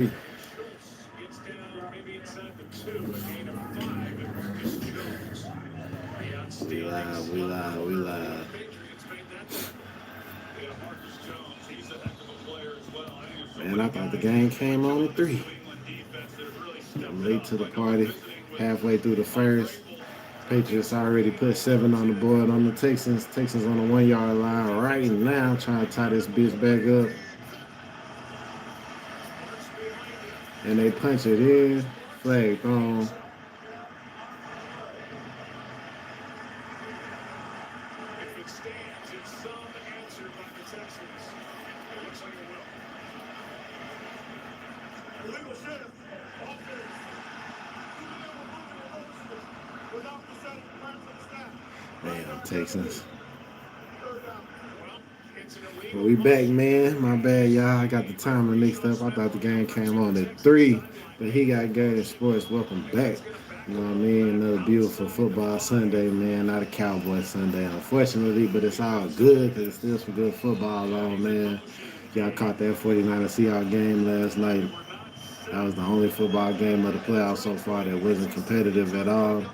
We live, we live, we live. Man, I thought the game came on at 3. I'm late to the party. Halfway through the first. Patriots already put 7 on the board on the Texans. Texans on the 1 yard line right now, trying to tie this bitch back up. And they punch it in. Flag thrown. Damn, Texans. But we back, man. My bad, y'all. I got the timer mixed up. I thought the game came on at 3, but he got Game Sports. Welcome back. You know what I mean? Another beautiful football Sunday, man. Not a Cowboy Sunday, unfortunately, but it's all good because it's still some good football on, man. Y'all caught that 49ers Seahawks game last night. That was the only football game of the playoffs so far that wasn't competitive at all.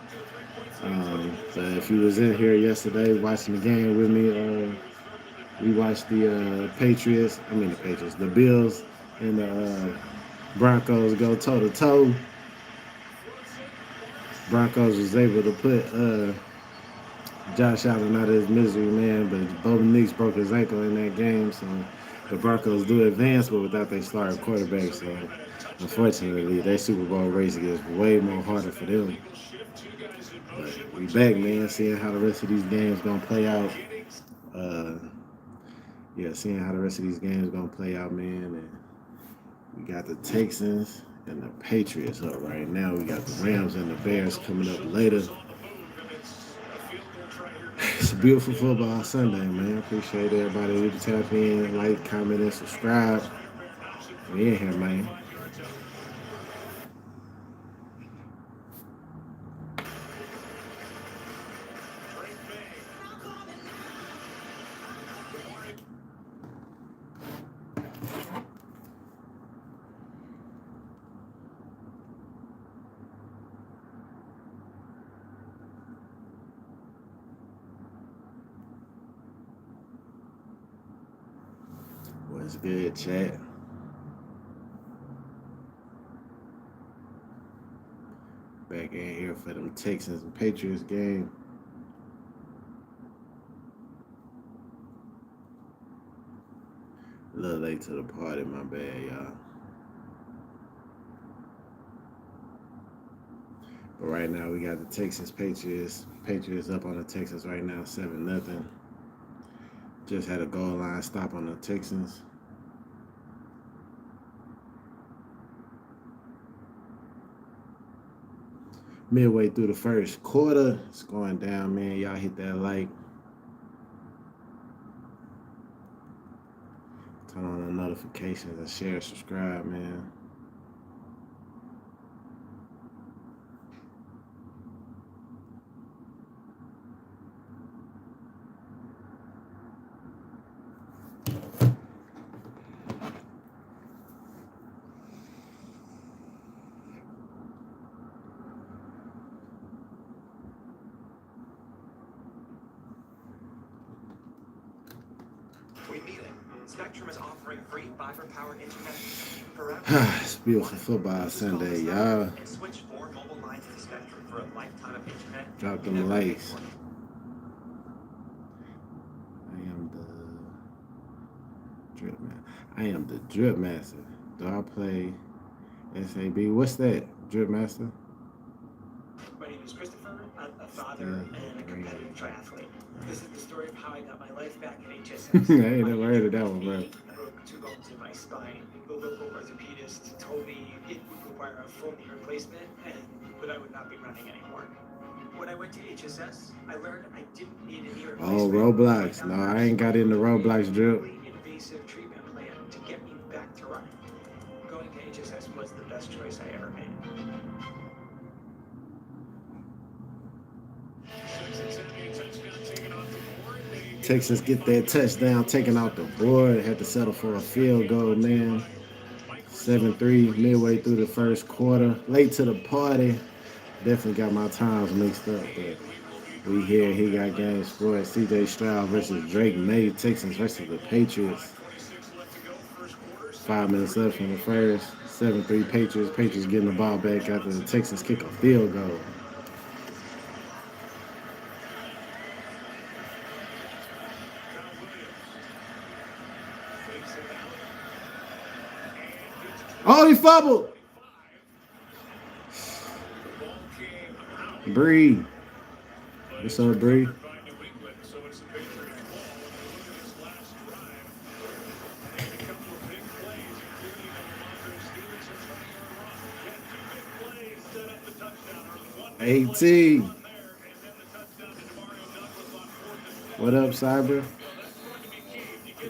So if you was in here yesterday watching the game with me, we watched the Patriots, the Bills and the Broncos go toe to toe. Broncos was able to put Josh Allen out of his misery, man, but Bo Nix broke his ankle in that game, so the Broncos do advance, but without their starting quarterback. So unfortunately, their Super Bowl race gets way more harder for them. But we back, man, seeing how the rest of these games gonna play out. Seeing how the rest of these games gonna play out, man. And we got the Texans and the Patriots up right now. We got the Rams and the Bears coming up later. It's a beautiful football Sunday, man. I appreciate everybody who tap in, like, comment, and subscribe. We in here, man. What's good, chat? Back in here for them Texans and Patriots game. A little late to the party, my bad, y'all. But right now we got the Texans Patriots. Patriots up on the Texans right now, 7-0. Just had a goal line stop on the Texans. Midway through the first quarter, it's going down, man. Y'all hit that like. Turn on the notifications and share, subscribe, man. Spectrum is offering free fiber-powered internet forever. It's beautiful football Sunday, y'all. And switch 4 mobile lines to Spectrum for a lifetime of internet. Drop them likes. I am the drip master. Do I play SAB? What's that? Drip master? My name is Christopher. I'm a father and a competitive triathlete. This is the story of how I got my life back at HSS. I ain't never heard of that one, bro. I broke 2 bones in my spine. The local orthopedist told me it would require a full knee replacement, but I would not be running anymore. When I went to HSS, I learned I didn't need a knee replacement. Oh, Roblox. No, I ain't got into Roblox drip. Invasive treatment plan to get me back to running. Going to HSS was the best choice I ever made. Texans get that touchdown taken off the board. Had to settle for a field goal, man. 7-3 midway through the first quarter. Late to the party. Definitely got my times mixed up, but we here. He got game sports. CJ Stroud versus Drake May. Texans versus the Patriots. 5 minutes left in the first. 7-3 Patriots. Patriots getting the ball back after the Texans kick a field goal. Oh, he fumbled. Bree. What's up, Bree? AT. What up, Cyber?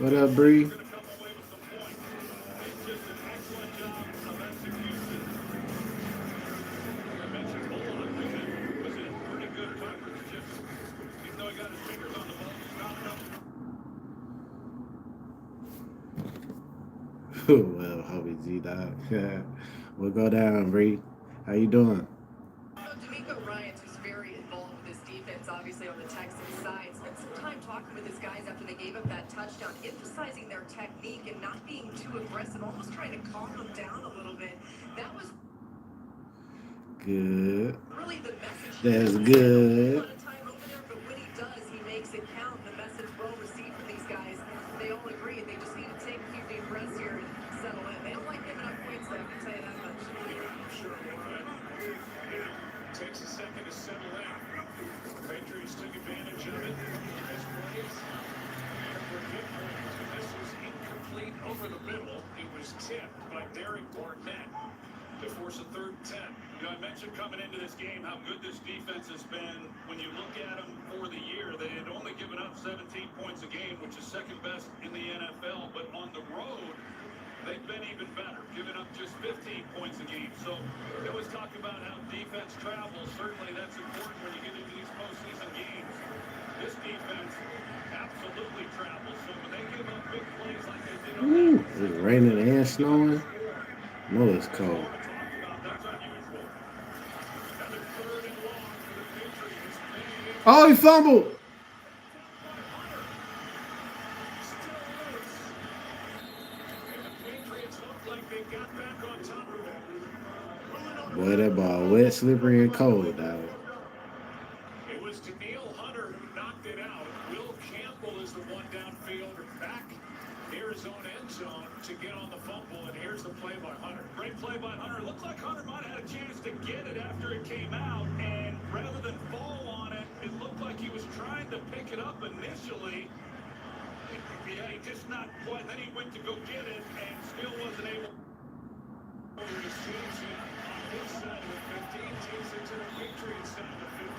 What up, Bree? Well, Hobie G Dog. We'll go down, Bree. How you doing? D'Amico Ryans was very involved with this defense, obviously on the Texans side. Spent some time talking with his guys after they gave up that touchdown, emphasizing their technique and not being too aggressive, almost trying to calm them down a little bit. That was good. Really the message. That's good. A lot of time over there, but when he does, he makes it count. The message well received from these guys. They all agree, and they just need to take a few deep breaths here and settle in. They don't like giving up points, though, I can tell you that much. Takes a second to settle in. Patriots took advantage of it. Nice plays. And for good points, and this was incomplete over the middle. It was tipped by Derek Barnett to force a 3rd and 10. You know, I mentioned coming into this game how good this defense has been. When you look at them for the year, they had only given up 17 points a game, which is 2nd best in the NFL. But on the road, they've been even better, giving up just 15 points a game. So they always talk about how defense travels. Certainly that's important when you get into these postseason games. This defense absolutely travels. So when they give up big plays like they did on that, it's raining and snowing. No, it's cold. Oh, he fumbled. Boy, that ball wet, slippery, and cold, dog. It was Danielle Hunter who knocked it out. Will Campbell is the one downfield back near his own end zone to get on the fumble, and here's the play by Hunter. Great play by Hunter. Looked like Hunter might have had a chance to get it after it came out, and rather than fall on it, it looked like he was trying to pick it up initially. Yeah, he just not quite. Then he went to go get it and still wasn't able. Over to Susan on his side of the 15, takes it to the Patriots side of the 50.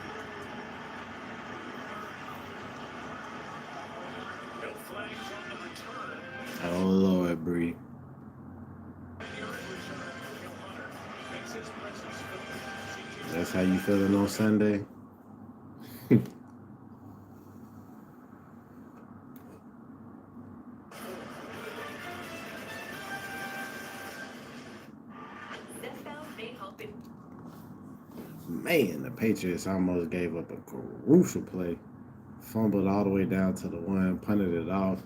No flags on the return. Oh, Lord, Bree. That's how you feeling on Sunday? Man, the Patriots almost gave up a crucial play. Fumbled all the way down to the 1, punted it off.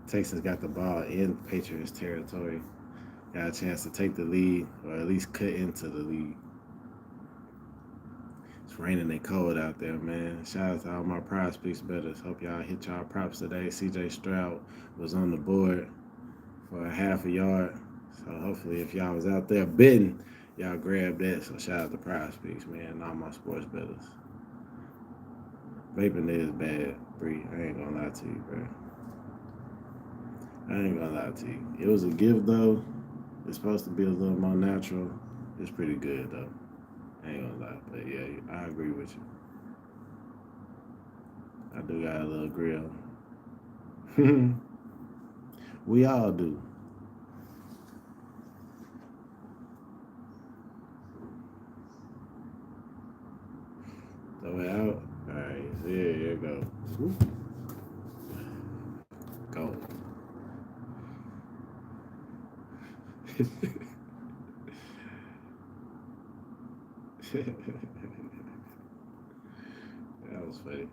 Texans got the ball in Patriots territory. Got a chance to take the lead, or at least cut into the lead. It's raining and cold out there, man. Shout out to all my prize picks bettors. Hope y'all hit y'all props today. CJ Stroud was on the board for a half a yard. So hopefully if y'all was out there bidding, y'all grabbed that. So shout out to prize picks, man, and all my sports bettors. Vaping is bad, Bree. I ain't gonna lie to you, bro. I ain't gonna lie to you. It was a gift, though. It's supposed to be a little more natural. It's pretty good, though. I ain't gonna lie. But, yeah, I agree with you. I do got a little grill. We all do. Throw it out. All right. So here you go. Go. That was funny.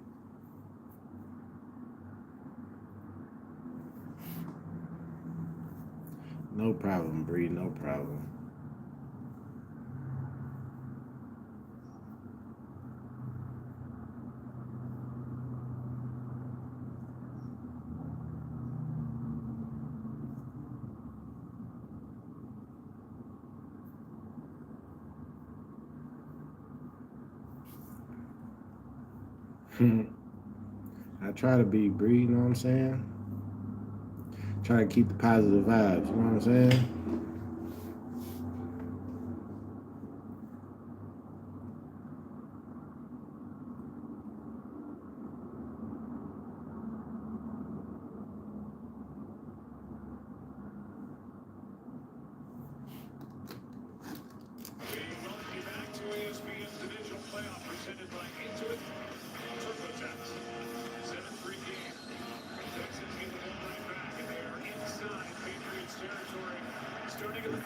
No problem, Bree. No problem. I try to be Bree. You know what I'm saying? Try to keep the positive vibes. You know what I'm saying?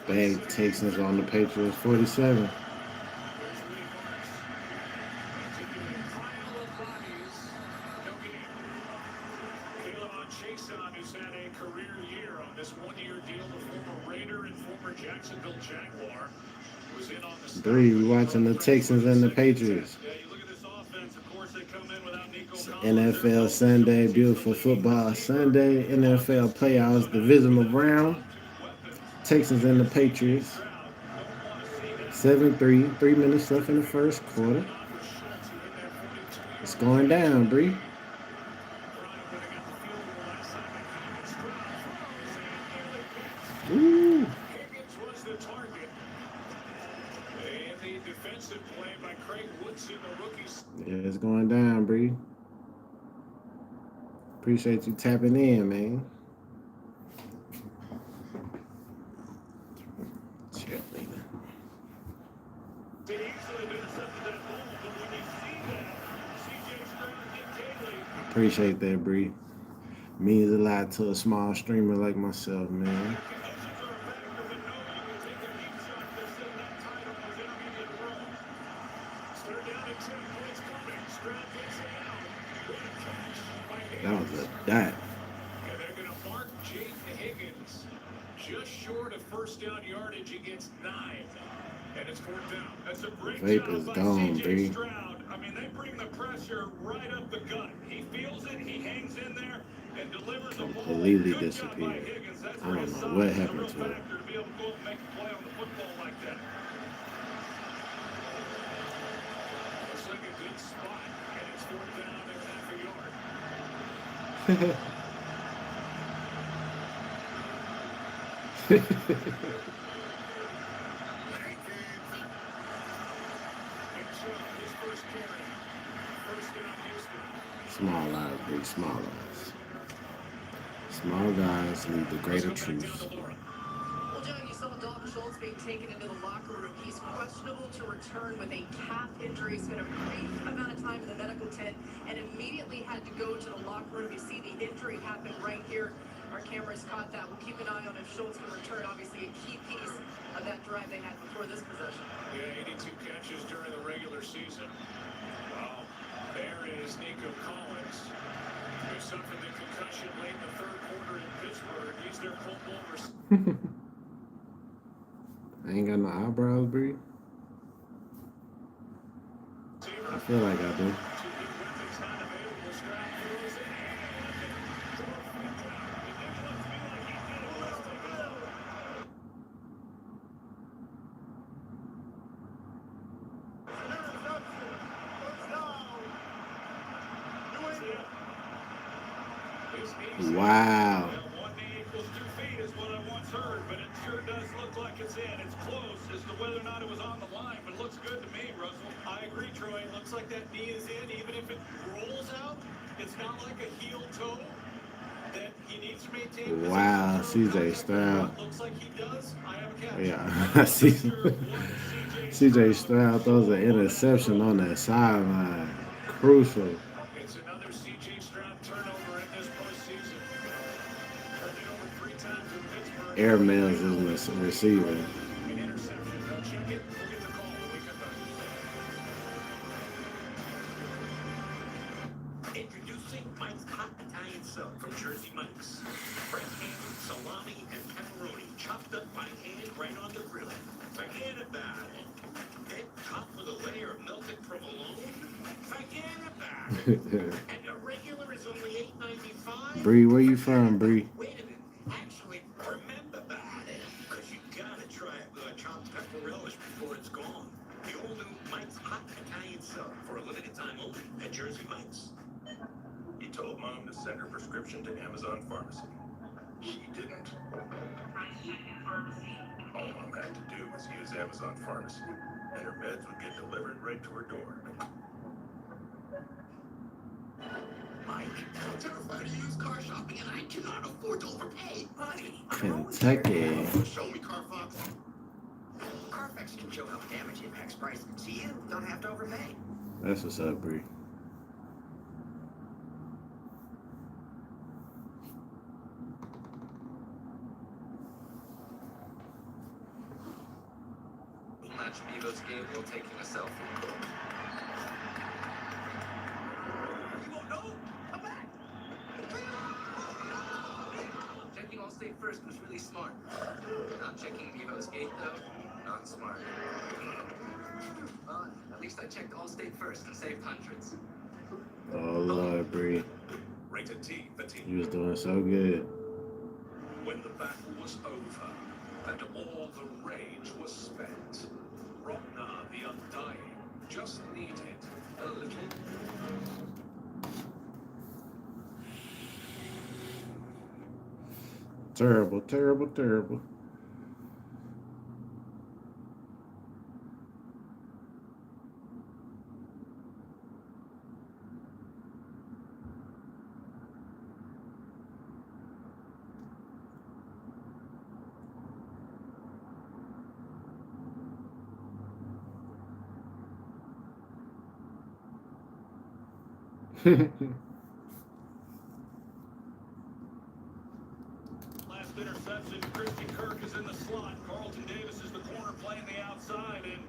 Bag Texans on the Patriots 47. Who's had a career year on this one-year deal, the former Raider and former Jacksonville Jaguar, was in on the Bree, we watching the Texans and the Patriots. Yeah, you look at this offense, of course, they come in without Nico NFL Sunday, beautiful football Sunday, NFL playoffs, divisional round. Texans and the Patriots. 7-3, 3 minutes left in the first quarter. It's going down, Bree. Ooh. Higgins was the target. And the defensive play by Craig Woodson, the rookies. Yeah, it's going down, Bree. Appreciate you tapping in, man. Cheerleader. They easily intercepted that ball, but when you see that, C.J. Stroud and Nick Caley. Appreciate that, Bree. Means a lot to a small streamer like myself, man. That was a dot. And they're going to mark Jake Higgins just short of first down yardage against 9. And it's 4th down. That's a great Vape job is by gone, C.J. Bree. Stroud. I mean, they bring the pressure right up the gut. He feels it, he hangs in there, and delivers the ball. Completely Good job by disappeared. Higgins. That's I where don't his know size what is a happened real to it. factor to be able to go and make a play on the football like that. Looks like a good spot, and it's 4th down and half a yard. Small eyes, Bree. Small eyes. Small guys lead to greater truths. Well, Joe, you saw Dalton Schultz being taken into the locker room. He's questionable to return with a calf injury. Spent a brief amount of time in the medical tent and immediately had to go to the locker room. You see the injury happen right here. Our cameras caught that. We'll keep an eye on if Schultz can return. Obviously, a key piece of that drive they had before this possession. Yeah, 82 catches during the regular season. Wow. There is Nico Collins, who suffered the concussion late in the 3rd quarter in Pittsburgh. He's their full receiver. I ain't got no eyebrows, Bree. I feel like I do. Wow. 1 knee equals 2 feet is what I once heard, but it sure does look like it's in. It's close as to whether or not it was on the line, but it looks good to me, Russell. I agree, Troy. It looks like that knee is in, even if it rolls out. It's not like a heel toe that he needs to maintain. Wow, CJ Stroud. Looks like he does. I have a catch. Yeah, I see. CJ Stroud throws an interception on that sideline. Crucial. It's another C.J. Stroud turnover in this postseason. Turned it over 3 times in Pittsburgh. Airmails is a receiver. An interception. They'll check it. We'll get the call when we get back. Introducing Mike's Hot Italian Sub from Jersey Mike's. Fresh ham, salami, and pepperoni chopped up by hand right on the grill. Forget about it. Then topped with a layer of melted provolone. Forget about it. And the regular is only $8.95. Bree, where you from, Bree? Wait a minute. Actually, remember about it. Because you gotta try chopped pepper relish before it's gone. The all new Mike's Hot Italian Sub for a limited time only at Jersey Mike's. He told Mom to send her prescription to Amazon Pharmacy. She didn't. All Mom had to do was use Amazon Pharmacy, and her meds would get delivered right to her door. Mike, I'm terrified of used car shopping and I cannot afford to overpay. Buddy, Kentucky. show me Carfax. Carfax can show how damage impacts price, so you don't have to overpay. That's what's up, Bree. Match Mevo's game while taking a selfie. You won't know? Come back. Checking Allstate first was really smart. Not checking Mevo's gate though, not smart. At least I checked Allstate first and saved hundreds. Oh, Lord, Bree. Rated T, the team. You was doing so good. When the battle was over, and all the rage was spent, Rokna the Undying just needed a little. Terrible, terrible, terrible. Last interception, Christian Kirk is in the slot. Carlton Davis is the corner playing the outside, and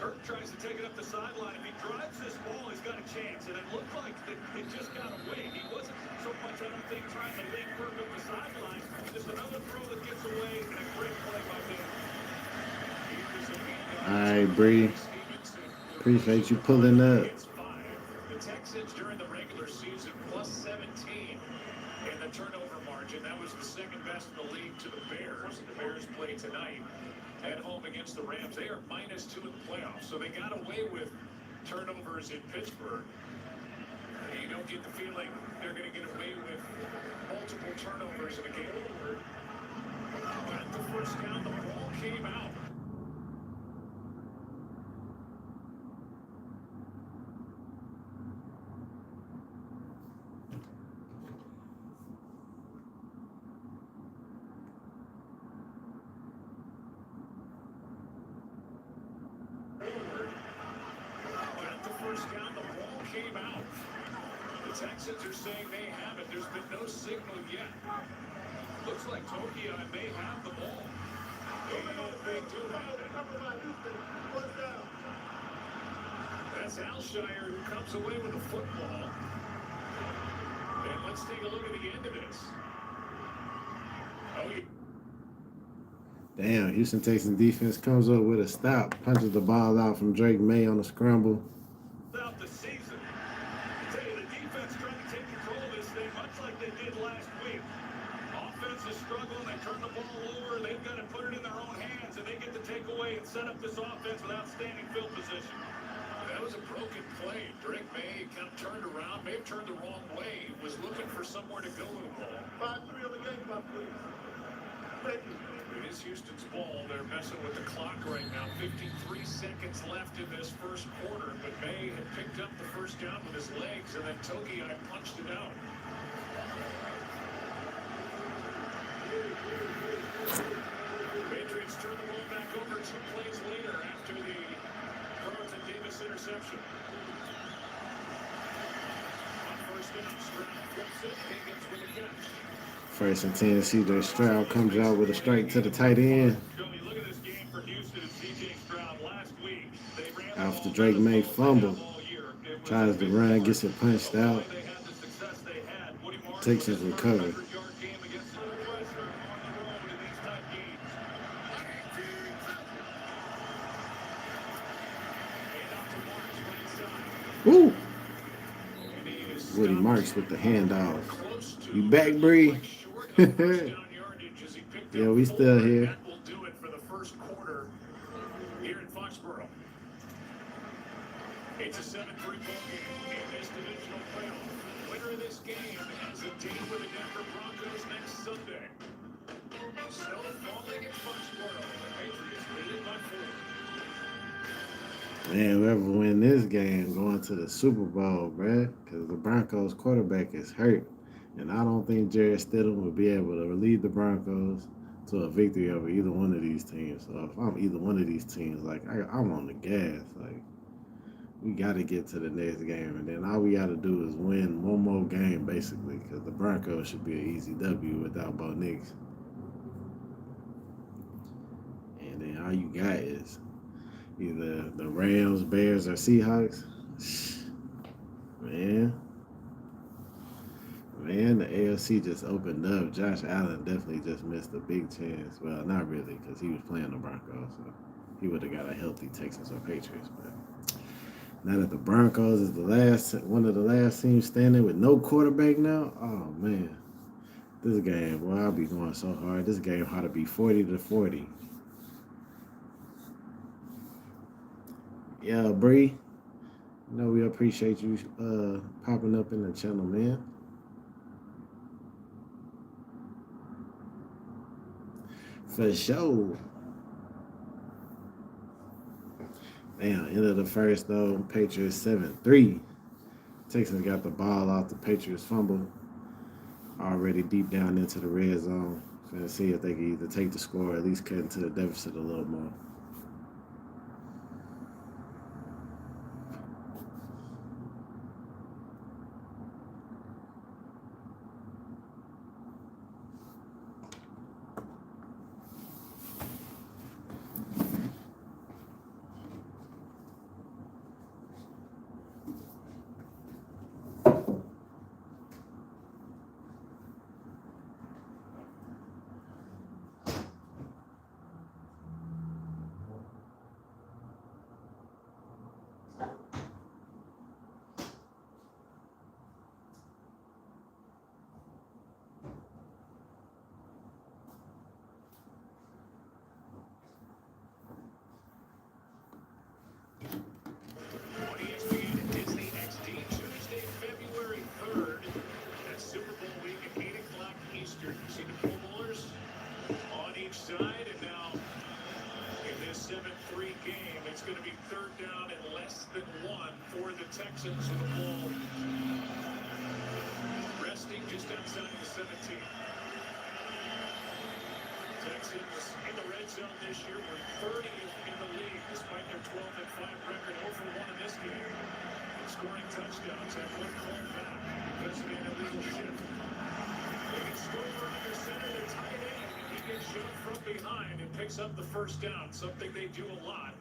Kirk tries to take it up the sideline. If he drives this ball, he's got a chance, and it looked like it just got away. He wasn't so much, I don't think, trying to lead Kirk up the sideline. Just another throw that gets away, and a great play by Davis. All right, Bree. Appreciate you pulling up. The Texans during the regular season plus 17 in the turnover margin. That was the second best in the league to the Bears. The Bears play tonight at home against the Rams. They are -2 in the playoffs, so they got away with turnovers in Pittsburgh. You don't get the feeling they're going to get away with multiple turnovers in a game. At the first down, the ball came out. Came out. The Texans are saying they have it. There's been no signal yet. Looks like Tokyo may have the ball. They do have it. That's Alshire who comes away with the football. And let's take a look at the end of this. Oh, yeah. Damn, Houston Texans defense comes up with a stop, punches the ball out from Drake May on the scramble. Out the season. I tell you, the defense trying to take control of this thing, much like they did last week. Offense is struggling. They turn the ball over. They've got to put it in their own hands, and they get to take away and set up this offense with outstanding field position. That was a broken play. Drake May kind of turned around, may have turned the wrong way. Was looking for somewhere to go with the ball. 5-3 on the game, please. Thank you. It is Houston's ball. They're messing with the clock right now. 53 seconds left in this first quarter, but May had picked up the first down with his legs, and then Togi punched it out. Patriots turn the ball back over 2 plays later after the Carlton Davis interception. On first down, Stroud flips it, Higgins with a catch. First and 10, CJ Stroud comes out with a strike to the tight end. Look at this game for Houston and CJ Stroud last week. They ran the After ball Drake better May than most they have fumble, all year. It was a tries to big run, part gets it punched of why out. they had the success they had. Woody Marks with Texans his first recover. 100-yard game against little pressure on the road in these type games. Hand off to Marks, right side. Woo! And he is Woody stopped Marks with the handoff. close to You back, what Bree? looked like short of first down yardage as he picked Yeah, up we still 4, and here. that will do it for the first quarter here in Foxborough. It's a 7-3 ball game in this divisional playoff. Winner of this game has a date with the Denver Broncos next Sunday. Snow falling in Foxborough. The Patriots lead it by 4. Man, whoever win this game going to the Super Bowl, bruh. Because the Broncos quarterback is hurt. And I don't think Jarrett Stidham will be able to lead the Broncos to a victory over either one of these teams. So if I'm either one of these teams, like I'm on the gas. Like we got to get to the next game, and then all we got to do is win one more game, basically, because the Broncos should be an easy W without Bo Nix. And then all you got is either the Rams, Bears, or Seahawks. Man, the AFC just opened up. Josh Allen definitely just missed a big chance. Well, not really, because he was playing the Broncos, so he would have got a healthy Texans or Patriots. But now that the Broncos is one of the last teams standing with no quarterback now, oh man, this game, boy, I'll be going so hard. This game ought to be 40-40. Yeah, Bree. You know we appreciate you popping up in the channel, man. For sure. Damn, end of the first though, Patriots 7-3. Texans got the ball off the Patriots fumble. Already deep down into the red zone. Gonna see if they can either take the score or at least cut into the deficit a little more. On ESPN and Disney XD, Tuesday, February 3rd. That's Super Bowl week at 8 o'clock Eastern. You see the Pro Bowlers on each side, and now in this 7-3 game, it's going to be third down and less than 1 for the Texans with the ball resting just outside the 17. Texans in the red zone this year were 30th in the league despite their 12-5 record, 0-1 in this game. And scoring touchdowns at one call back because of an illegal shift. They get Stover under center, the tight end, and he gets shoved from behind and picks up the first down, something they do a lot.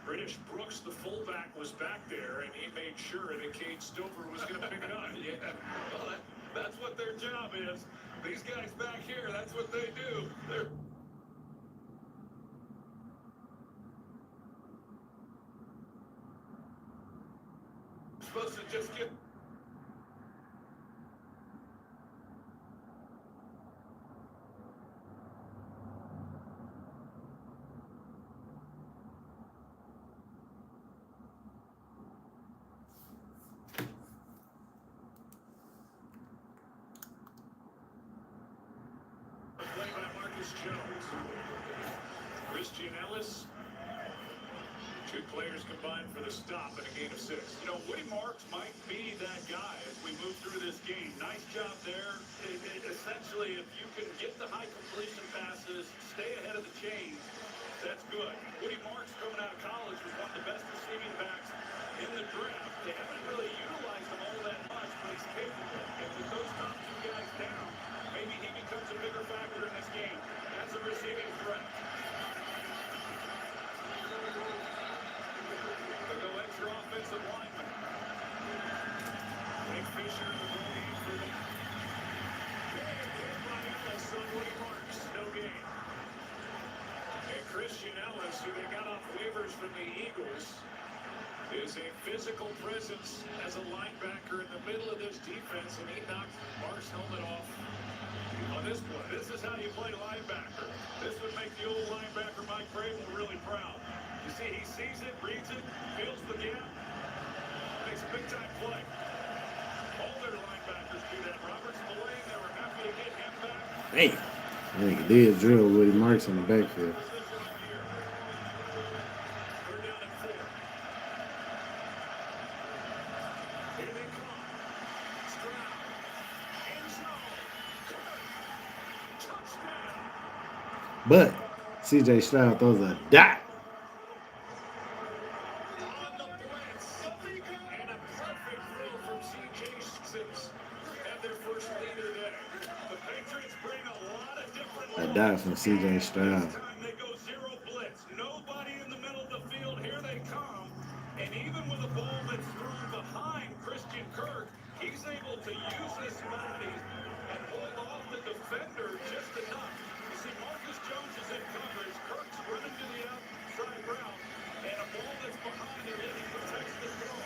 British Brooks, the fullback, was back there, and he made sure that Cade Stover was going to pick it up. Yeah, well, that's what their job is. These guys back here, that's what they do. They're supposed to just get... Play by Marcus Jones. Christian Ellis. Two players combined for the stop and a gain of 6. You know, Woody Marks might be that guy as we move through this game. Nice job there. Essentially, if you can get the high completion passes, stay ahead of the chains, that's good. Woody Marks, coming out of college, was one of the best receiving backs in the draft. They haven't really utilized him all that much, but he's capable. And with those top two guys down, maybe he becomes defensive lineman. Nick Fisher in the goal for that. Big hit by Ellis on Woody Marks. No gain. And Christian Ellis, who they got off waivers from the Eagles, is a physical presence as a linebacker in the middle of this defense, and he knocked Mark's helmet off on this play. This is how you play linebacker. This would make the old linebacker Mike Vrabel really proud. You see, he sees it, reads it, feels the gap, makes a big-time play. All their linebackers do that. Roberts Mullane, they were happy to get him back. Hey, I think he did drill Woody Marks in the backfield. But C.J. Stroud throws a dot. A dot from C.J. Stroud. They go zero blitz. Nobody in the middle of the field. Here they come. And even with a ball that's thrown behind Christian Kirk, he's able to use his body and hold off the defender just enough. You see, Marcus Jones is in coverage. Kirk's running to the outside route. And a ball that's behind him, and he protects the throw.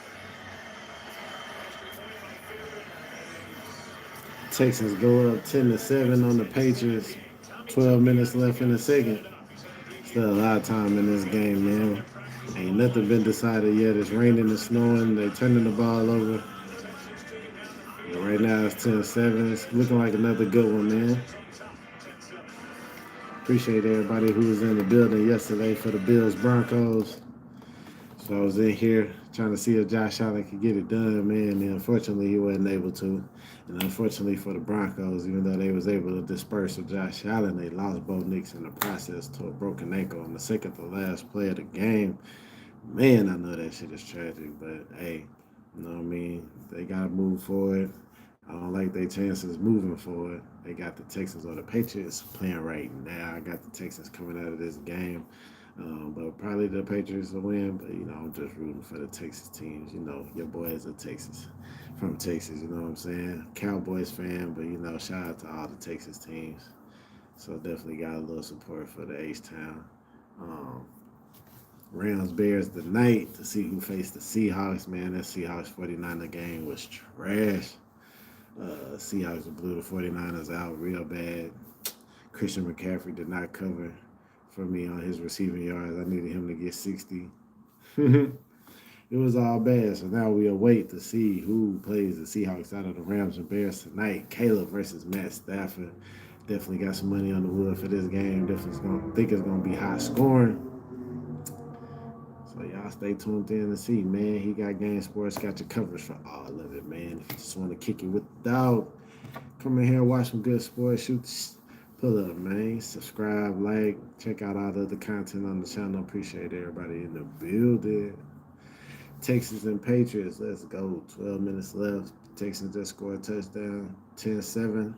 Texans go up 10-7 on the Patriots. 12 minutes left in the second. Still a lot of time in this game, man. Ain't nothing been decided yet. It's raining and snowing. They turning the ball over. And right now it's 10-7. It's looking like another good one, man. Appreciate everybody who was in the building yesterday for the Bills Broncos. So I was in here trying to see if Josh Allen could get it done, man. And unfortunately, he wasn't able to. And unfortunately for the Broncos, even though they was able to disperse with Josh Allen, they lost Bo Nix in the process to a broken ankle on the second to last play of the game. Man, I know that shit is tragic, but hey, you know what I mean? They got to move forward. I don't like their chances moving forward. They got the Texans or the Patriots playing right now. I got the Texans coming out of this game. But probably the Patriots will win. But, you know, I'm just rooting for the Texas teams. You know, your boy is from Texas, you know what I'm saying? Cowboys fan, but, you know, shout out to all the Texas teams. So definitely got a little support for the H-Town. Rams-Bears tonight to see who faced the Seahawks, man. That Seahawks 49er game was trash. Seahawks blew the 49ers out real bad. Christian McCaffrey did not cover for me on his receiving yards. I needed him to get 60. It was all bad. So now we await to see who plays the Seahawks out of the Rams and Bears tonight. Caleb versus Matt Stafford. Definitely got some money on the wood for this game. Definitely think it's going to be high scoring. So y'all stay tuned in to see, man. He got Game Sports, got your coverage for all of it, man. If you just want to kick it with the dog, come in here, watch some good sports, pull up, man. Subscribe, like, check out all the other content on the channel. Appreciate everybody in the building. Texans and Patriots, let's go. 12 minutes left. Texans just scored a touchdown, 10-7.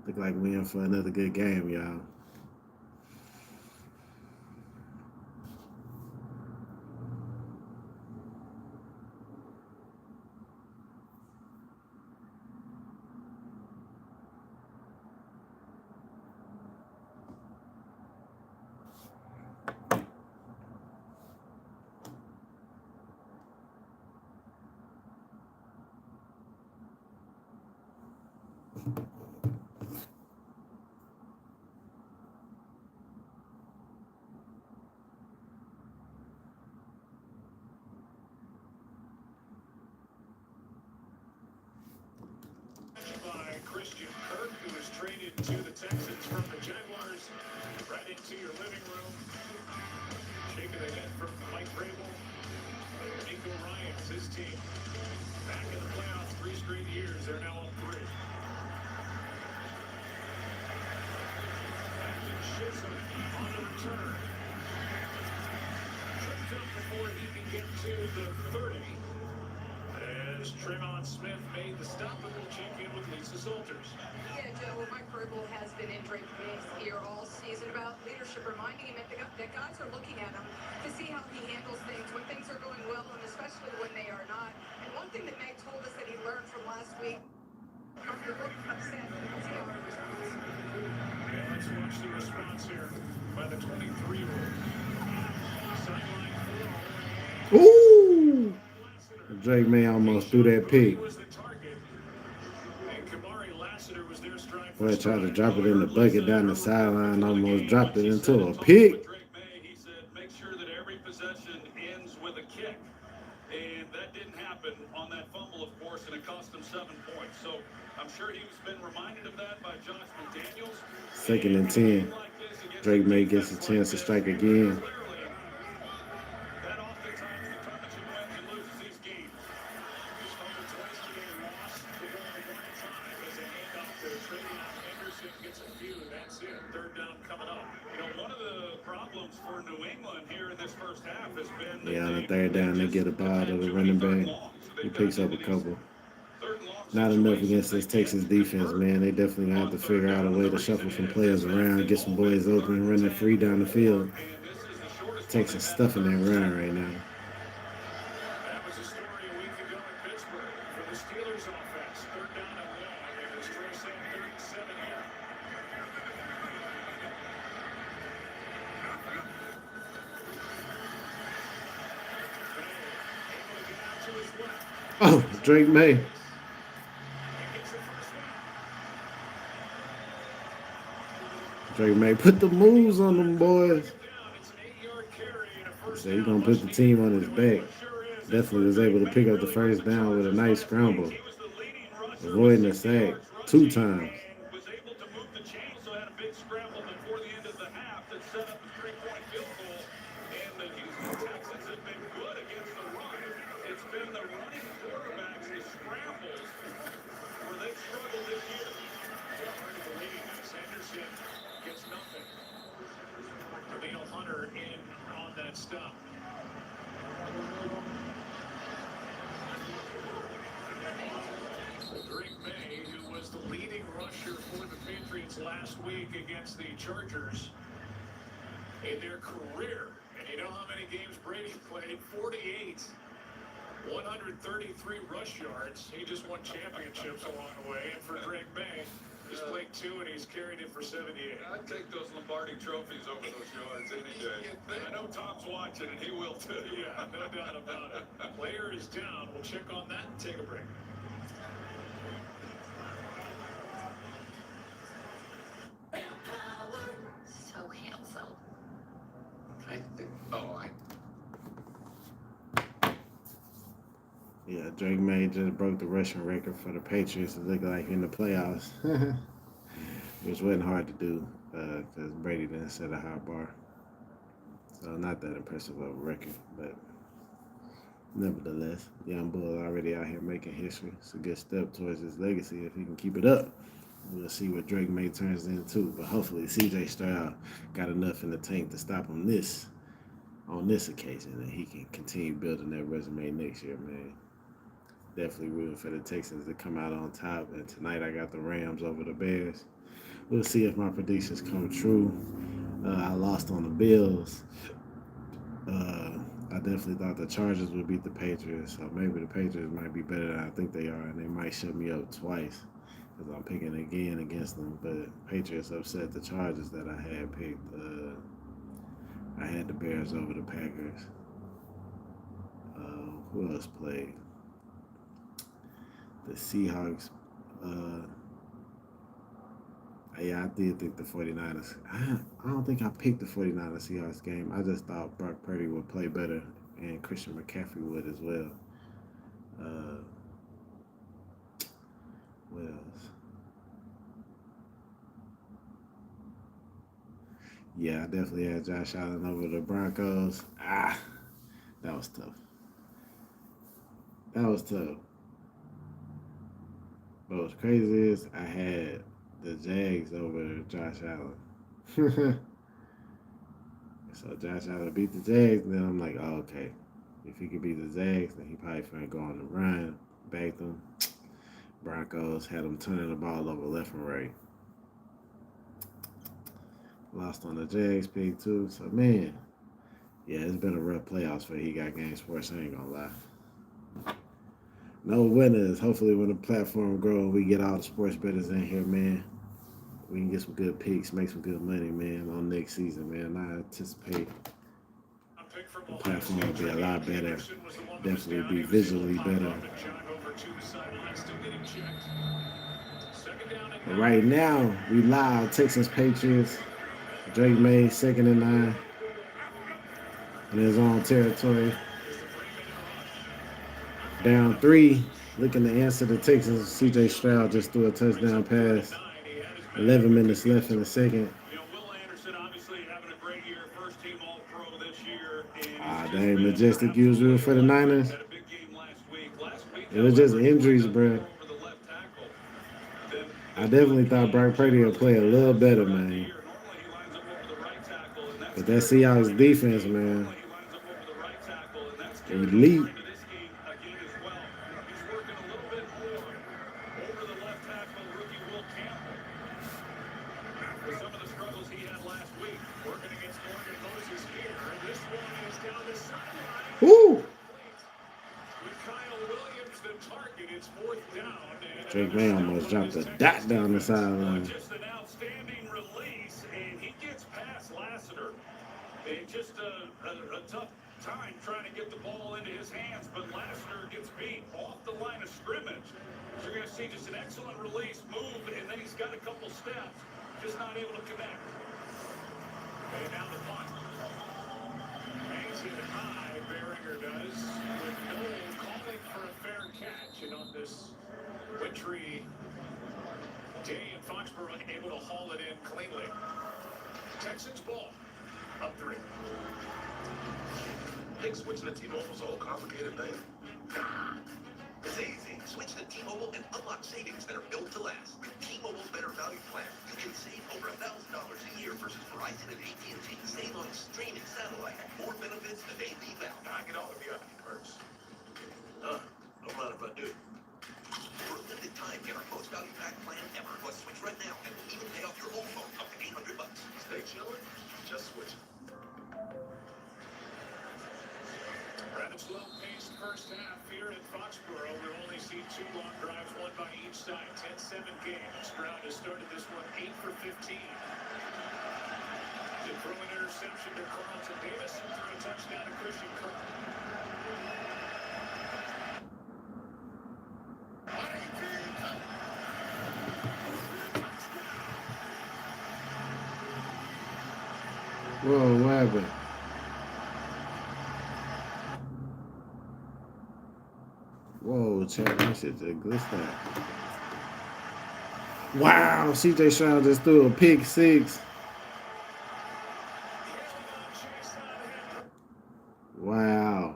Look like we're in for another good game, y'all. By Christian Kirk, who was traded to the Texans from the Jaguars, right into your living room. Shaking the head from Mike Vrabel. Nico Ryans, his team, back in the playoffs 3 straight years. They're now on 3. Captain Chisholm on the return. Tripped up before he can get to the 30. And as Tremont Smith made the stop and we'll check in with Lisa Salters. Yeah, Joe, Mike Vrabel has been in Drake May's ear all season about leadership, reminding him that guys are looking at him to see how he handles things when things are going well and especially when they are not. And one thing that May told us that he learned from last week, if you're upset, see how he responds. And let's watch the response here by the 23-year-old. Sideline four. Ooh! Drake May almost threw that pick. Was the target. And Kamari Lassiter was there stride for Boy tried to stride. drop it in the bucket down the sideline, almost dropped it into a pick. Drake May, he said, make sure that every possession ends with a kick. And that didn't happen on that fumble, of course, and it cost him 7 points. So I'm sure he's been reminded of that by Josh McDaniels. 2nd and 10. Drake May gets a chance to strike again. That oftentimes determines who wins and loses these games. He's fumbled twice today, lost the ball one time as a handoff to Travion Henderson gets a few. That's it. Third down coming up. You know, one of the problems for New England here in this first half has been that Yeah, on the they 3rd down, they just get a ball to have the too running many back. third longs. So He they've picks got up a these couple. third long Not enough situations against they this can't Texas defense, convert. man. They definitely gonna have to figure out a way to shuffle some players around, get some boys open, running free down the field. And this is the shortest Texas one stuffing they've that had run right now. That was a story a week ago in Pittsburgh for the Steelers offense. 3rd down and long, and it's Trey Sam 37 here. Oh, Drake May. And gets the first one. Drake May put the moves on them boys. Down, it's an 8-yard carry and a first So he's down. gonna put the team on his back. Sure is. Definitely was able to pick up the first down with a nice scramble, He was the leading rusher avoiding with a 60 sack yards 2 rushing times. and was able to move the chains, so had a big scramble before the end of the half that set up a 3-point field goal. And the Houston Texans have been good against the run. It's been the running quarterbacks, the scrambles, where they've struggled this year. Hard to believe as Henderson gets nothing. Neil Hunter in on that stop. Drake May, who was the leading rusher for the Patriots last week against the Chargers in their career. And you know how many games Brady played? 48. 133 rush yards. He just won championships along the way. And for Drake May, he's played 2 and he's carried it for 78. I'd take those Lombardi trophies over those yards any day. I know Tom's watching, and he will too. Yeah, no doubt about it. Player is down. We'll check on that and take a break. So handsome. Yeah, Drake May just broke the rushing record for the Patriots. It looked like in the playoffs, which wasn't hard to do because Brady didn't set a high bar. So not that impressive of a record, but nevertheless, young Bull already out here making history. It's a good step towards his legacy if he can keep it up. We'll see what Drake May turns into, but hopefully C.J. Stroud got enough in the tank to stop him on this occasion, and he can continue building that resume next year, man. Definitely rooting for the Texans to come out on top, and tonight I got the Rams over the Bears. We'll see if my predictions come true. I lost on the Bills. I definitely thought the Chargers would beat the Patriots, so maybe the Patriots might be better than I think they are, and they might shut me up twice because I'm picking again against them. But Patriots upset the Chargers that I had picked. I had the Bears over the Packers. Who else played? The Seahawks. Yeah, I did think the 49ers. I don't think I picked the 49ers Seahawks game. I just thought Brock Purdy would play better and Christian McCaffrey would as well. What else? Yeah, I definitely had Josh Allen over the Broncos. That was tough. But what's crazy is I had the Jags over Josh Allen. So Josh Allen beat the Jags, and then I'm like, oh, okay. If he could beat the Jags, then he probably finna go on the run. Backed them. Broncos had them turning the ball over left and right. Lost on the Jags pick too. So man, yeah, it's been a rough playoffs for He Got Game Sports. I ain't gonna lie. No winners. Hopefully, when the platform grows, we get all the sports bettors in here, man. We can get some good picks, make some good money, man, on next season, man. I anticipate the platform will be a lot better. Definitely be visually better. But right now, we live. Texans Patriots. Drake May, 2nd and 9. In his own territory. Down 3. Looking to answer the Texans. CJ Stroud just threw a touchdown pass. 11 minutes left in the second. Dang, Majestic usual for the Niners. It was just injuries, bro. I definitely thought Brock Purdy would play a little better, man. But that Seahawks defense, man, elite. Woo! Drake May almost dropped a dot down the sideline. Just an outstanding release, and he gets past Lassiter. It's just a tough time trying to get the ball into his hands, but Lassiter gets beat off the line of scrimmage. So you're going to see just an excellent release, move, and then he's got a couple steps, just not able to connect. And now the punt. Hangs it high, Behringer does, with Noel calling for a fair catch. And on this wintry day in Foxborough, able to haul it in cleanly. Texans ball, up 3. Think switching to T-Mobile is a whole complicated thing? It's easy. Switch to T-Mobile and unlock savings that are built to last. With T-Mobile's better value plan, you can save over $1,000 a year versus Verizon and AT&T. Save on streaming, satellite, more benefits than they leave out. I get all of the other perks. No matter if I do. For a limited time, get our most value pack plan ever. Plus, switch right now and we'll even pay off your old phone up to $800. Stay chilling, just switch. Rather slow-paced first half here in Foxborough. We've only seen 2 long drives, one by each side. 10-7 game. Stroud has started this one 8 for 15. To throw an interception to Carlton Davis and throw a touchdown to Christian Kirk. Whoa, what happened? Whoa, Chad, that shit just glitched out. Wow, CJ Stroud just threw a pick 6. Wow.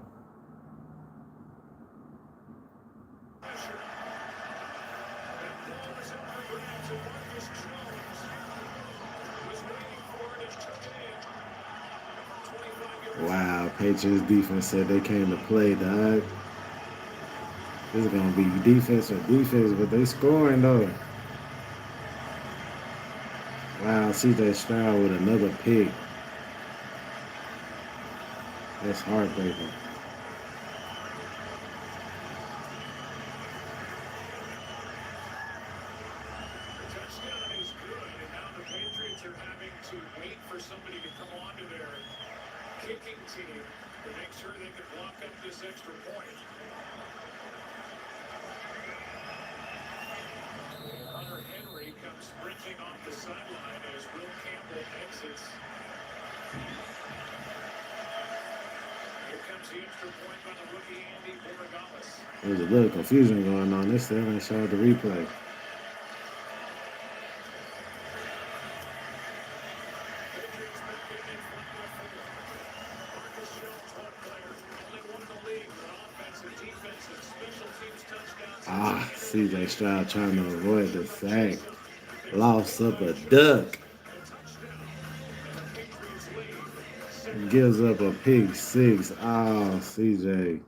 Wow, Patriots defense said they came to play, dog. This is going to be defense or defense, but they scoring, though. Wow, CJ Stroud with another pick. That's heartbreaking. The touchdown is good, and now the Patriots are having to wait for somebody to come onto their kicking team to make sure they can block up this extra point. Hunter Henry comes sprinting off the sideline as Will Campbell exits. Here comes the extra point by the rookie Andy Borregales. There's a little confusion going on. They still ain't showed the replay. Patriots back in front by 4. Marcus Jones, one player, only one in the league with offensive, defensive, special teams touchdowns. CJ Stroud trying to avoid the sack. Lost up a duck. Gives up a pick 6. CJ.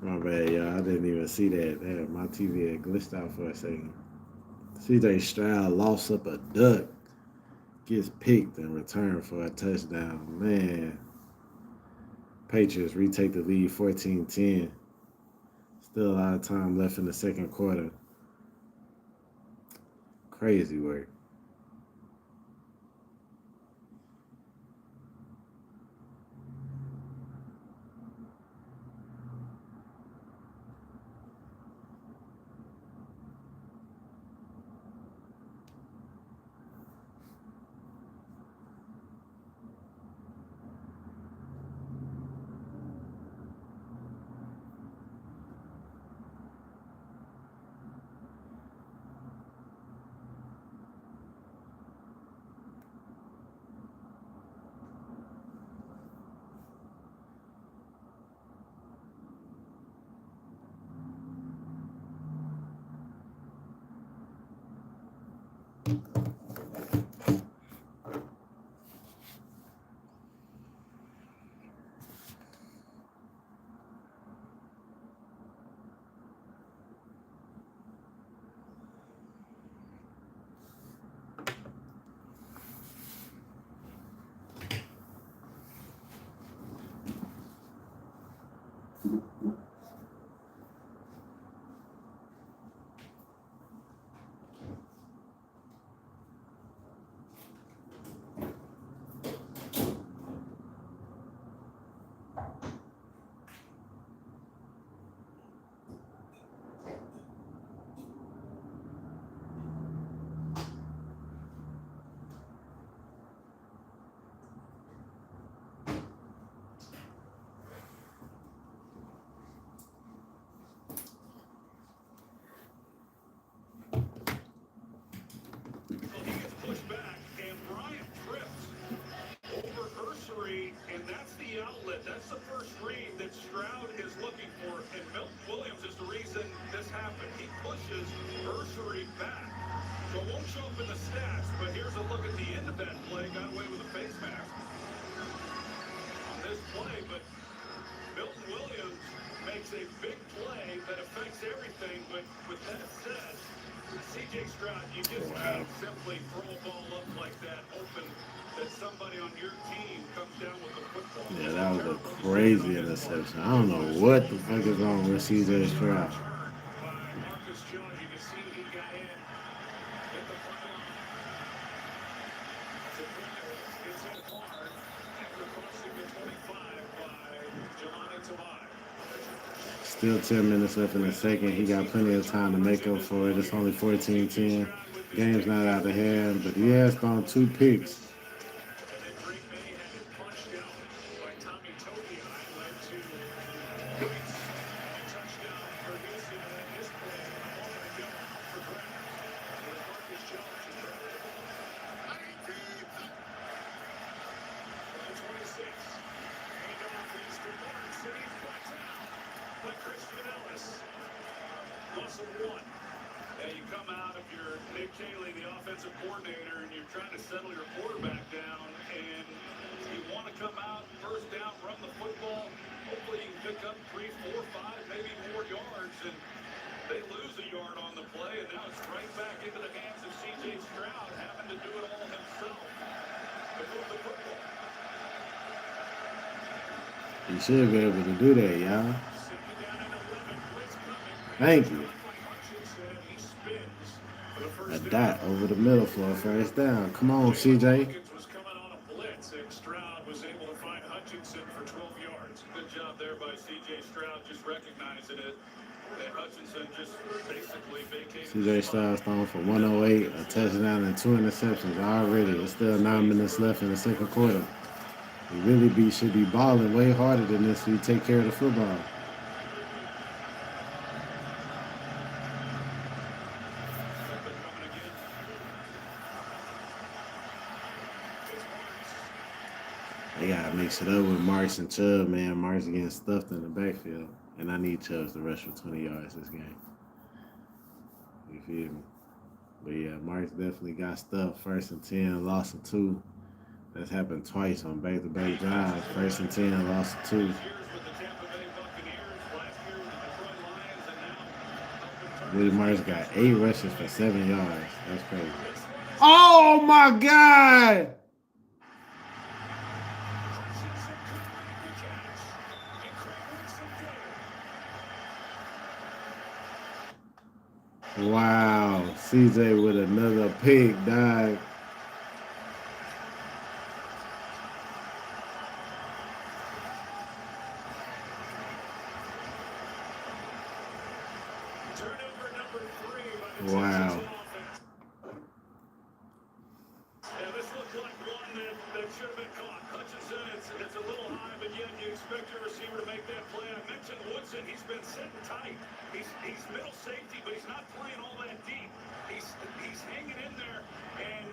My bad, y'all. I didn't even see that. Damn, my TV had glitched out for a second. CJ Stroud lost up a duck. Gets picked in return for a touchdown. Man. Patriots retake the lead 14-10. Still a lot of time left in the second quarter. Crazy work. Well, he gets pushed back, and Bryant trips over Ursery, and that's the outlet. That's the first read that Stroud is looking for, and Milton Williams is the reason this happened. He pushes Ursery back. So it won't show up in the stats, but here's a look at the end of that play. Got away with a face mask on this play, but Milton Williams makes a big play that affects everything. But with that said, C.J. Stroud, you just can't simply throw a ball up like that open that somebody on your team comes down with a football. Yeah, that was a crazy interception. I don't know what the fuck is wrong with CJ Stroud. By Marcus Jones, you can see he got in at the front line. It's in hard after crossing the 25 by Jelani Tamai. Still 10 minutes left in the second. He got plenty of time to make up for it. It's only 14-10. Game's not out of hand, but he has thrown 2 picks. And then Drake May had it punched out by Tommy Togiai, led to Wicks and touchdown for Houston. And then this play a moment ago for grabs. With Marcus Jones is grabbed by the 26. And off is to Lawrence, and he's brought down by Christian Ellis. Loss of 1. And you come out of your Nick Caley, the offensive coordinator, and you're trying to settle your quarterback down, and you want to come out first down, run the football. Hopefully you can pick up 3, 4, 5, maybe more yards, and they lose a yard on the play, and now it's right back into the hands of C.J. Stroud, having to do it all himself to move the football. He should be able to do that, y'all. Second down and 11, blitz coming. Thank you. Hutchinson, he spins for the first A down. dot over the middle for a first down. Come on, CJ. Hawkins was coming on a blitz, and Stroud was able to find Hutchinson for 12 yards. Good job there by C.J. Stroud, just recognizing it. And Hutchinson just basically vacated. CJ Stroud's throwing for 108, a touchdown, and 2 interceptions already. It's still 9 minutes left in the second quarter. He really should be balling way harder than this if he take care of the football. They gotta mix it up with Marks and Chubb, man. Marks getting stuffed in the backfield. And I need Chubbs to rush for 20 yards this game. You feel me? But yeah, Marks definitely got stuffed. 1st and 10, loss of 2. That's happened twice on back-to-back drives. 1st and 10, loss of 2. Years with the Tampa Bay Buccaneers, last year with the Willie Myers got 8 rushes for 7 yards. That's crazy. Oh my God! Wow, CJ with another pick, dog. Turnover number 3 by the Wow. Texans offense. Yeah, this looked like one that should have been caught. Hutchinson, it's a little high, but yet you expect your receiver to make that play. I mentioned Woodson. He's been sitting tight. He's middle safety, but he's not playing all that deep. He's hanging in there, and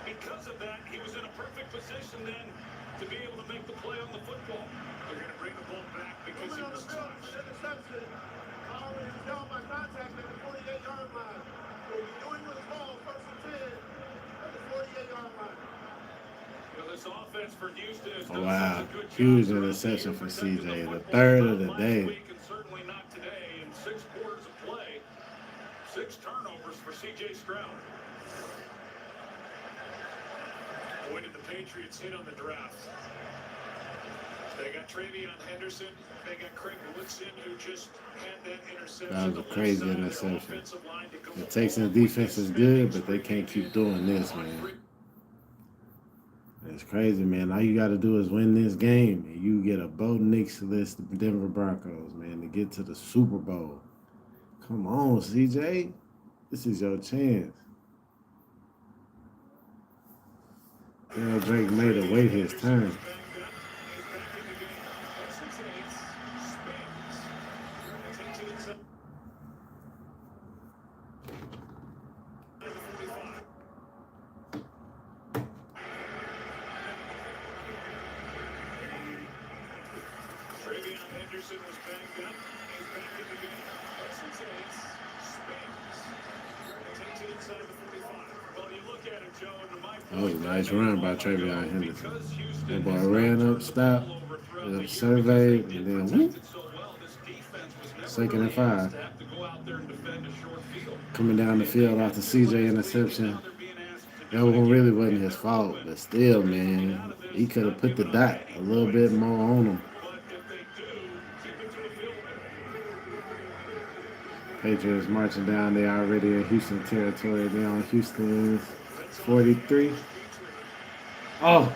because of that, he was in a perfect position then to be able to make the play on the football. They're going to bring the ball back because it was touched. Interception. Already was held by contact at the 48-yard line. So you knew he was ball first and 10 at the 48-yard line. Well, this offense for Houston is Wow, huge interception for CJ, the third of the day. And certainly not today. In 6 quarters of play, 6 turnovers for C.J. Stroud. Boy, did the Patriots hit on the draft. They got Travion Henderson. They got Craig Woodson, who just had that interception. That was a crazy interception. The Texans defense is good, but they can't keep doing this, man. It's crazy, man. All you got to do is win this game, and you get a Bo Nix list of Denver Broncos, man, to get to the Super Bowl. Come on, CJ. This is your chance. Drake made it wait his turn. Travion Henderson was banged up. He's back in the game. Takes it inside the 45. Well, you look at it, Joe, and my That was a nice run by Travion Henderson. That boy ran up, stopped, surveyed, and then whoop. 2nd and 5. Coming down the field after CJ interception. That one really wasn't his fault, but still, man, he could have put the dot a little bit more on him. Patriots marching down. They already in Houston territory. They're on Houston's 43. Oh,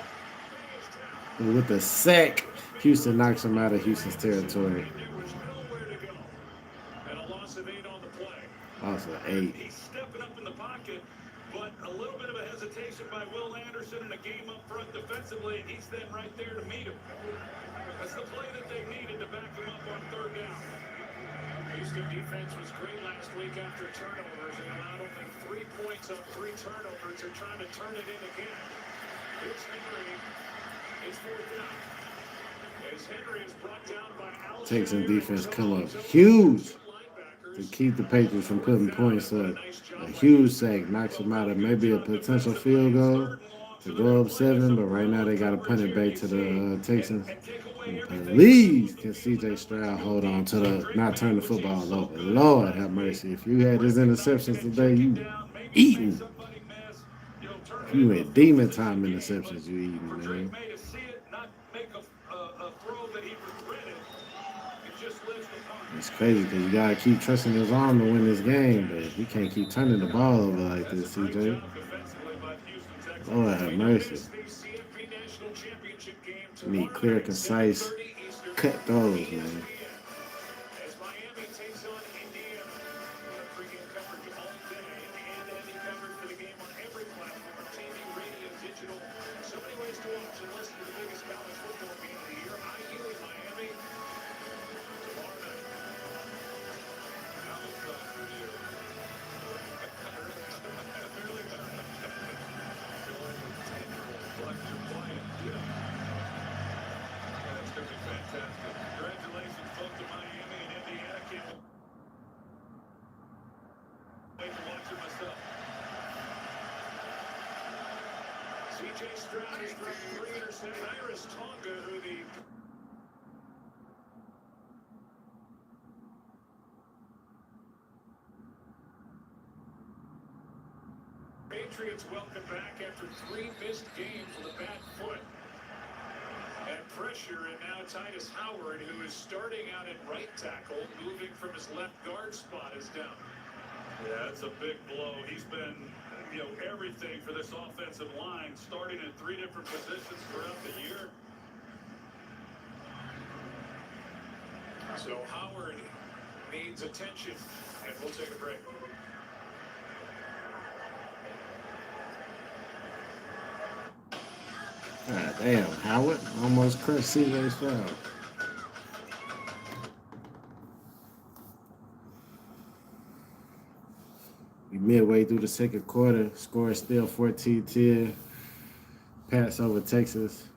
but with the sack, Houston knocks him out of Houston's territory. Also 8. He's stepping up in the pocket, but a little bit of a hesitation by Will Anderson in a game up front defensively, and he's then right there to meet him. That's the play that they needed to back him up on 3rd down. Houston defense was great last week after turnovers. They allowed only 3 points on 3 turnovers. They're trying to turn it in again. Here's Henry. It's 4th down. As Henry is brought down by Alshon. Texan defense come up huge to keep the Patriots from putting points up. A huge sack knocks them out of maybe a potential field goal to go up 7, but right now they got to punt it back to the Texans. And please, can C.J. Stroud hold on to not turn the football over? Lord have mercy. If you had his interceptions today, you eating. If you had demon time interceptions, you eating, man. It's crazy because you got to keep trusting his arm to win this game, but he can't keep turning the ball over like this, C.J. Lord have mercy. You need clear, concise, cut throws, man. As Miami takes on Indiana, pregame coverage all day and any coverage for the game on every platform, TV, radio, digital. So many ways to watch and listen to the biggest college football game of the year. IU in Miami tomorrow night. That's going to be fantastic. Congratulations both to Miami and Indiana. Can't wait to watch it myself. C.J. Stroud is from 3 interceptions. Iris Tonga, who the Patriots welcome back after 3 missed games with a bad foot. And pressure, and now Titus Howard, who is starting out at right tackle, moving from his left guard spot, is down. Yeah, it's a big blow. He's been, everything for this offensive line, starting in 3 different positions throughout the year. So Howard needs attention, and we'll take a break. God damn, Howard almost crushed CJ Stroud. We midway through the second quarter, score is still 14-10. Pats over Texas.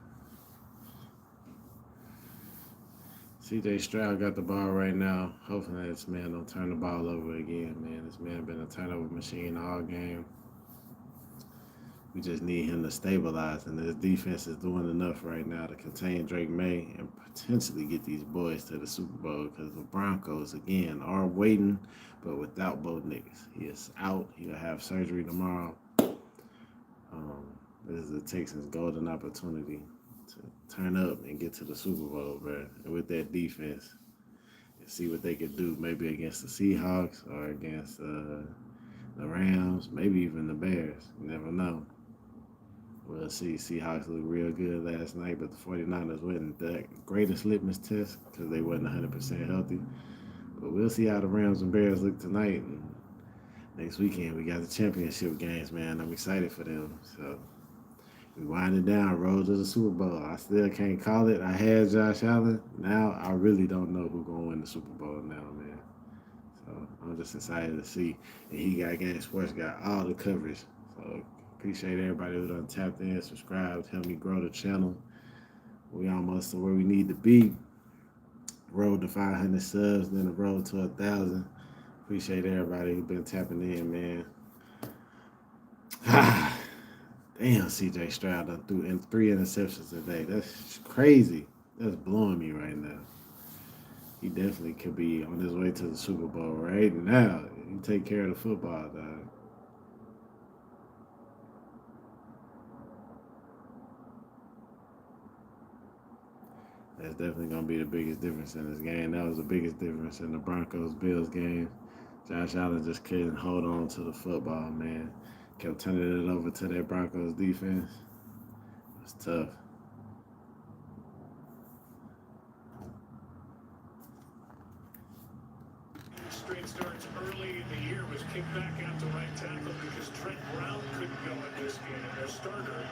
CJ Stroud got the ball right now. Hopefully this man don't turn the ball over again, man. This man been a turnover machine all game. We just need him to stabilize, and this defense is doing enough right now to contain Drake May and potentially get these boys to the Super Bowl, because the Broncos, again, are waiting, but without Bo Nix. He is out. He'll have surgery tomorrow. This is the Texans' golden opportunity to turn up and get to the Super Bowl, bro. And with that defense, and see what they could do, maybe against the Seahawks or against the Rams, maybe even the Bears. You never know. We'll see. Seahawks look real good last night, but the 49ers wasn't the greatest litmus test because they wasn't 100% healthy. But we'll see how the Rams and Bears look tonight. And next weekend, we got the championship games, man. I'm excited for them. So we winding down, road to the Super Bowl. I still can't call it. I had Josh Allen. Now I really don't know who's going to win the Super Bowl now, man. So I'm just excited to see. And he got Game Sports, got all the coverage. So appreciate everybody who done tapped in, subscribed, helped me grow the channel. We almost to where we need to be. Road to 500 subs, then the road to 1,000. Appreciate everybody who been tapping in, man. Damn, CJ Stroud done threw in 3 interceptions today. That's crazy. That's blowing me right now. He definitely could be on his way to the Super Bowl right now. You take care of the football, dog. That's definitely going to be the biggest difference in this game. That was the biggest difference in the Broncos-Bills game. Josh Allen just couldn't hold on to the football, man. Kept turning it over to that Broncos defense. It's tough. Straight starts early in the year was kicked back out to right tackle because Trent Brown couldn't go in this game. Their starter,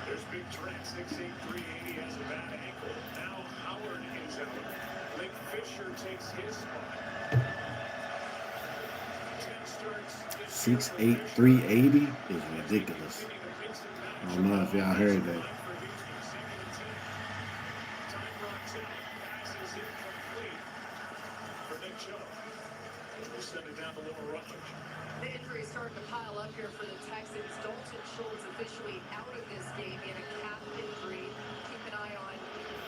there's big Trent, 6'8", 380, has a bad ankle. Now Howard is out. Link Fisher takes his spot. 10 starts. 6'8", 380 is ridiculous. I don't know if y'all heard that. The injuries starting to pile up here for the Texans. Dalton Schultz officially out of this game in a calf injury. Keep an eye on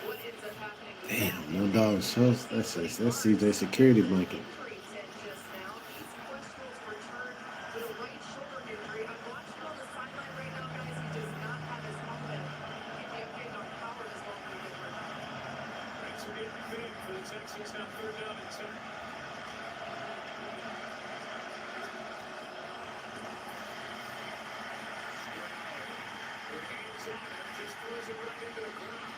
what ends up happening. Damn, no Dalton Schultz. That's CJ security blanket. Just now, he's questionable to return with a right shoulder injury. I'm watching on the sideline right now, guys. He does not have his helmet. Keep the update on Howard as well. Thanks for getting big for the Texans. Now 3rd down and 10. Just throws it right into the ground.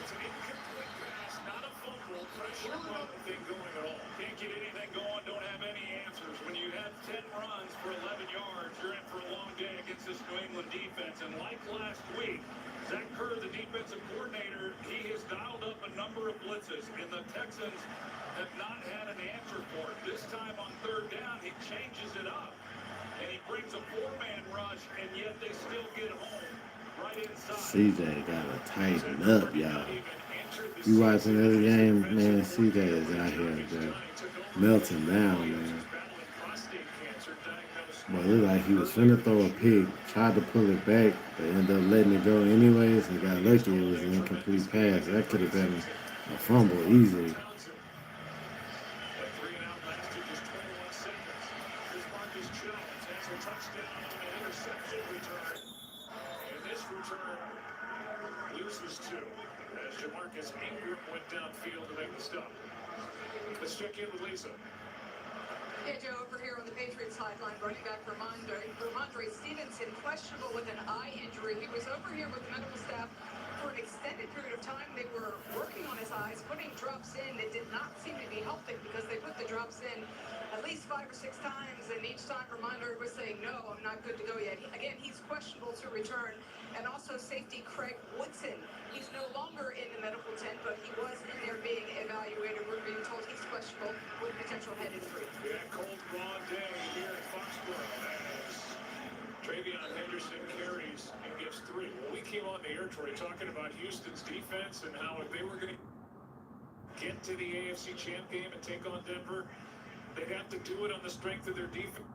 It's an incomplete pass, not a fumble. Pressure on the thing going at all. Can't get anything going, don't have any answers. When you have 10 runs for 11 yards, you're in for a long day against this New England defense. And like last week, Zach Kerr, the defensive coordinator, he has dialed up a number of blitzes, and the Texans have not had an answer for it. This time on 3rd down, he changes it up, and he brings a 4-man rush, and yet they still get home right inside. CJ gotta tighten up, y'all. You watching this game, man, CJ is out here, bro. Melting down, man. But it looked like he was finna throw a pick, tried to pull it back, but ended up letting it go anyways, and got lucky it was an incomplete pass. That could have been a fumble easily. Jones has a touchdown on an interception return. And this return loses two as Jamarcus Ingram went downfield to make the stop. Let's check in with Lisa. Yeah, Joe, over here on the Patriots sideline, running back Ramondre Stevenson, questionable with an eye injury. He was over here with the medical staff for an extended period of time. They were working on his eyes, putting drops in that did not seem to be helping because they put the drops in at least 5 or 6 times, and each time Ramondre was saying, no, I'm not good to go yet. Again, he's questionable to return. And also safety Craig Woodson. He's no longer in the medical tent, but he was in there being evaluated. We're being told he's questionable with potential head injury. Yeah, cold, raw day here at Foxborough as Travion Henderson carries and gets 3. Well, we came on the air, Troy, talking about Houston's defense and how if they were going to get to the AFC Champ game and take on Denver, they'd have to do it on the strength of their defense.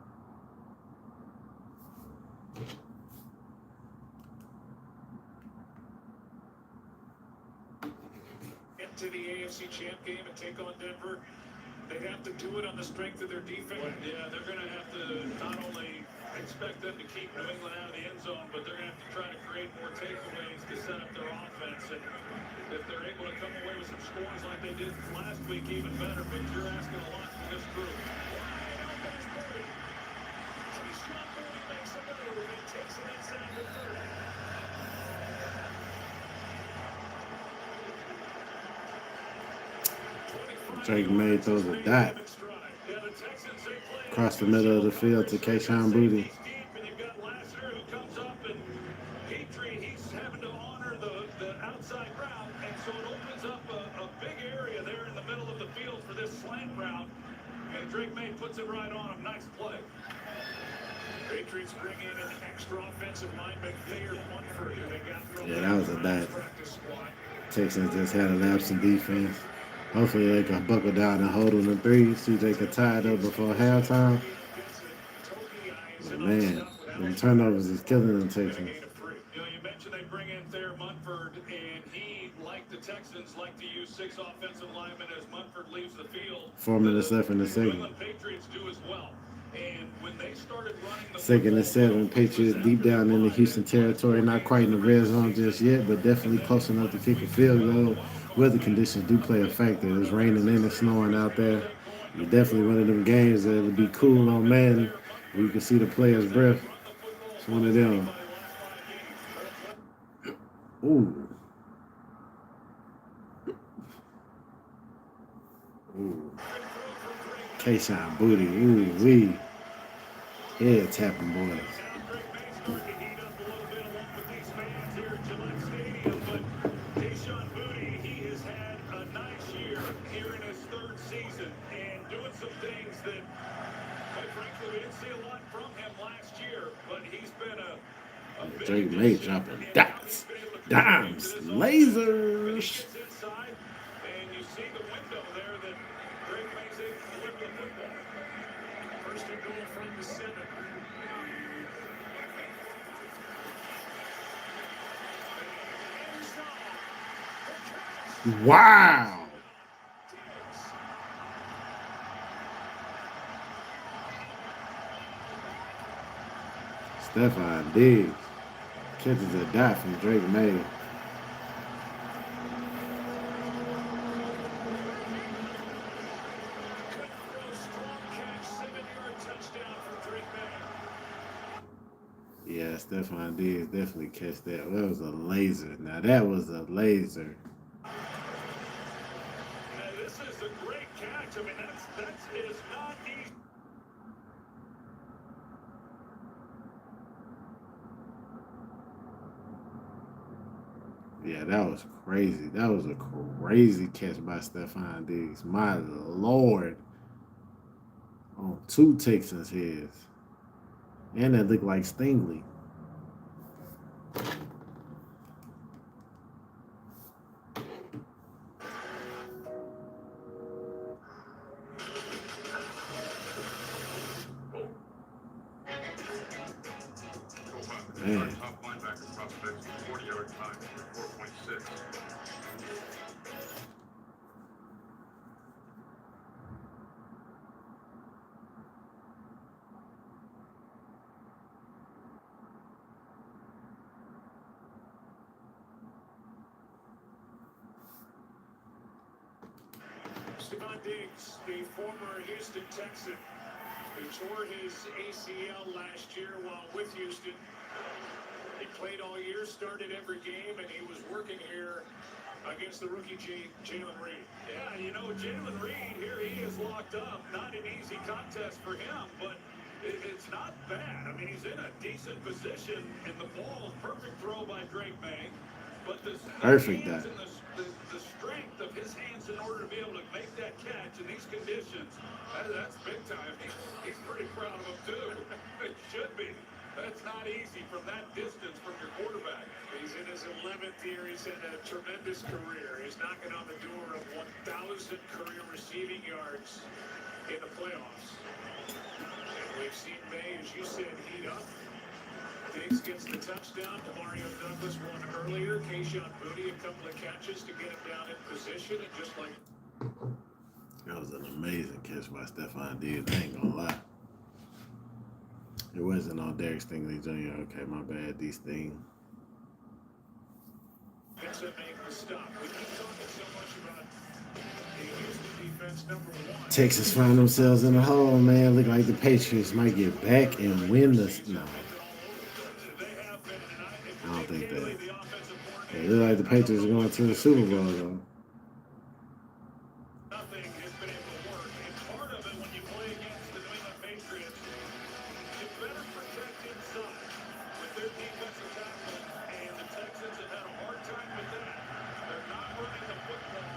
To the AFC Champ game and take on Denver, they'd have to do it on the strength of their defense. Well, yeah, they're going to have to not only expect them to keep New England out of the end zone, but they're going to have to try to create more takeaways to set up their offense. And if they're able to come away with some scores like they did last week, even better. But you're asking a lot from this group. Keyshawn Boutte makes a move and takes it inside the 30. Drake May throws a dot across the middle of the field to Keyshawn Boutte. And you've got Lassiter who comes up, and Petrie, he's having to honor the outside route, and so it opens up a big area there in the middle of the field for this slant route, and Drake May puts it right on him. Nice play. Patriots bring in an extra offensive lineman, Thayer Munford, who they got from Yeah, that was a dot. practice squad. Texans just had an absent defense. Hopefully they can buckle down and hold on the 3, see if they can tie it up before halftime. But man, the turnovers is killing the Texans. You know, you mentioned they bring in Thayer Munford, and he, like the Texans, like to use 6 offensive linemen as Munford leaves the field. 4 minutes left in the New second. England Patriots do as well. And when they started running the 2nd and 7, Patriots deep down in the Houston territory, not quite in the red zone just yet, but definitely close enough to kick a field goal. Weather conditions do play a factor. It's raining and it's snowing out there. It's definitely one of them games that would be cool on Madden, where you can see the player's breath. It's one of them. Ooh. Ooh. Keyshawn Boutte. Ooh, wee. Head tapping, boys. Keyshawn Boutte, he has had a nice year here in his 3rd season and doing some things that, quite frankly, we didn't see a lot from him last year, but he's been a big Drake May addition, dropping and dots, he's been able to dimes, contribute to this offense. When he lasers. gets inside, and you see the window there that Drake May's able to deliver the football. First and goal from the 7. Wow. Stephon Diggs catches a dot from Drake May. Yeah, Stephon Diggs definitely catch that. That was a laser. Now that was a laser. This is a great catch. I mean, that is not easy. Yeah, that was crazy. That was a crazy catch by Stephon Diggs. My Lord. On 2 Texans heads. And that looked like Stingley. Man. Top linebacker prospects, 40-yard time, 4.6. Stefon Diggs, the former Houston Texan, who tore his ACL last year while with Houston. He played all year, started every game, and he was working here against the rookie Jalen Reed. Yeah, you know, Jalen Reed, here he is locked up. Not an easy contest for him, but it's not bad. I mean, he's in a decent position, and the ball is perfect throw by Drake May. But the Perfect, hands that. and the strength of his hands in order to be able to make that catch in these conditions, that's big time. He's pretty proud of him, too. It should be. That's not easy from that distance from your quarterback. He's in his 11th year. He's had a tremendous career. He's knocking on the door of 1,000 career receiving yards in the playoffs. And we've seen May, as you said, heat up. Diggs gets the touchdown. Demario Douglas won earlier. Kayshon Boutte, a couple of catches to get him down in position. And just like... That was an amazing catch by Stefon Diggs. I ain't gonna lie. It wasn't on Derek Stingley Jr. Okay, my bad, these things. Texas find themselves in a hole, man. Look like the Patriots might get back and win the... No. I don't think that. It look like the Patriots are going to the Super Bowl, though. Nothing has been able to work. And part of it, when you play against the New England Patriots, you better protect inside with their defensive tackle. And the Texans have had a hard time with that. They're not running the football.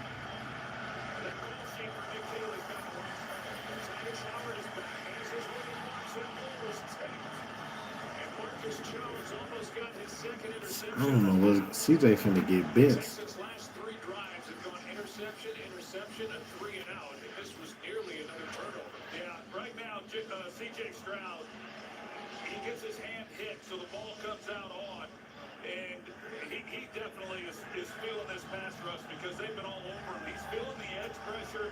That call sheet for Nick Haley's got the wrong spot. Titus Howard is back. As his rookie box that was taped. And Marcus Jones almost got his second interception. I don't know what CJ finna get bent. Texans' last three drives have gone interception, and 3 and out. And this was nearly another turnover. Yeah, right now, C.J. Stroud, he gets his hand hit, so the ball comes out on. And he definitely is feeling this pass rush because they've been all over him. He's feeling the edge pressure,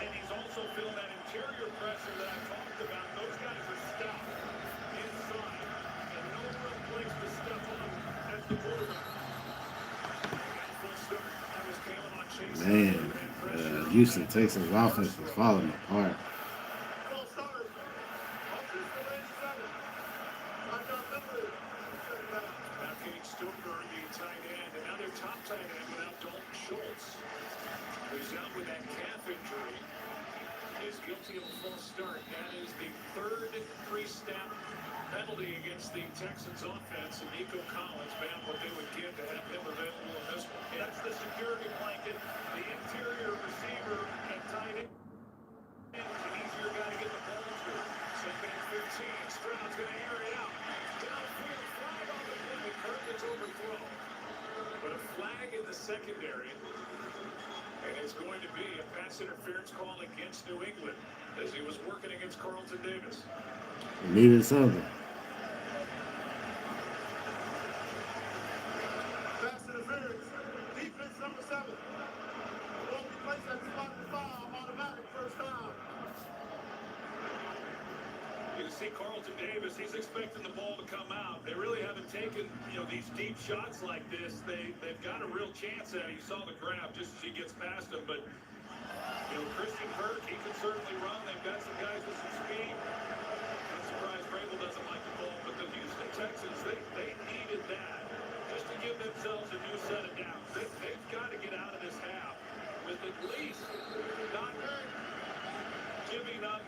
and he's also feeling that interior pressure that I talked about. Those guys are stout inside, and no real place to step on as the quarterback. Man, Houston Texans offense is falling apart. Stoker, the tight end, and now their top tight end without Dalton Schultz, who's out with that calf injury, is guilty of a false start. That is the third pre-snap penalty against the Texans offense, and Nico Collins, man, what they would give to have him available in this one. That's the security blanket, the interior receiver and tight end. An easier guy to get the ball to. Second and 15. Stroud's going to air it out. Downfield, flag on the play. Kirk gets overthrown. But a flag in the secondary. And it's going to be a pass interference call against New England as he was working against Carlton Davis. Needed something. Pass interference. Defense number 7. Won't be placed at the spot of the foul. Automatic first down. You see Carlton Davis, he's expecting the ball to come out. They really haven't taken, these deep shots like this. They've got a real chance at it. You saw the grab just as he gets past him. But, Christian Kirk, he can certainly run. They've got some guys with some speed. I'm surprised Vrabel doesn't like the ball. But the Houston Texans, they needed that just to give themselves a new set of downs. They've got to get out of this half with at least not giving up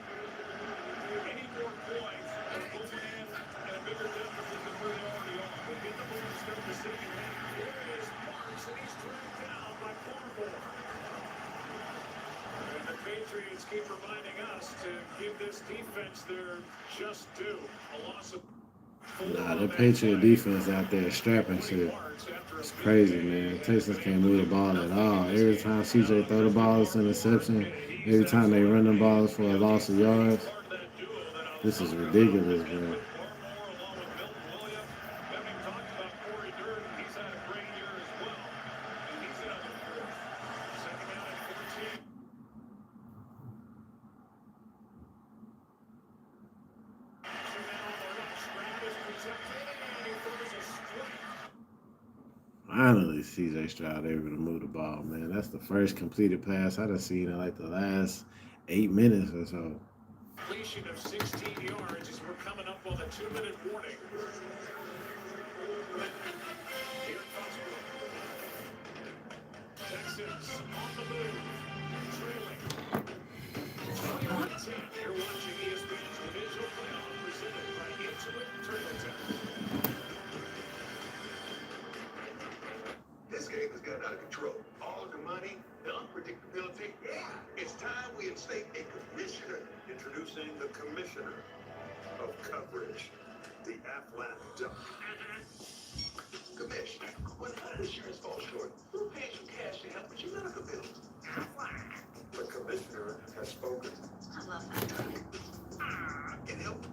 any more points and moving in at a bigger deficit than where they already are. We get the ball to start the second half. Here is Parks, and he's dragged down by Barmore. And the Patriots keep reminding us to give this defense their just due. A loss of... Nah, the Patriot defense out there strapping shit. It's crazy, man. Texans can't move the ball at all. Every time CJ throw the ball, it's an interception. Every time they run the balls for a loss of yards. This is ridiculous, man. Finally, CJ Stroud able to move the ball, man. That's the first completed pass I done seen in like the last 8 minutes or so. Completion of 16 yards as we're coming up on the 2-minute warning. Here comes Texans on the move, trailing 21-10. You're watching ESPN's divisional playoff presented by Intuit TurboTax. This game has gotten out of control. All the money, the unpredictability. Yeah, it's time we instate a commissioner. Introducing the commissioner of coverage, the Athletic Duck. Commissioner, when health insurance falls short, who pays you cash to help with your medical bills? The commissioner has spoken. I love that. Can help.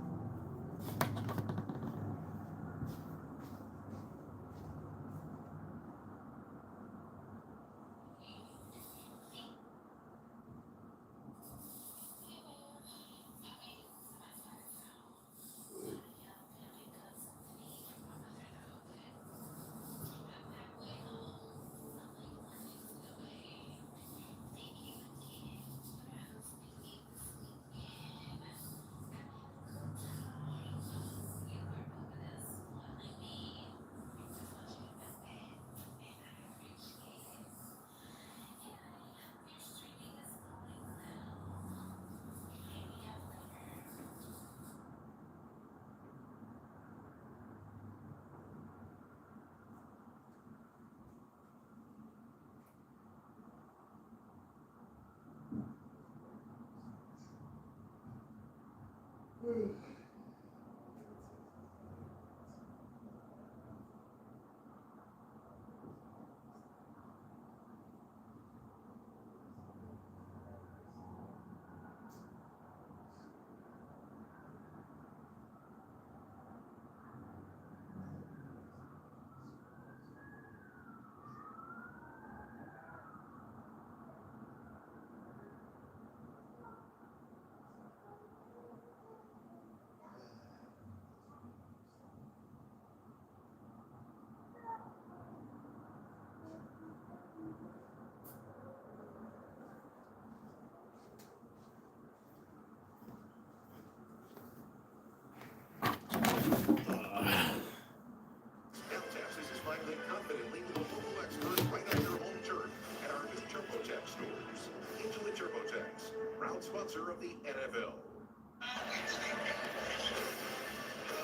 Now Texas is finally confidently with the local experts right on your home turf at our new TurboTax stores. Intuit TurboTax, proud sponsor of the NFL.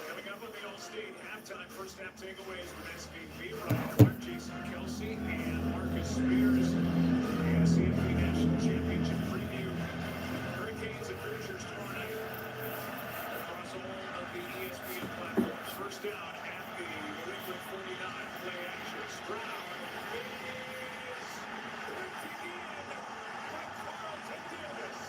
Coming up on the All-State halftime, first half takeaways from SVP, Ryan Clark, Jason Kelsey, and Marcus Spears. And CFP National Championship preview. Hurricanes and Hoosiers tomorrow night. Across all of the ESPN platforms. First down at the New England 49. Play action. Stroud is ripped in by Carlton Davis.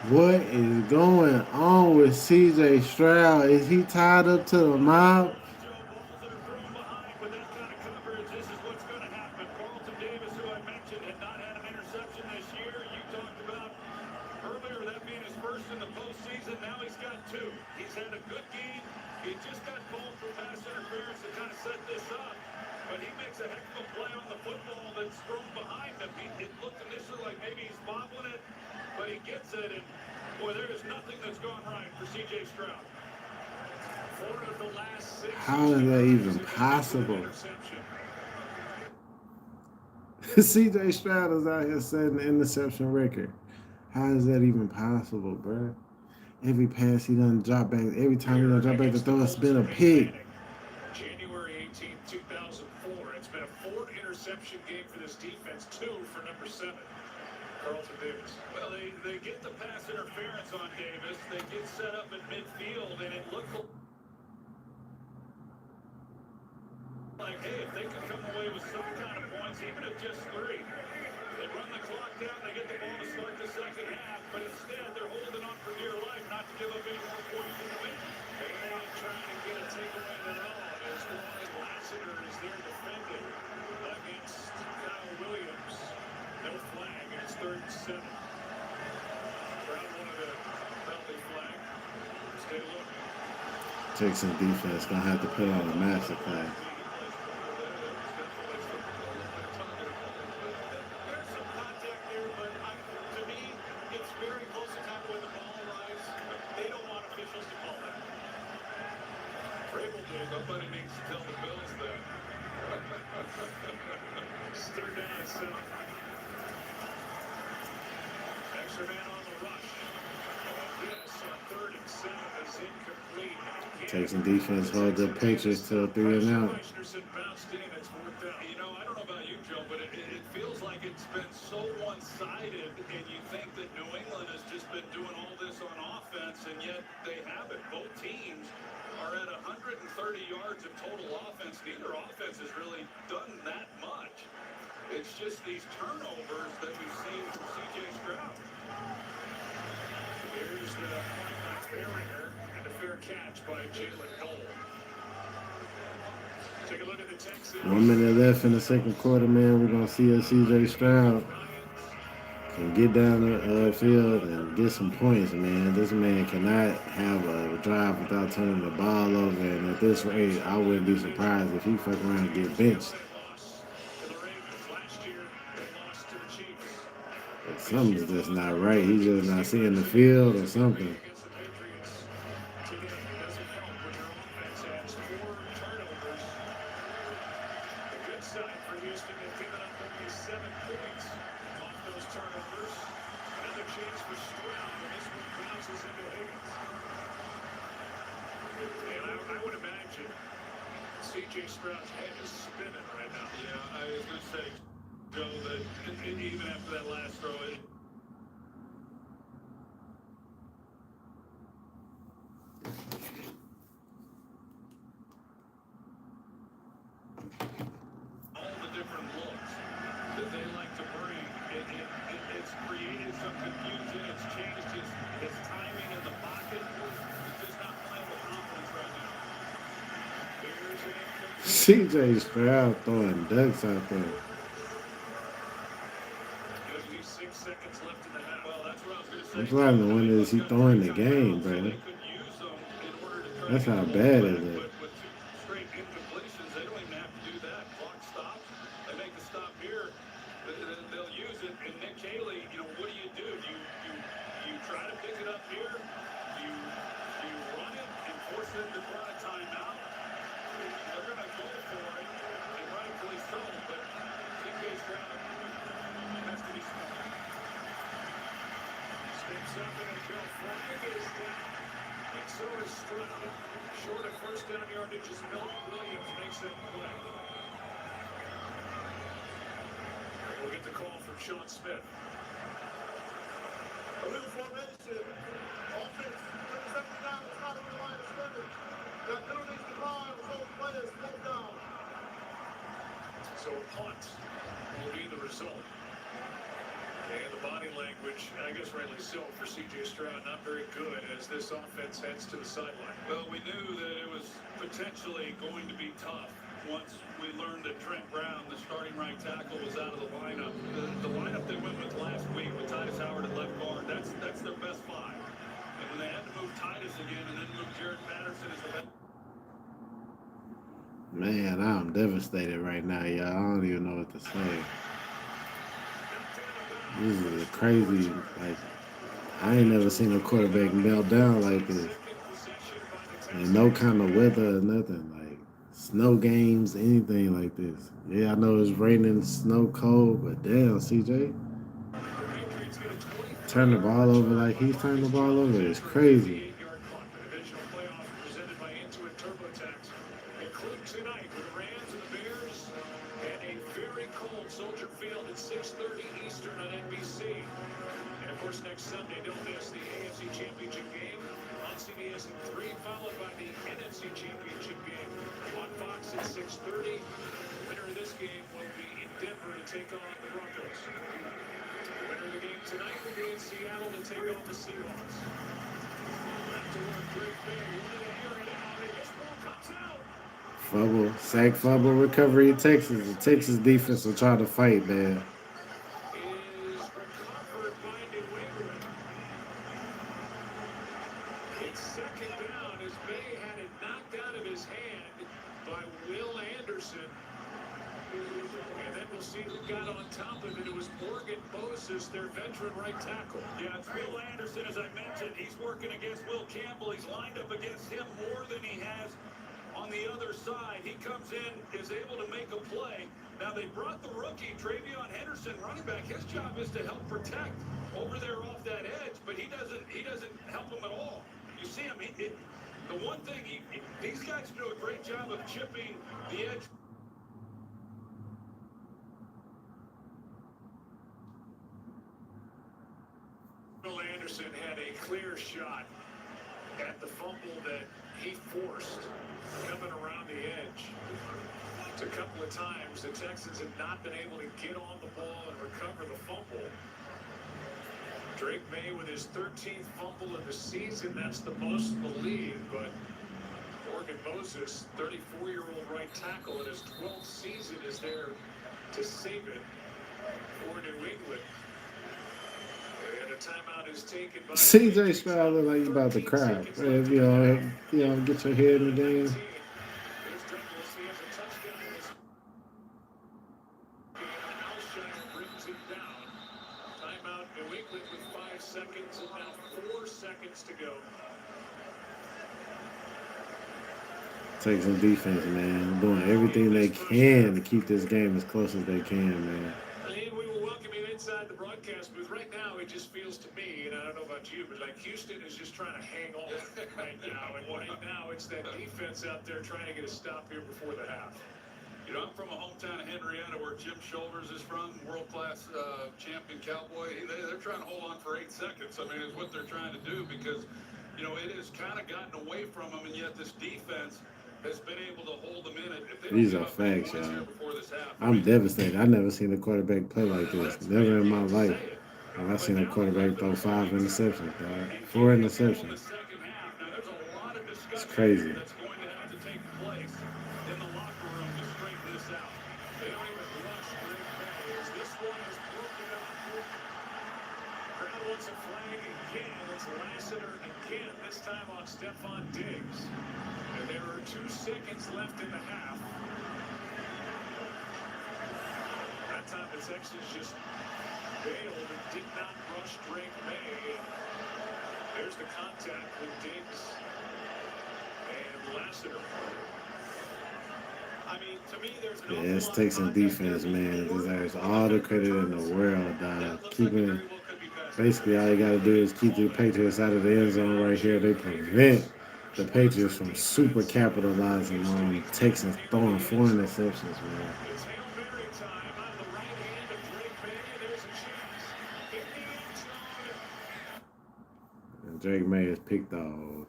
What is going on with CJ Stroud? Is he tied up to the mob? Joe balls that are thrown behind with that kind of coverage. This is what's going to happen. Carlton Davis, who I mentioned, had not had an interception this year. You talked about earlier that being his first in the postseason. Now he's got two. He's had a good game. He just got called for pass interference to kind of set this up. But he makes a heck of a play on the football that's thrown behind him. It looked initially like maybe he's bobbling it, but he gets it. And boy, there is nothing that's gone right for C.J. Stroud. 4 of the last 6. How is that even possible? CJ Stroud is out here setting the interception record. How is that even possible, bro? Every pass he done drop back, every time he done drop back to throw, it's been a pick. January 18, 2004. It's been a 4-interception game for this defense, 2 for number 7, Carlton Davis. Well, they get the pass interference on Davis. They get set up in midfield, and it looked like, hey, if they could come away with some kind of points, even if just 3, they run the clock down, they get the ball to start the second half, but instead they're holding on for dear life not to give up any more points in the win. They're not trying to get a takeaway at all as Lauren Lassiter is there defending against Kyle Williams. No flag, and it's 3rd and 7. Texas defense gonna have to put on a master class. There's some contact there, but to me, it's very close to time when the ball arrives. They don't want officials to call that. Vrabel did. Nobody needs to tell the Bills that. It's third down and 7. Extra man on the rush. This on 3rd and 7 is incomplete. Texas defense hold the Patriots to a 3-and-out. Richardson bounced in. It's worked out. You know, I don't know about you, Joe, but it feels like it's been so one-sided, and you think that New England has just been doing all this on offense, and yet they haven't. Both teams are at 130 yards of total offense. Neither offense has really done that much. It's just these turnovers that we've seen from C.J. Stroud. Here's the point by Farrier, and a fair catch by Jalen Cole. Take a look at the Texans. 1 minute left in the second quarter, man. We're gonna see if C.J. Stroud can get down the field and get some points, man. This man cannot have a drive without turning the ball over, and at this rate, I wouldn't be surprised if he fuck around and get benched. But something's just not right. He's just not seeing the field or something. I would imagine C.J. Stroud's head is spinning right now. Yeah, I was going to say, Joe, that even after that last throw, all the different looks that they like to bring, it's created some confusion. It's changed his timing in the pocket. He's just not playing with confidence right now. C.J. Stroud throwing ducks out there. I'm wondering when is he throwing the game, bro? That's how bad it is. Short of first down yardage as Milton Williams makes that play. We'll get the call from Sean Smith. A little formation. Offense, 79 is not on the line of scrimmage. Got penalties to call, both players pulled down. So a punt will be the result. And the body language, I guess rightly so, for C.J. Stroud, not very good as this offense heads to the sideline. Well, we knew that it was potentially going to be tough once we learned that Trent Brown, the starting right tackle, was out of the lineup. The lineup they went with last week with Titus Howard at left guard, that's their best five. And when they had to move Titus again and then move Jared Patterson as the best. Man, I'm devastated right now, y'all. I don't even know what to say. This is crazy. Like, I ain't never seen a quarterback melt down like this. And no kind of weather or nothing. Like, snow games, anything like this. Yeah, I know it's raining, snow, cold, but damn, CJ. Turn the ball over like he's turning the ball over. It's crazy. Soldier Field at 6:30 Eastern on NBC. And of course, next Sunday, don't miss the AFC Championship game on CBS at 3, followed by the NFC Championship game on Fox at 6:30. Winner of this game will be in Denver to take on the Broncos. The winner of the game tonight will be in Seattle to take on the Seahawks. After a great day, wanted to hear it out, and this ball comes out. Fumble, sack, fumble, recovery, Texas. The Texas defense will try to fight, man. Is recovered by New England. It's second down as Bay had it 9 And then we'll see who got on top of it. It was Morgan Moses, their veteran right tackle. Yeah, it's Will Anderson, as I mentioned. He's working against Will Campbell. He's lined up against him more than he has on the other side. He comes in, is able to make a play. Now, they brought the rookie, Travion Henderson, running back. His job is to help protect over there off that edge, but he doesn't help him at all. You see him, the one thing, these guys do a great job of chipping the edge. Will Anderson had a clear shot at the fumble that he forced coming around the edge. A couple of times the Texans have not been able to get on the ball and recover the fumble. Drake May with his 13th fumble of the season. That's the most in the league, but Morgan Moses, 34-year-old right tackle in his 12th season, is there to save it for New England. And a timeout is taken by CJ Stroud look like he's about to cry. You know, get your head in the game. Seconds and now 4 seconds to go. Texans defense, man, doing everything they can to keep this game as close as they can, man. And we will welcome you inside the broadcast booth. Right now, it just feels to me, and I don't know about you, but like Houston is just trying to hang on right now. And right now, it's that defense out there trying to get a stop here before the half. You know, I'm from a hometown of Henrietta where Jim Shoulders is from, world-class champion cowboy. They're trying to hold on for 8 seconds. I mean, it's what they're trying to do because, you know, it has kind of gotten away from them, and yet this defense has been able to hold them in it. These are facts, y'all. I'm devastated. I've never seen a quarterback play like this. Never in my life have I seen a quarterback throw 5 interceptions, dog. 4 interceptions. It's crazy. Stephon Diggs. And there are 2 seconds left in the half. That time the Texans just bailed and did not rush Drake May. There's the contact with Diggs and Lassiter. I mean, to me, there's Yeah, it's Texans defense, man. It deserves all the credit in the world, dog. Keeping it. Basically, all you got to do is keep the Patriots out of the end zone right here. They prevent the Patriots from super capitalizing on Texans throwing 4 interceptions, man. And Drake May is picked off.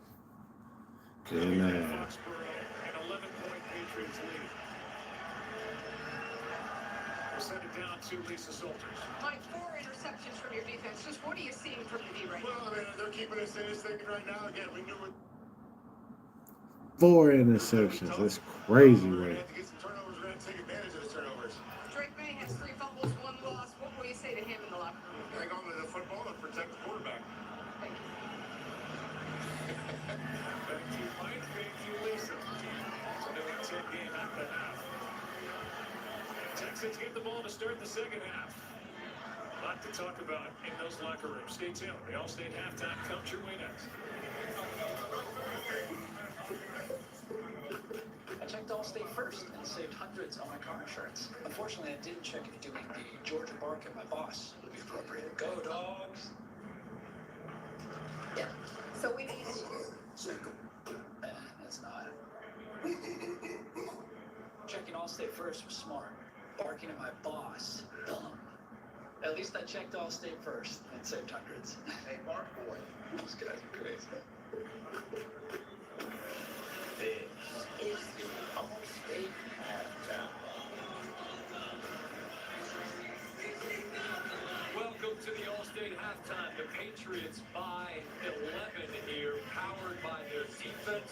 And send it down to Lisa Salters. Mike, 4 interceptions from your defense. Just what are you seeing from the D right now? Well, I mean, they're keeping us in this thing right now. Again, we knew it. 4 interceptions. That's crazy, We're right? going to have to get some turnovers. We're going to take advantage of the turnovers. Drake May has 3 fumbles, 1 loss. What will you say to him in the locker room? Hang on to the football and protect the quarterback. Thank you. Thank you, Mike. Thank you, Lisa. So they're going to take game at the half. Texans get the ball to start the second half. A lot to talk about in those locker rooms. Stay tuned. The All-State halftime comes your way next. I checked Allstate first and saved hundreds on my car insurance. Unfortunately, I didn't check if doing the Georgia bark at my boss would be appropriate. Go, dogs! Yeah. So we need It's not. Checking Allstate first was smart. Barking at my boss, dumb. At least I checked Allstate first and saved hundreds. Hey, Mark Boy. This guy's crazy. This is the All-State halftime. Welcome to the All-State halftime. The Patriots by 11 here, powered by their defense.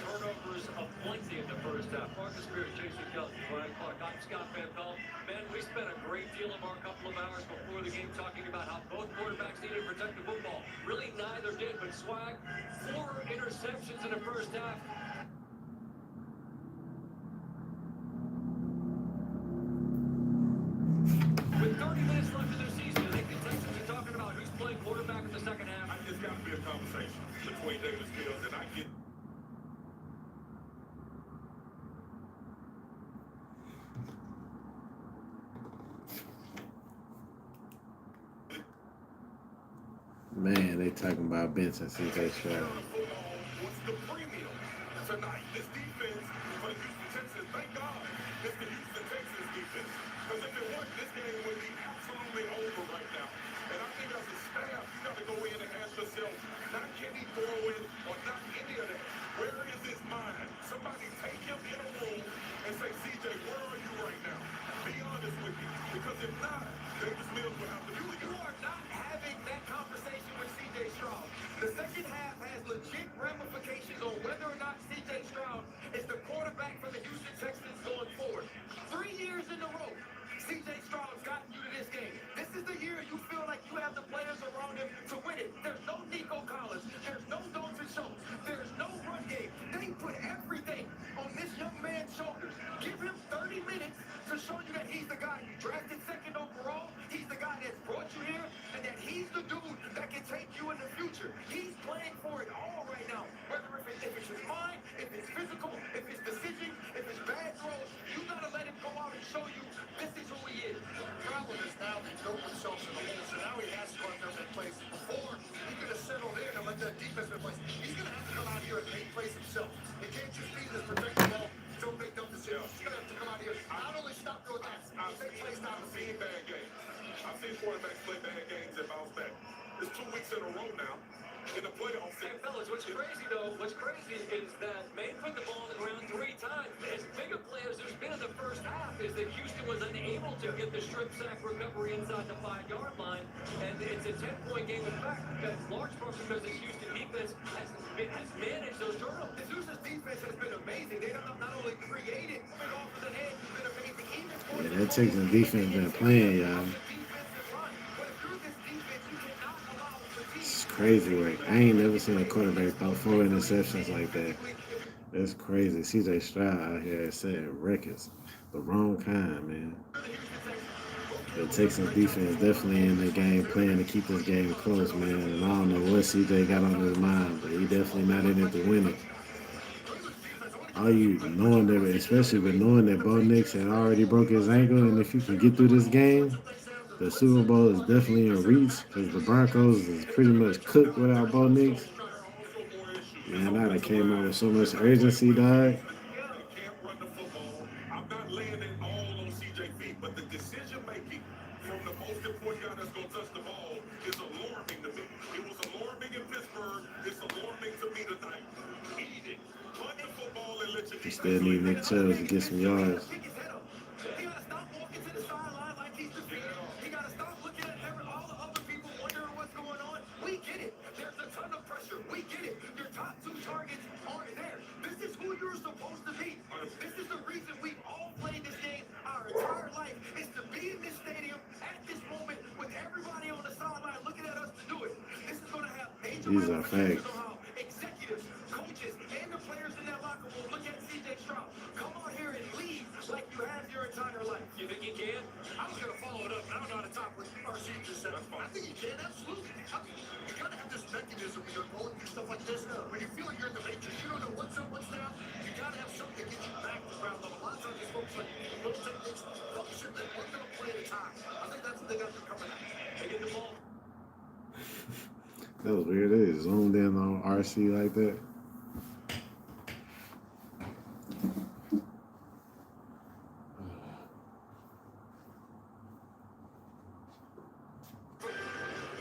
Turnovers aplenty in the first half. Marcus Spears, Jason Kelsey, Brian Clark. I'm Scott Van Pelt. Man, we spent a great deal of our couple of hours before the game talking about how both quarterbacks needed to protect the football. Really, neither did, but Swag, 4 interceptions in the first half. there's got to be a conversation between Davis Mills, and I get. Man, they talking about benching CJ Stroud. What's the premium tonight? This defense for the Houston Texans, thank God, it's the Houston Texans defense. Because if it wasn't, this game would be absolutely over right now. And I think as a staff, you got to go in and ask yourself, not can he throw it or not any of that. Where is his mind? Somebody take him in a room and say, CJ, where are you right now? Be honest with me. Because if not, Davis Mills will have to do it. You are not having that conversation with C.J. Stroud. The second half has legit ramifications on whether or not C.J. Stroud is the quarterback for the Houston Texans going forward. 3 years in a row, C.J. Stroud's gotten you to this game. This is the year you feel like you have the players around him to win it. There's no Nico Collins. There's no Dalton Schultz. There's no run game. They put everything on this young man's shoulders. Give him 30 minutes to show you that he's the guy you drafted second overall. He's the guy that's brought you here, and that he's the dude that can take you in the future. He's playing for it all right now. Whether if it's his mind, if it's physical, if it's decision, if it's bad throws, you gotta let him go out and show you this is who he is. The problem is now they built themselves in the hole, so now he has to go out there and play. Before, he could have settled in and let that defense play. He's going to have to come out here and make plays himself. He can't just be this protected ball, don't make dumb decisions. He's going to have to come out here and not only stop doing that, make plays down the I've seen bad games. I've seen quarterbacks play bad games and bounce back. It's 2 weeks in a row now in the playoffs. And fellas, what's crazy is that May put the ball on the ground 3 times. As big a play as there's been in the first half is that Houston was unable to get the strip sack recovery inside the 5-yard line. And it's a 10-point game. In fact, that's large part because the Houston defense has managed those turnovers. The Houston's defense has been amazing. They have not only created coming off of the head, it's been amazing. Even for Yeah, that Texans defense been playing, y'all. It's crazy work. I ain't never seen a quarterback throw 4 interceptions like that. That's crazy. CJ Stroud out here setting records. The wrong kind, man. The Texans defense definitely in the game playing to keep this game close, man. And I don't know what CJ got on his mind, but he definitely not in it to win it. All you knowing that, especially with knowing that Bo Nix had already broke his ankle, and if you can get through this game, the Super Bowl is definitely in reach because the Broncos is pretty much cooked without Bo Nix. Man, I done came out with so much urgency, dog. Can't run the football. I'm not laying it all on CJ feet, but the decision making from the most important guy that's going to touch the ball is alarming to me. It was alarming in Pittsburgh. It's alarming to me tonight. Eat it. Punt the football and let your You still need Nick Chubb to get some yards. He gotta stop walking to the sideline like he's defeated. He gotta stop looking at all the other people wondering what's going on. We get it. There's a ton of pressure. We get it. Your top 2 targets aren't there. This is who you're supposed to be. This is the reason we've all played this game our entire life, is to be in this stadium at this moment with everybody on the sideline looking at us to do it. This is going to have major These are ramifications facts. on how executives, coaches, and the players in that locker room look at C.J. Stroud. Come out here and lead like you have your entire life. You think he can? I was going to follow it up. I don't know how to top what RC just said. I think you can, absolutely. You got to have this mechanism when you're going through stuff like this. When you feel like you're in the matrix, you don't know what's up, what's down. You got to have something to get you back to ground level. A lot of times these folks like little techniques, function that we're going to play at a time. I think that's what they got to coming at. They get the ball. That was weird. They just zoomed in on RC like that.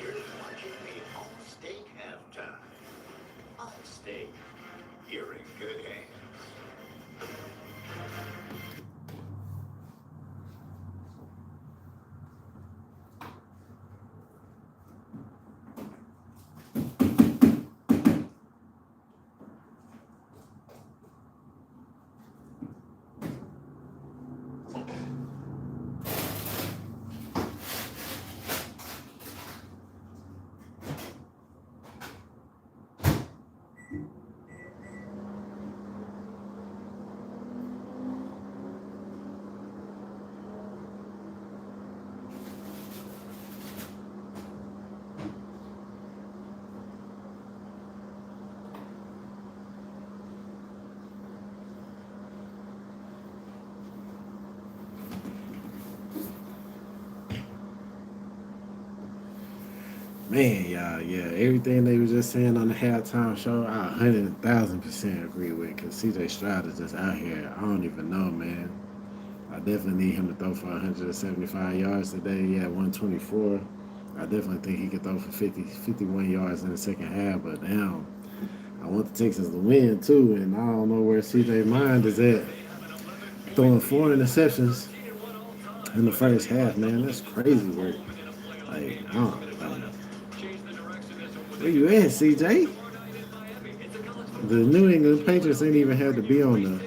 You're watching the All-State halftime. All-State, you're in good hands. Man, y'all, yeah, everything they were just saying on the halftime show, I 100,000% agree with. Cause CJ Stroud is just out here. I don't even know, man. I definitely need him to throw for 175 yards today. He had 124. I definitely think he could throw for 51 yards in the second half. But damn, I want the Texans to win too, and I don't know where CJ mind is at. Throwing 4 interceptions in the first half, man. That's crazy work. Like, where you at, CJ? The New England Patriots ain't even had to be on the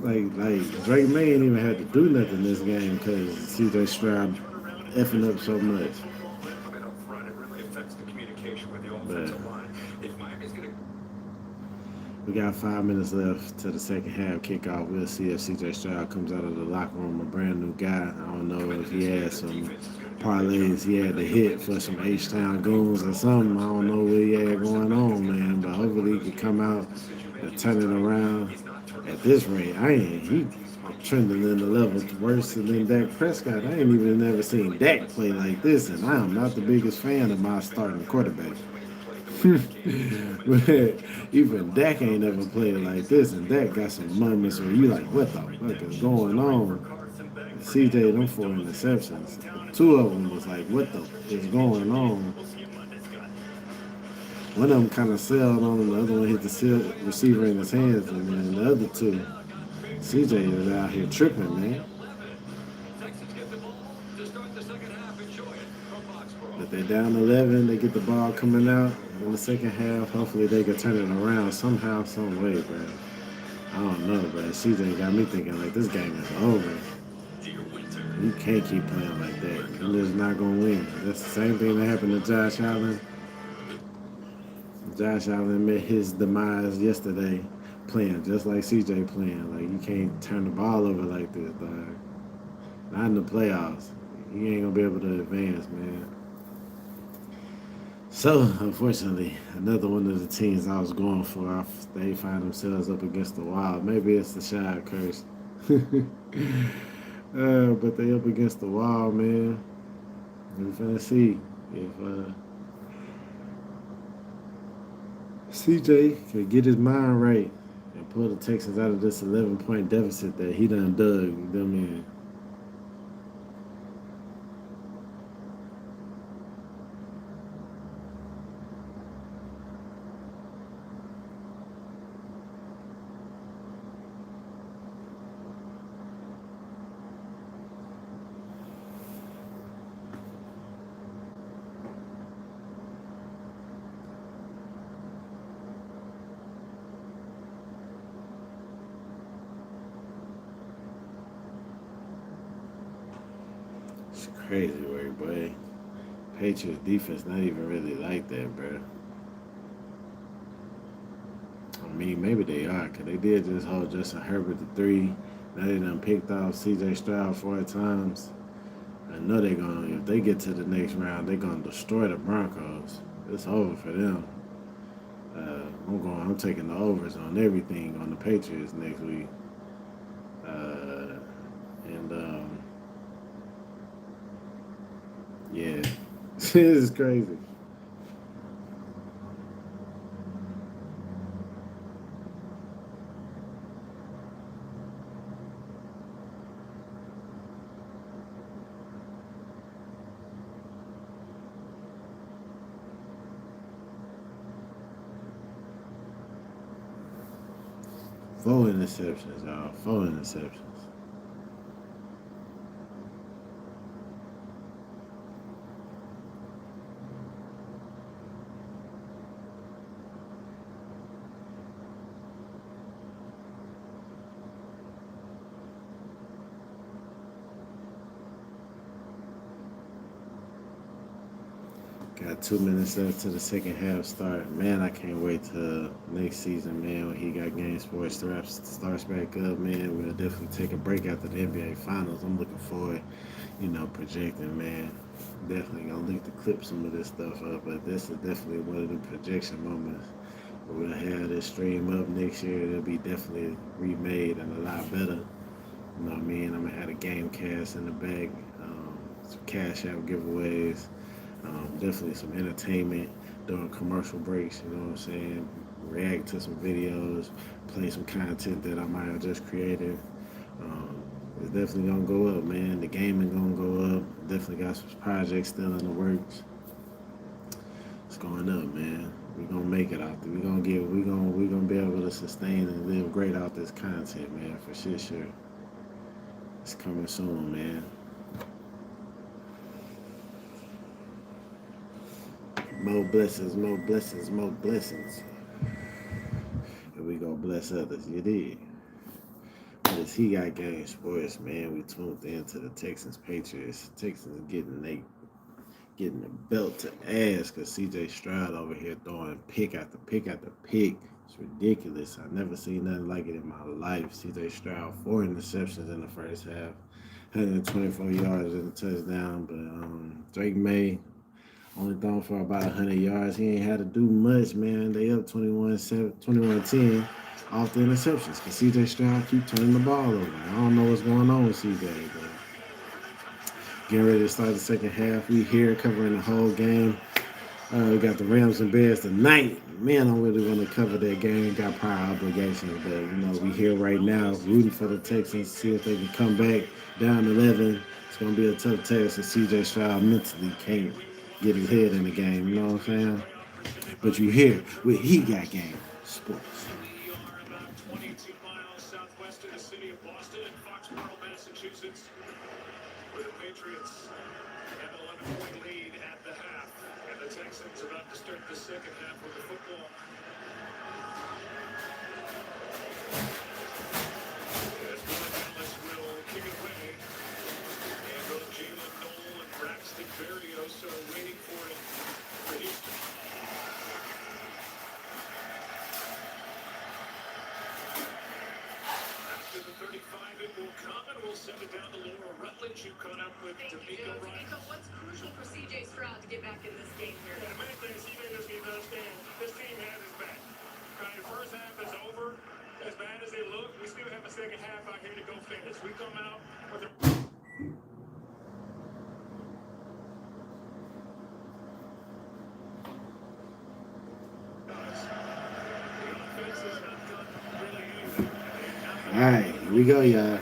like Drake May ain't even had to do nothing this game because CJ Stroud effing up so much. But we got 5 minutes left to the second half kickoff. We'll see if CJ Stroud comes out of the locker room a brand new guy. I don't know if he had some parlays he had to hit for some H-Town goons or something. I don't know what he had going on, man. But hopefully he can come out and turn it around. At this rate, he trending in the level worse than Dak Prescott. I ain't even never seen Dak play like this, and I am not the biggest fan of my starting quarterback. But even Dak ain't ever played like this, and Dak got some moments where you like, what the fuck is going on? CJ, them 4 interceptions. 2 of them was like, what the is going on? One of them kind of sailed on him, the other one hit the receiver in his hands, and then the other 2, CJ is out here tripping, man. But they're down 11, they get the ball coming out in the second half. Hopefully they can turn it around somehow, some way, bro. I don't know, bro. CJ got me thinking like this game is over. You can't keep playing like that. You're just not going to win. That's the same thing that happened to Josh Allen. Josh Allen met his demise yesterday playing just like CJ playing. Like, you can't turn the ball over like this, dog. Not in the playoffs. You ain't going to be able to advance, man. So, unfortunately, another one of the teams I was going for, they find themselves up against the wall. Maybe it's the Shad curse. But they up against the wall, man. We're finna see if CJ could get his mind right and pull the Texans out of this 11-point deficit that he done dug them in. It's crazy work, boy. Patriots defense not even really like that, bro. I mean, maybe they are, because they did just hold Justin Herbert to 3. Now they done picked off C.J. Stroud 4 times. I know they're going to, if they get to the next round, they're going to destroy the Broncos. It's over for them. I'm taking the overs on everything on the Patriots next week. Yeah, this is crazy. Four interceptions, y'all. 4 interceptions. Got 2 minutes left to the second half start. Man, I can't wait till next season, man, when he got Game Sports starts back up, man. We'll definitely take a break after the NBA Finals. I'm looking forward, projecting, man. Definitely gonna look to clip some of this stuff up, but this is definitely one of the projection moments. We'll have this stream up next year. It'll be definitely remade and a lot better. You know what I mean? I'm gonna have a game cast in the back. some cash out giveaways, definitely some entertainment during commercial breaks. You know what I'm saying? React to some videos, play some content that I might have just created. Um, it's definitely gonna go up, man. The gaming gonna go up. Definitely got some projects still in the works. It's going up, man. We gonna make it out there. We gonna be able to sustain and live great out this content, man. For sure. It's coming soon, man. More blessings, more blessings, more blessings. And we gonna bless others. You did. But as He Got Game Sports, man, we tuned into the Texans Patriots. Texans getting the belt to ass because C.J. Stroud over here throwing pick after pick after pick. It's ridiculous. I've never seen nothing like it in my life. C.J. Stroud, 4 interceptions in the first half, 124 yards in the touchdown. But Drake May only thrown for about 100 yards. He ain't had to do much, man. They up 21-10 off the interceptions because C.J. Stroud keep turning the ball over. I don't know what's going on with C.J., but getting ready to start the second half. We here covering the whole game. We got the Rams and Bears tonight. Man, I really want to cover that game. Got prior obligations, but we here right now rooting for the Texans. See if they can come back down 11. It's gonna be a tough test. And C.J. Stroud mentally can't get his head in the game. You know what I'm saying? But you here with He Got Game Sports. We are about 22 miles southwest of the city of Boston in Foxborough, Massachusetts, where the Patriots have an 11-point lead at the half, and the Texans about to start the second half with the football. As Will Dallas will kick it away, and both Jalen Noel and Braxton Berrios are waiting for it for Houston. After the 35, it will come, and we'll send it down to Laura Rutledge, who caught up with Thank you, D'Amico Joe. Ryan. D'Amico, what's crucial for C.J. Stroud to get back in this game here? The main thing CJ just needs to understand, this team has his back. The first half is over. As bad as they look, we still have a second half out here to go finish. We come out with a... All right, here we go, y'all.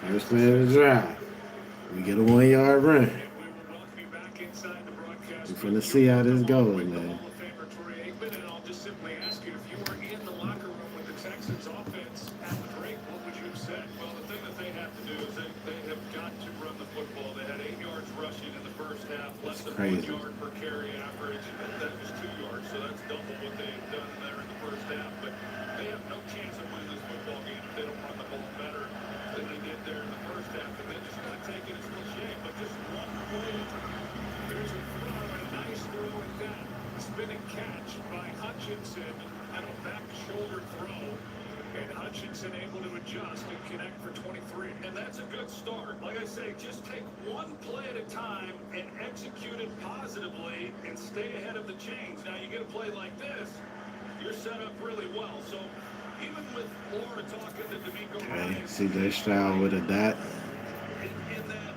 First play of the drive. We get a 1-yard run. We're finna see how this goes, man. I'll just simply ask you, if you were in the locker room with the Texans offense at the break, what would you have said? Well, the thing that they have to do is they have got to run the football. They had 8 yards rushing in the first half, less than 1 yard per carry average. That was 2 yards, so that's double what they have done there in the first half. But they have no chance of winning this football game if they don't run the ball better than they did there in the first half. And they just got to take it as cliche, but just one play. Here's a throw, and a nice throw at that. Spinning catch by Hutchinson and a back shoulder throw. And Hutchinson able to adjust and connect for 23. And that's a good start. Like I say, just take one play at a time and execute it positively and stay ahead of the chains. Now, you get a play like this, you're set up really well. So even with Laura talking to D'Amico Okay, Ryan, C.J. Stroud with a dot. in that,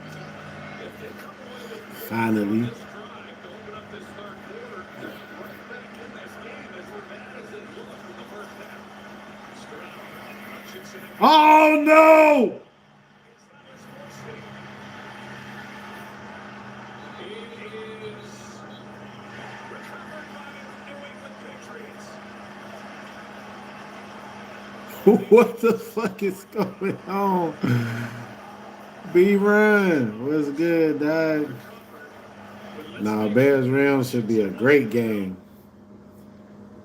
if they come away with Finally. this drive to open up this third quarter, they're right back in this game as bad as it was in the first half. Stroud, Hutchinson, and Oh no! it is recovered by the New England Patriots. What the fuck is going on? B-Run, what's good, dog? Nah, Bears Rams should be a great game.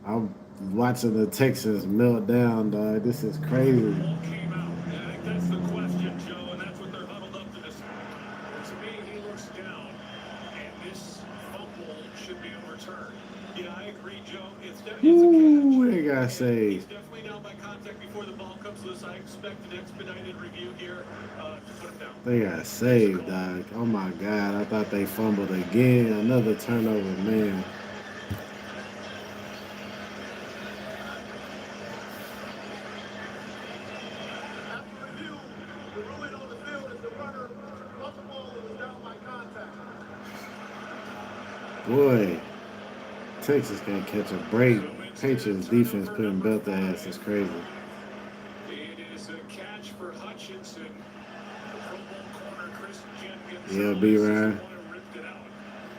I'm watching the Texans melt down, dog. This is crazy. Ball came out. I think that's the question, Joe, and that's what they're huddled up to discuss. To me, he looks down, and this fumble should be overturned. Yeah, I agree, Joe. It's a catch. Ooh, they got He's saved. definitely down by contact before the ball comes loose. I expect an expedited review here to put him down. They got saved, dog. Oh my God, I thought they fumbled again. Another turnover, man. Up Boy, Texas can't catch a break. Patriots defense putting belt their ass is crazy. It is a catch for Hutchinson. The Pro Bowl corner, Chris Jenkins. Yeah, B. Ryan. Ripped it out.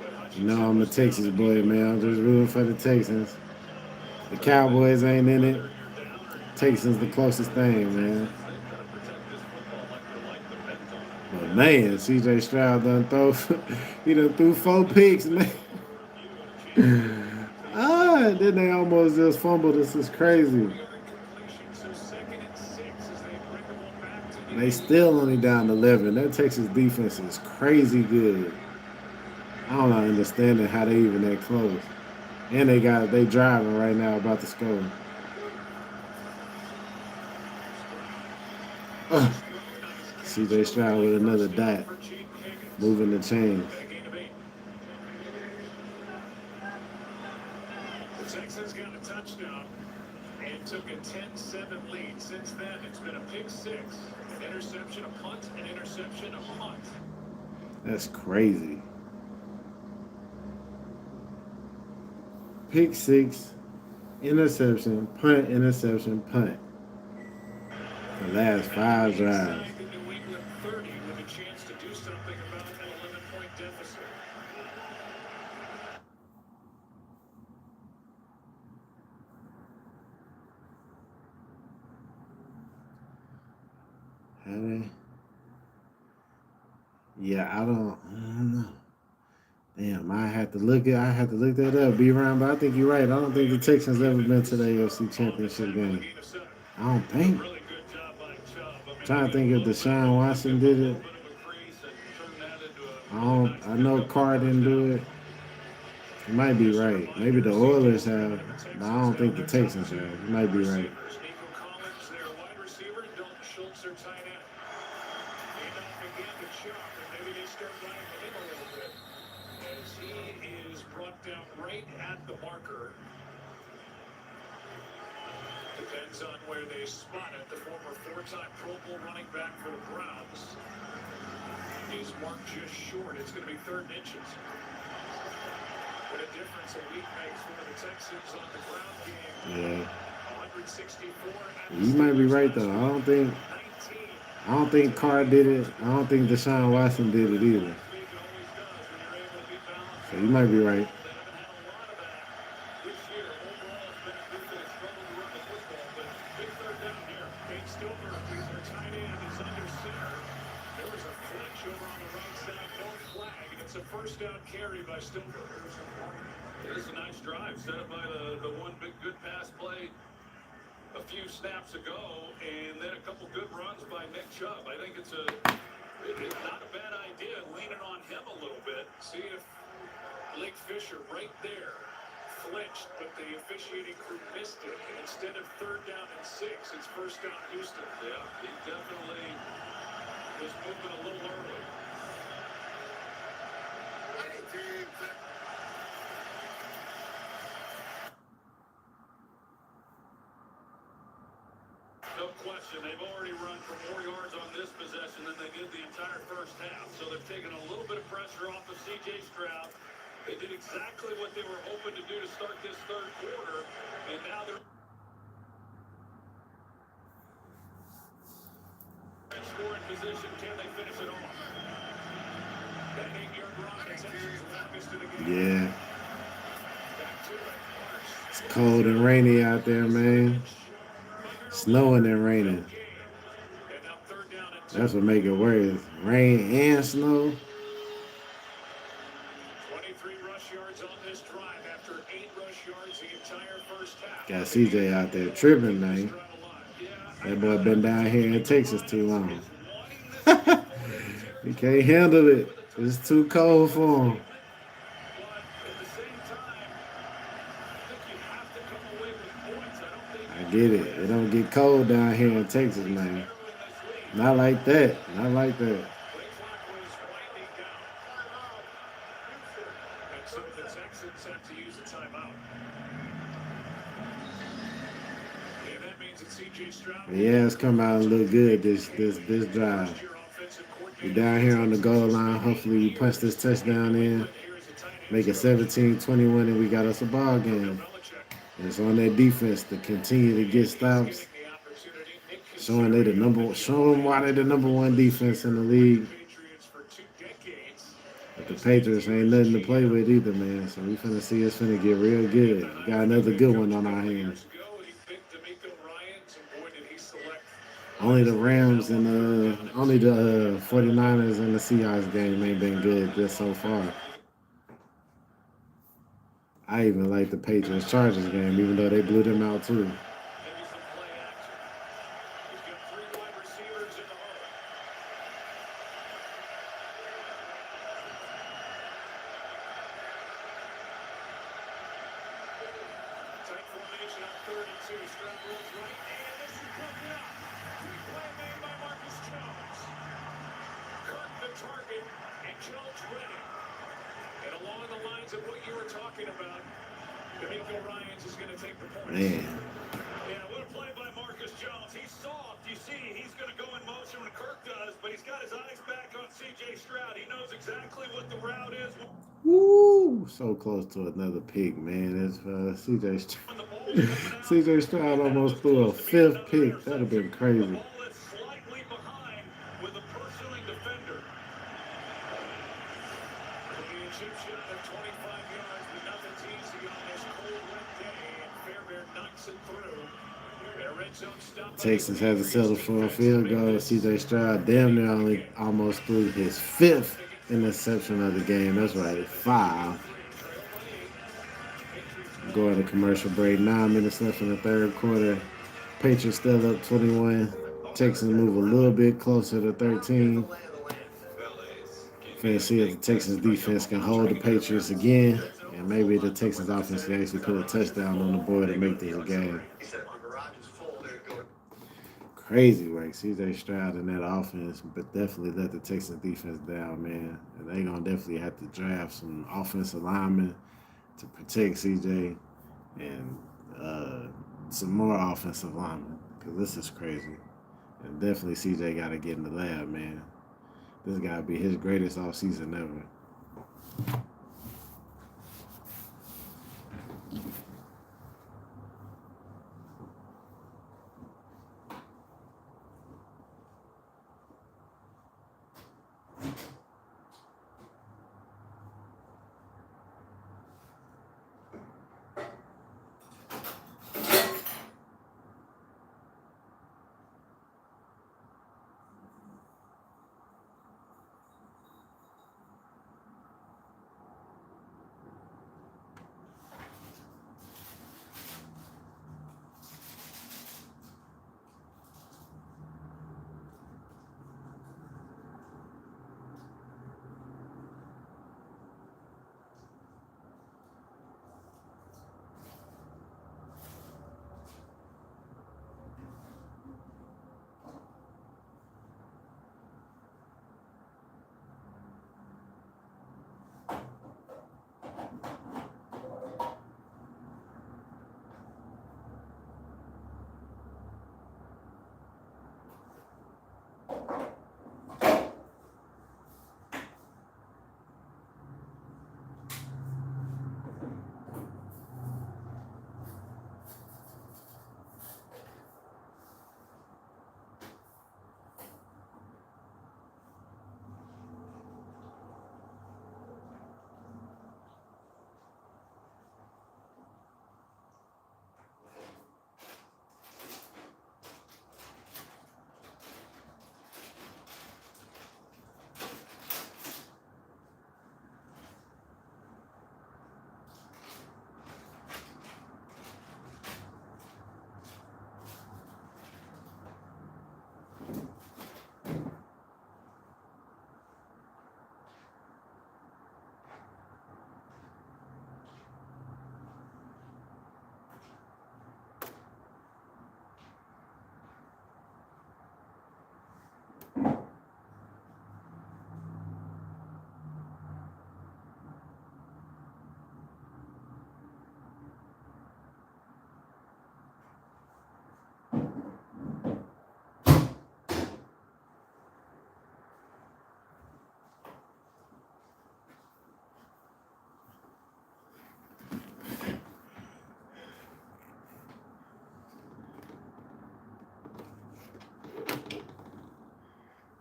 But You know Hutchinson I'm a was Texas down. boy, man. I'm just rooting for the Texans. The Cowboys ain't in it. Texans the closest thing, man. But man, CJ Stroud done throw he done threw 4 picks, man. Then they almost just fumbled. This is crazy. So 2nd and 6 as they bring the ball back to the They still only down 11. That Texas defense is crazy good. I don't understand how they even that close. And they driving right now about to score. CJ Stroud with another dot, moving the chains. The Texans got a touchdown and took a 10-7 lead. Since then, it's been a pick 6, an interception, a punt, an interception, a punt. That's crazy. Pick 6, interception, punt, interception, punt. The last 5 drives. New England 30 with a chance to do something about an 11-point deficit. Yeah, I don't know. Damn, I have to look that up. Be around, but I think you're right. I don't think the Texans ever been to the AFC Championship game. I don't think. Trying to think if Deshaun Watson did it. I know Carr didn't do it. You might be right. Maybe the Oilers have, but I don't think the Texans have. You might be right. Nico Collins, their wide receiver, Dalton Schultz, their tight end. And off again to Chubb, and maybe they start running him a little bit as he is brought down right at the marker. Depends on where they spot it. The former 4-time Pro Bowl running back for the Browns is marked just short. It's going to be 3rd and inches. What a difference a week makes for the Texans on the ground game. Yeah. 164. You might be right though. I don't think Carr did it. I don't think Deshaun Watson did it either. So you might be right. It's a first down carry by Stilfer. It is a nice drive set up by the one big good pass play a few snaps ago, and then a couple good runs by Nick Chubb. I think it's not a bad idea, leaning on him a little bit. See if Blake Fisher right there flinched, but the officiating crew missed it. Instead of 3rd down and 6, it's 1st down Houston. Yeah, he definitely Was moving a little early. no question. They've already run for more yards on this possession than they did the entire first half. So they're taking a little bit of pressure off of C.J. Stroud. They did exactly what they were hoping to do to start this 3rd quarter, and now they're in scoring position. Can they finish it off? That 8-yard run, the Texans longest in the game. Yeah. Back to it. It's cold and rainy out there, man. Snowing and raining. And now 3rd down and 2. That's what make it worse. Rain and snow. 23 rush yards on this drive after 8 rush yards the entire first half. Got CJ out there tripping, man. That boy been down here in Texas too long. He can't handle it. It's too cold for him. I get it. It don't get cold down here in Texas, man. Not like that. Not like that. And so the Texans have to use a timeout. And that means that C.J. Stroud. Yeah, it's come out and look good this drive. You're down here on the goal line. Hopefully you punch this touchdown in. Here's a tight make it 17-21, and we got us a ball game. And it's on that defense to continue to get stops, showing them why they the number one defense in the league. But the Patriots ain't nothing to play with either, man. So we finna see us finna get real good. We got another good one on our hands. Only the Rams and only the 49ers and the Seahawks game ain't been good just so far. I even like the Patriots Chargers game, even though they blew them out too. Man. Yeah, what a play by Marcus Jones. He's soft. You see, he's going to go in motion when Kirk does, but he's got his eyes back on C.J. Stroud. He knows exactly what the route is. Woo! So close to another pick, man. It's C.J. Stroud. C.J. Stroud almost threw a fifth pick. That would have been crazy. Slightly behind with a pursuing defender. The chip shot at 25 yards, but nothing's easy on this cold, wet day. Fairbairn knocks it through. Texans had to settle for a field goal. C.J. Stroud damn near almost threw his fifth interception of the game. That's right, 5. Going to commercial break. 9 minutes left in the third quarter. Patriots still up 21. Texans move a little bit closer to 13. Finna see if the Texans defense can hold the Patriots again. And maybe the Texans offense can actually put a touchdown on the board and make this a game. Crazy work, C.J. Stroud in that offense, but definitely let the Texans defense down, man. And they gonna definitely have to draft some offensive linemen to protect C.J. and some more offensive linemen, because this is crazy. And definitely C.J. got to get in the lab, man. This got to be his greatest offseason ever.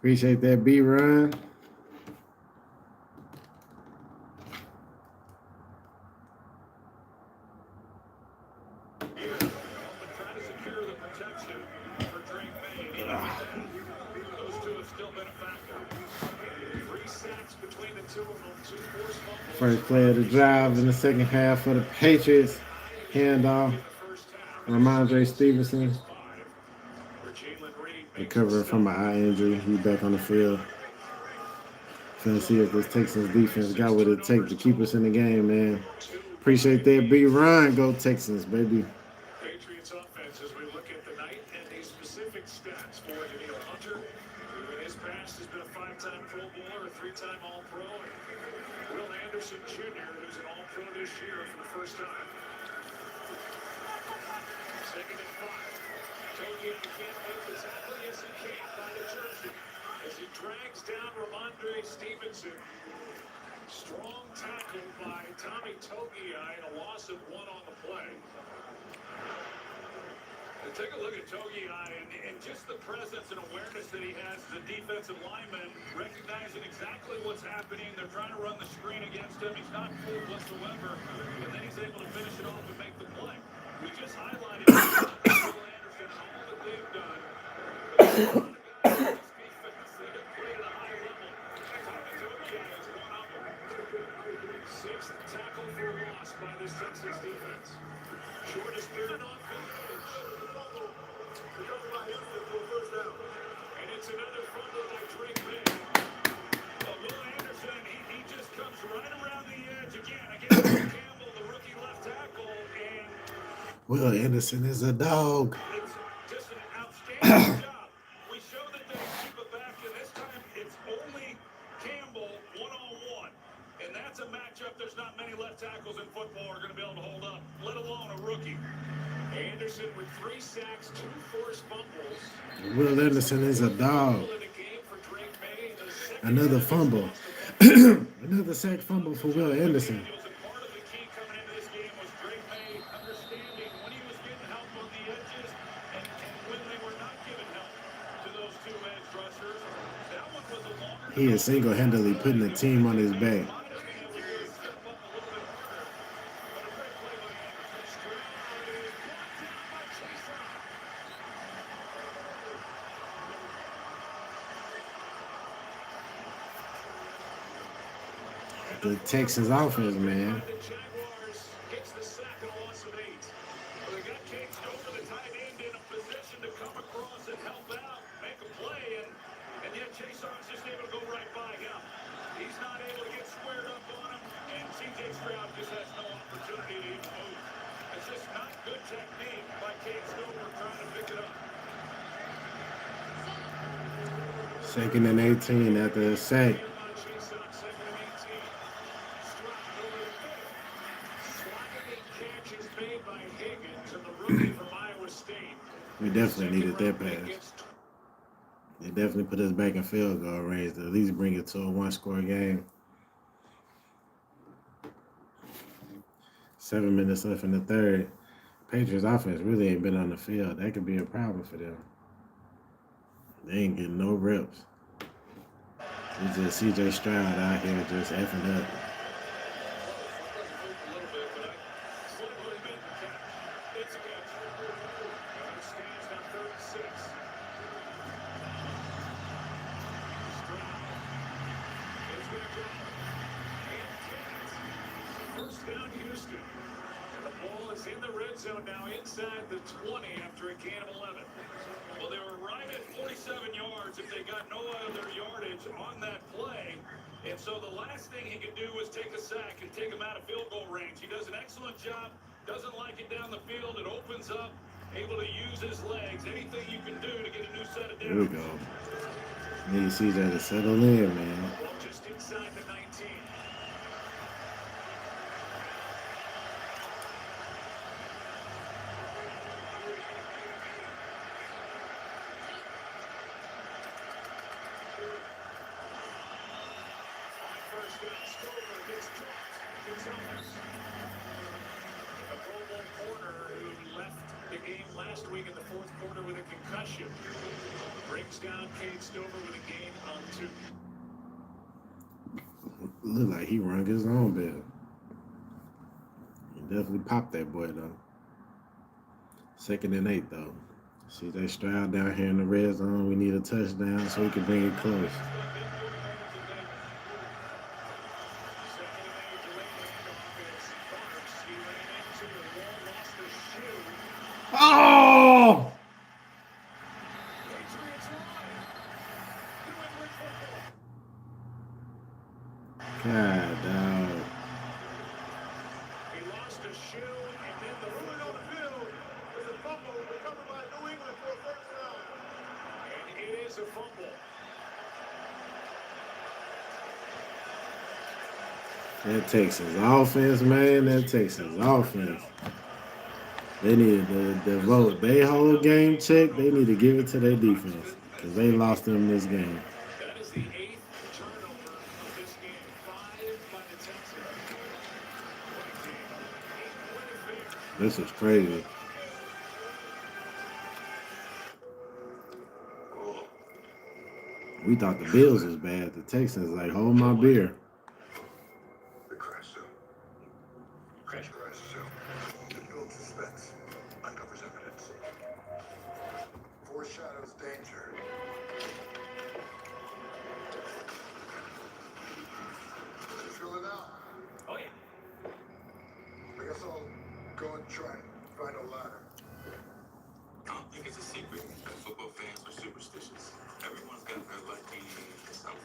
Appreciate that, B-Run. Trying to secure the protection for Drake May. Those two have still been a factor. 3 sacks between the two of them. 2 forced fumbles. First play of the drive in the second half for the Patriots. Handoff. Ramondre Stevenson. Recovering from an eye injury. He's back on the field. Trying to see if this Texans defense got what it takes to keep us in the game, man. Appreciate that, B-Run. Go Texans, baby. Patriots offense as we look at the night and the specific stats for Daniil Hunter, who in his past has been a 5-time Pro Bowler, a 3-time All-Pro, and Will Anderson Jr., who's an All-Pro this year for the first time. 2nd and 5. Togi can't make the tackle. Yes, he can by the jersey as he drags down Ramondre Stevenson. Strong tackle by Tommy Togiai and a loss of 1 on the play. And take a look at Togiai and just the presence and awareness that he has as a defensive lineman, recognizing exactly what's happening. They're trying to run the screen against him. He's not fooled whatsoever, and then he's able to finish it off and make the play. We just highlighted Will Anderson and all that they've done. Sixth tackle for a loss by this Texas defense. Shortest period on field. And it's another fumble by Drake May. Will Anderson, he just comes right around the edge again against Campbell, the rookie left tackle, and Will Anderson is a dog. it's just an outstanding job. We show that they keep it back, and this time it's only Campbell one-on-one. And that's a matchup there's not many left tackles in football are going to be able to hold up, let alone a rookie. Anderson with 3 sacks, 2 forced fumbles. Will Anderson is a dog. In the game for Drake May, the second Another fumble. Another sack fumble for Will Anderson. Daniels, and part of the key coming into this game was Drake May understanding when he was getting help on the edges and when they were not giving help to those 2 edge rushers. That one was a longer. He is single-handedly putting the team on his back. The Texans offense, man. The Jaguars gets the sack and a loss of 8. Well, they got Cage over the tight end in a position to come across and help out, make a play, and yet Chase Arm's just able to go right by him. He's not able to get squared up on him, and C.J. Stroud just has no opportunity to even move. It's just not good technique by Cage Stover trying to pick it up. 2nd and 18 after a sack. Chase on 2nd and 18. Stroud over the middle. Sliding catch is made by Higgins and the rookie from Iowa State. We definitely needed that pass. They definitely put us back in field goal range to at least bring it to a 1-score game. 7 minutes left in the third. Patriots offense really ain't been on the field. That could be a problem for them. They ain't getting no reps. It's just C.J. Stroud out here just effing up. First down, Houston. And the ball is in the red zone now, inside the 20 after a gain of 11. Well, they were right at 47 yards if they got no other yardage on that play. And so the last thing he could do was take a sack and take him out of field goal range. He does an excellent job, doesn't like it down the field. It opens up, able to use his legs. Anything you can do to get a new set of downs. Here we go. Need CJ to settle in, man. Well, just inside the 19. First down, Stover gets dropped. Gonzalez. A goal Bowl corner who left the game last week in the fourth quarter with a concussion. Brings down Cade Stover with a gain on 2. Look like he rung his own bell. He definitely popped that boy though. 2nd and 8 though. See they Stroud down here in the red zone. We need a touchdown so we can bring it close. Oh! God, dog. He lost a shoe, and then the ruling on the field is a fumble recovered by New England for a first down. And it is a fumble. That Texas offense, man. That Texas offense. They need to devote their whole game check. They need to give it to their defense because they lost them this game. That is the 8th turnover of this game. 5 by the Texans. This is crazy. We thought the Bills was bad. The Texans like, hold my beer. The crash zone. Crash zone. It builds suspense. Uncovers evidence. Foreshadows danger. You feel it out? Oh, yeah. I guess I'll go and try and find a ladder. I don't think it's a secret that football fans are superstitious. Everyone's got their lucky something.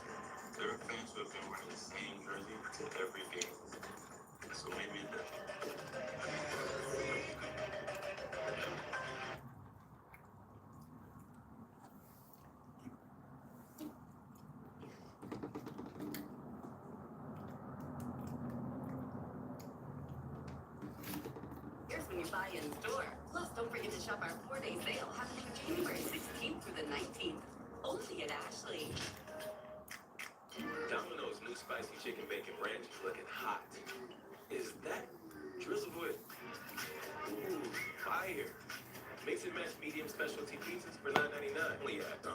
There are fans who have been wearing the same jersey to every game. So maybe that. Here's when you buy in store. Plus, don't forget to shop our 4-day sale happening January 16th through the 19th. Only at Ashley. Domino's new spicy chicken bacon ranch is looking hot. Is that Drizzlewood? Ooh, fire. Mix and match medium specialty pizzas for $9.99. Only at No.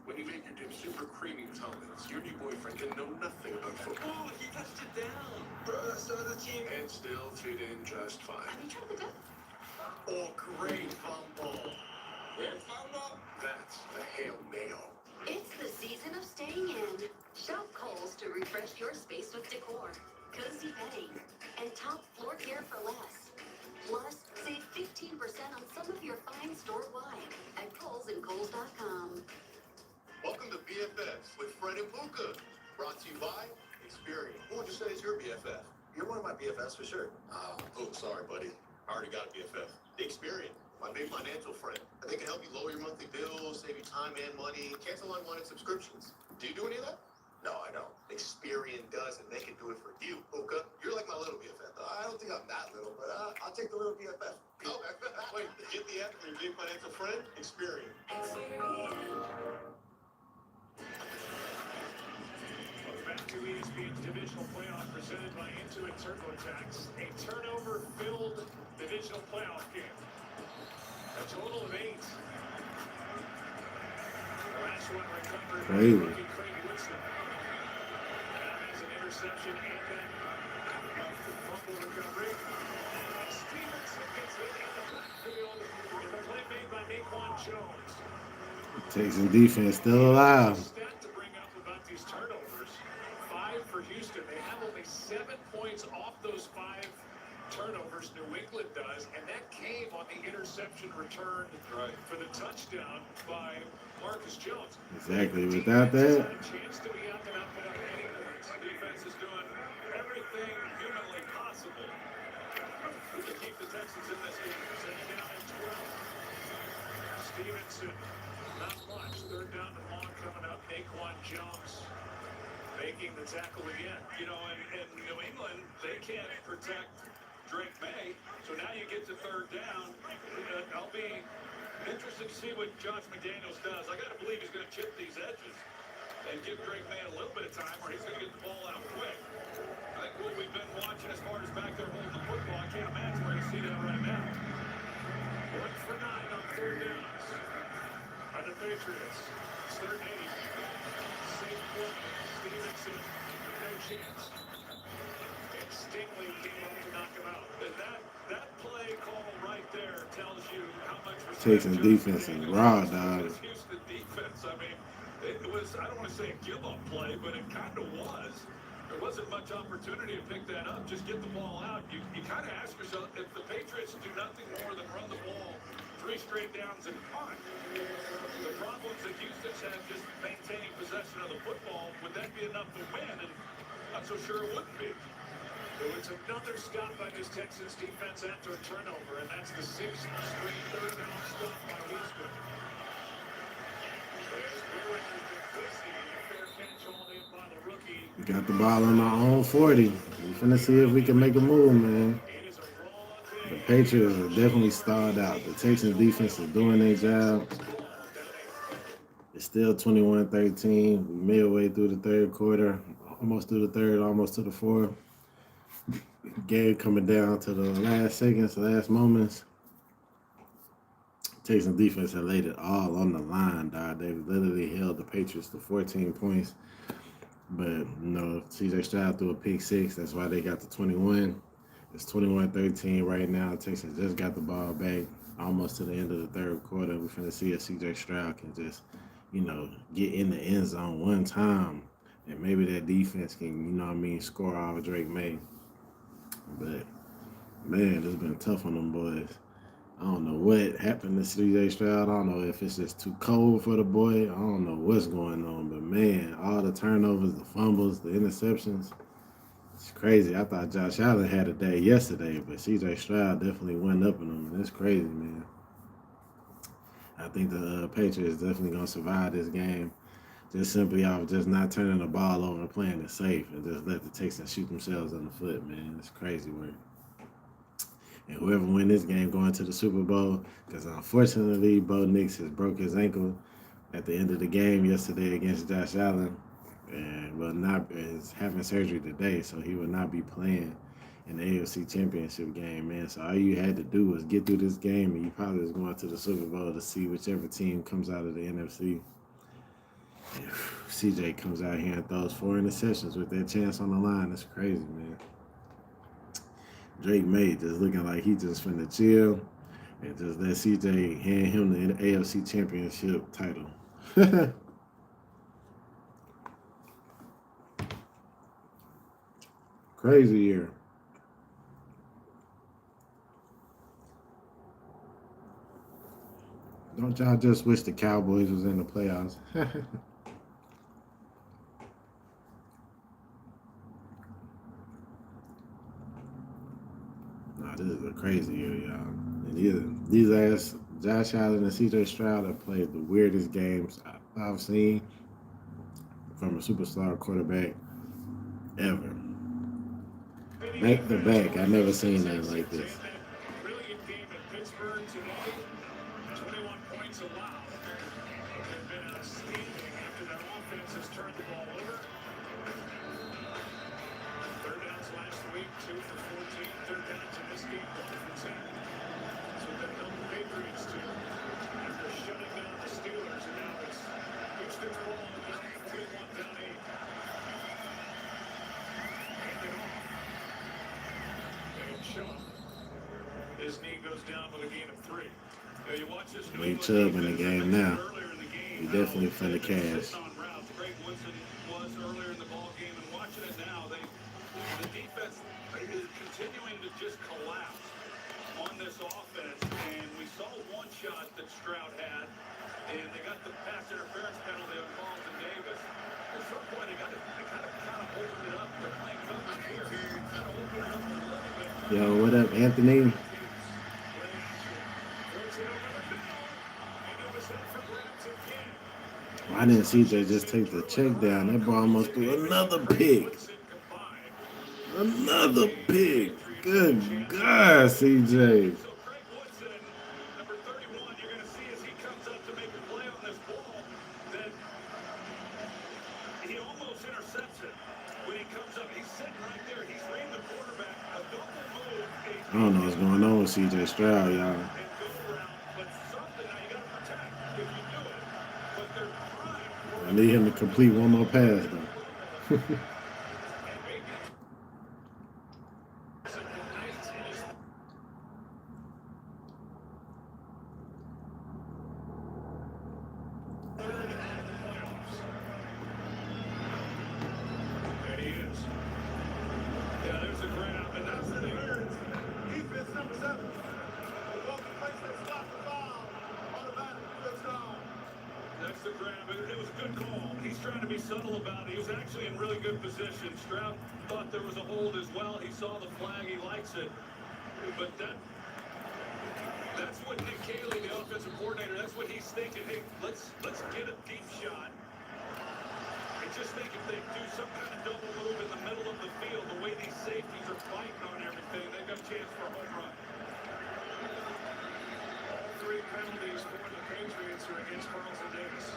When you make your dip super creamy Tomlin's, your new boyfriend can know nothing about football. Oh, he touched it down. So the team. And still fit in just fine. Have you tried the dip? Oh, great fumble. Red fumble. That's the Hail Mayo. It's the season of staying in. Shop Kohl's to refresh your space with decor, cozy bedding, and top floor care for less. Plus, save 15% on some of your finds store-wide at Kohl's and Kohl's.com. Welcome to BFFs with Fred and Puka. Brought to you by Experian. Who would you say is your BFF? You're one of my BFFs for sure. Oh, sorry, buddy. I already got a BFF. Experian, my big financial friend. They can help you lower your monthly bills, save you time and money, cancel unwanted subscriptions. Do you do any of that? No, I don't. Experian does, and they can do it for you, Puka. You're like my little BFF. I don't think I'm that little, but I'll take the little BFF. Okay. Wait, get the F from your big financial friend? Experian. Welcome back to ESPN's divisional playoff presented by Intuit TurboTax. A turnover-filled divisional playoff game. A total of 8. The last one recovered by rookie Craig Woodson. That has an interception and then a fumble recovery. Stevenson gets it in the backfield with a play made by Naquan Jones. Texas defense still alive. Stat to bring up about these turnovers. 5 for Houston. They have only 7 points off those 5 turnovers. New England does, and that came on the interception return for the touchdown by Marcus Jones. Exactly. Without that, A chance to be up and up and up anyway. The defense is doing everything humanly possible to keep the Texans in this game. Second down and 12. Stevenson, not much. Third down and long coming up. Naquan Jones making the tackle again. You know, in New England, they can't protect Drake May, so now you get to third down. I'll be interested to see what Josh McDaniels does. I got to believe he's going to chip these edges. and give Drake May a little bit of time, or he's going to get the ball out quick. I think what we've been watching as far as back there holding the football, I can't imagine where you see that right now. 1 for 9 on 3rd downs. By the Patriots. It's 3rd and 8. Safe play. Stevenson, no chance. And Stingley came up to knock him out. And that play call right there tells you how much Texans defense is raw, dog. Houston defense, I mean, it was, I don't want to say a give-up play, but it kind of was. There wasn't much opportunity to pick that up. Just get the ball out. You kind of ask yourself, if the Patriots do nothing more than run the ball 3 straight downs and punt, the problems that Houston's had just maintaining possession of the football, would that be enough to win? And I'm not so sure it wouldn't be. So it's another stop by this Texans defense after a turnover, and that's the 6th straight 3rd down stop by Houston. We got the ball on our own 40. We're finna see if we can make a move, man. The Patriots are definitely stalled out. The Texans defense is doing their job. It's still 21-13. We're midway through the 3rd quarter, almost through the 3rd, almost to the 4th. Game coming down to the last seconds, last moments. Texans defense had laid it all on the line, dog. They literally held the Patriots to 14 points. But, CJ Stroud threw a pick 6. That's why they got the 21. It's 21-13 right now. Texas just got the ball back almost to the end of the 3rd quarter. We're finna see if CJ Stroud can just, get in the end zone one time. And maybe that defense can, score off Drake May. But, man, it's been tough on them boys. I don't know what happened to CJ Stroud. I don't know if it's just too cold for the boy. I don't know what's going on. But, man, all the turnovers, the fumbles, the interceptions, it's crazy. I thought Josh Allen had a day yesterday, but CJ Stroud definitely went up in him. It's crazy, man. I think the Patriots definitely going to survive this game just simply off just not turning the ball over and playing it safe and just let the Texans shoot themselves in the foot, man. It's crazy work. And whoever win this game going to the Super Bowl, because unfortunately, Bo Nix has broke his ankle at the end of the game yesterday against Josh Allen, and is having surgery today, so he will not be playing in the AFC Championship game, man. So all you had to do was get through this game, and you probably was going to the Super Bowl to see whichever team comes out of the NFC. And CJ comes out here and throws 4 interceptions with that chance on the line. That's crazy, man. Drake May just looking like he just finna chill and just let CJ hand him the AFC Championship title. Crazy year. Don't y'all just wish the Cowboys was in the playoffs? This is a crazy year, y'all. And these ass Josh Allen and CJ Stroud have played the weirdest games I've seen from a superstar quarterback ever. Back to back, I've never seen nothing like this. Brilliant game at Pittsburgh today. 21 points allowed. They've been outstanding after their offense has turned the ball over. 3rd downs last week, 2 for 14. 3rd downs in this game, 1 for 10. So they've helped the Patriots too. After shutting down the Steelers, and now it's Houston's ball down 3-1 down 8. His knee goes down with a gain of 3. Now you watch this Wade Chubb in the game now. He definitely finna cash. Greg Woodson was earlier in the ball game, and watching it now, the defense is continuing to just collapse on this offense. And we saw one shot that Stroud had, and they got the pass interference penalty on Carlton Davis. At some point, they kind of opened it up. They're playing coverage here. Kind of opened it up a little bit. Yo, what up, Anthony? Why didn't CJ just take the check down? That ball almost threw another pick. Another pick. Good God, CJ. Number 31, you're going to see as he comes up to make a play on this ball that C.J. Stroud, y'all. I need him to complete one more pass, though. Subtle about it. He was actually in really good position. Stroud thought there was a hold as well. He saw the flag. He likes it. But that's what Nick Caley, the offensive coordinator, that's what he's thinking. Hey, let's get a deep shot. And just think if they do some kind of double move in the middle of the field, the way these safeties are fighting on everything, they've got a chance for a home run. All 3 penalties for the Patriots are against Carlton Davis.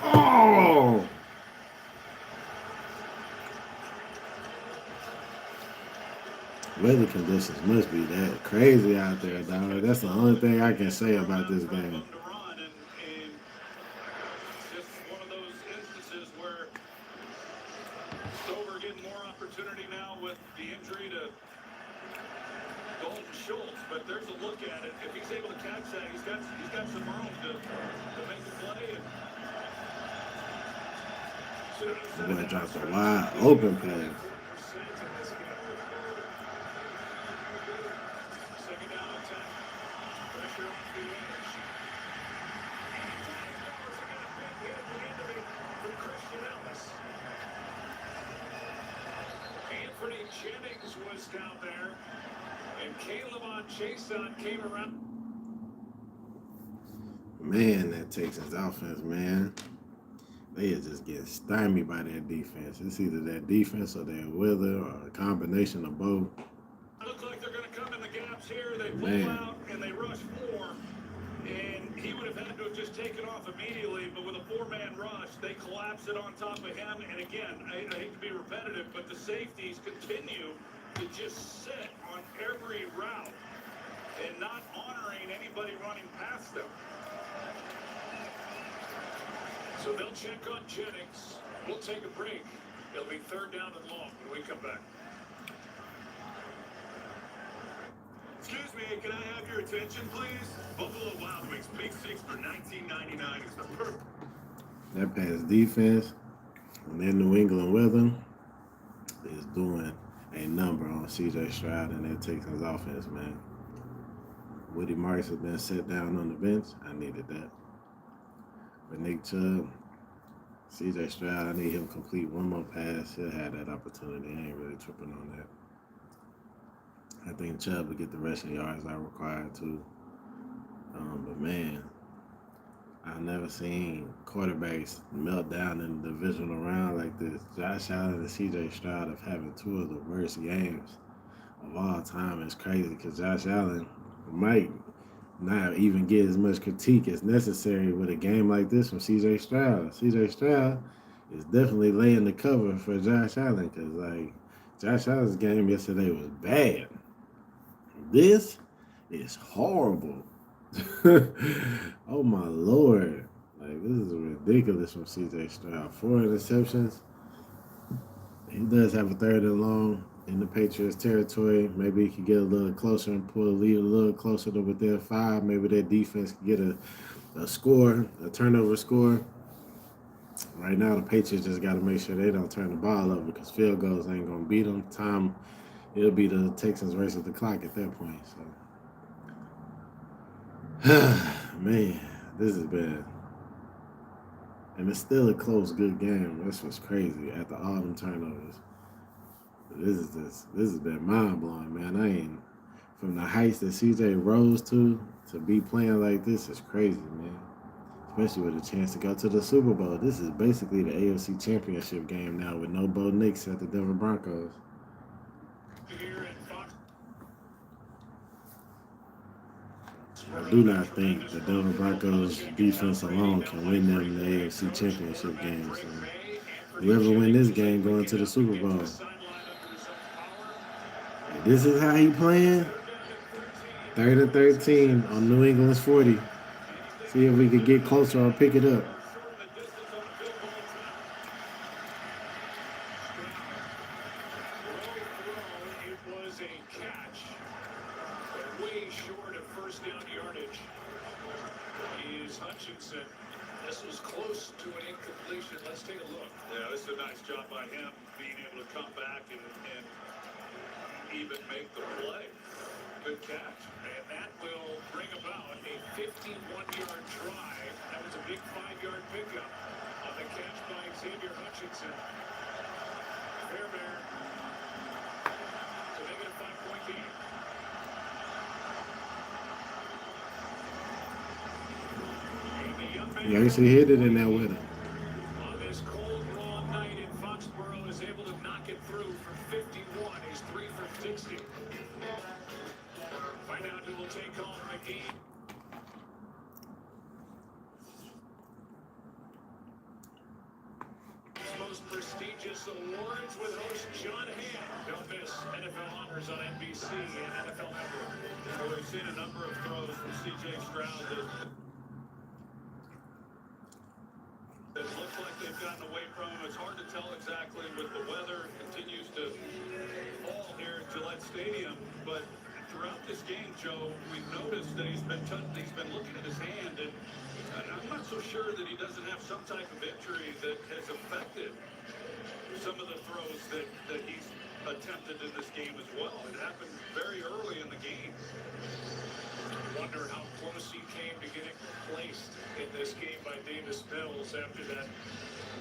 Oh! Weather conditions must be that crazy out there, dog. That's the only thing I can say about this game. Just one of those instances where Stover getting more opportunity now with the injury to Dalton Schultz, but there's a look at it. If he's able to catch that, he's got some room to make the play. We're going to drop a wide open pass. Anthony Jennings was down there, and Caleb Chason came around. Man, that Texans offense, man. They are just getting stymied by their defense. It's either their defense or their weather or a combination of both. Looks like they're going to come in the gaps here. They pull out and they rush 4. And he would have had to have just taken off immediately, but with a 4-man rush, they collapse it on top of him. And again, I hate to be repetitive, but the safeties continue to just sit on every route and not honoring anybody running past them. So they'll check on Jennings. We'll take a break. It'll be 3rd down and long when we come back. Excuse me, can I have your attention, please? Buffalo Wild Wings Big 6 for $19.99 is the perfect. That pass defense and then New England weather is doing a number on C.J. Stroud and that Texans offense, man. Woody Marks has been set down on the bench. I needed that. But Nick Chubb, C.J. Stroud, I need him to complete one more pass. He'll have that opportunity. I ain't really tripping on that. I think Chubb will get the rest of the yards I require to. But, man, I've never seen quarterbacks melt down in the divisional round like this. Josh Allen and C.J. Stroud have having 2 of the worst games of all time. It's crazy because Josh Allen might not even get as much critique as necessary with a game like this from C.J. Stroud. C.J. Stroud is definitely laying the cover for Josh Allen because, like, Josh Allen's game yesterday was bad. This is horrible. Oh, my Lord. Like, this is ridiculous from C.J. Stroud. 4 interceptions. He does have a 3rd and long in the Patriots territory. Maybe he could get a little closer and pull the lead a little closer to within 5. Maybe their defense could get a score, a turnover score. Right now, the Patriots just got to make sure they don't turn the ball over because field goals ain't going to beat them. It'll be the Texans racing the clock at that point. So, man, this has been, and it's still a close, good game. That's what's crazy after all them turnovers. This has been mind blowing, man. I ain't from the heights that CJ rose to be playing like this is crazy, man. Especially with a chance to go to the Super Bowl. This is basically the AFC Championship game now with no Bo Nix at the Denver Broncos. I do not think the Denver Broncos defense alone can win them the AFC Championship game. So Whoever win this game going to the Super Bowl. And this is how he playing. 3rd and 13 on New England's 40. See if we could get closer or pick it up. It was a catch, but way short of first down yardage. Is Hutchinson. This was close to an incompletion. Let's take a look. Yeah, this is a nice job by him being able to come back and even make the play. Good catch. And that will bring about a 51-yard drive. That was a big 5-yard pickup on the catch by Xavier Hutchinson. Fairbairn to make it a 5-point game. You actually hit it in that weather. On this cold, raw night in Foxborough is able to knock it through for 51. He's 3 for 60. Find out who will take home the game. Most prestigious awards with host John Hamm. Don't miss NFL Honors on NBC and NFL Network. So we've seen a number of throws from C.J. Stroud that looks like they've gotten away from him. It's hard to tell exactly with the weather. Continues to fall here at Gillette Stadium. But throughout this game, Joe, we've noticed that he's been looking at his hand, and I'm not so sure that he doesn't have some type of injury that has affected some of the throws that he's attempted in this game as well. It happened very early in the game. Wonder how close he came to getting replaced in this game by Davis Mills after that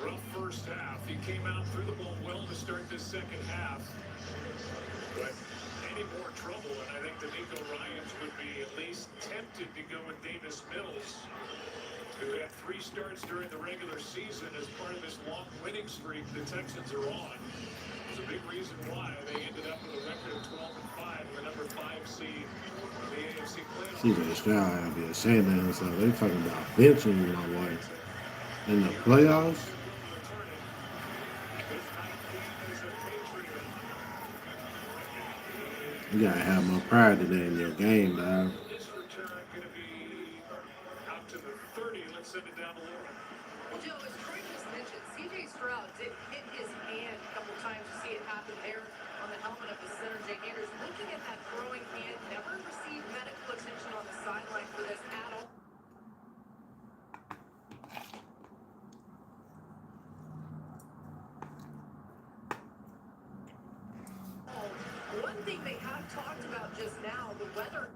rough first half. He came out, threw the ball well to start this second half. But any more trouble, and I think the Nico Ryans would be at least tempted to go with Davis Mills, who had 3 starts during the regular season as part of this long winning streak the Texans are on. It's a big reason why they ended up with a record of 12-5, the number 5 seed in the AFC playoffs. C.J. Stroud had to be ashamed of himself. They talking about benching you, my boy. In the playoffs? You gotta have more pride today in your game, dog. This return going to be out to the 30. Let's send it down to Laura. Well, Joe, as Troy just mentioned, C.J. Stroud did hit his hand a couple times. You see it happen there on the helmet of the center, Jake Anders. Looking at that throwing hand, never received medical attention on the sideline for this at all. One thing they have talked about just now, the weather.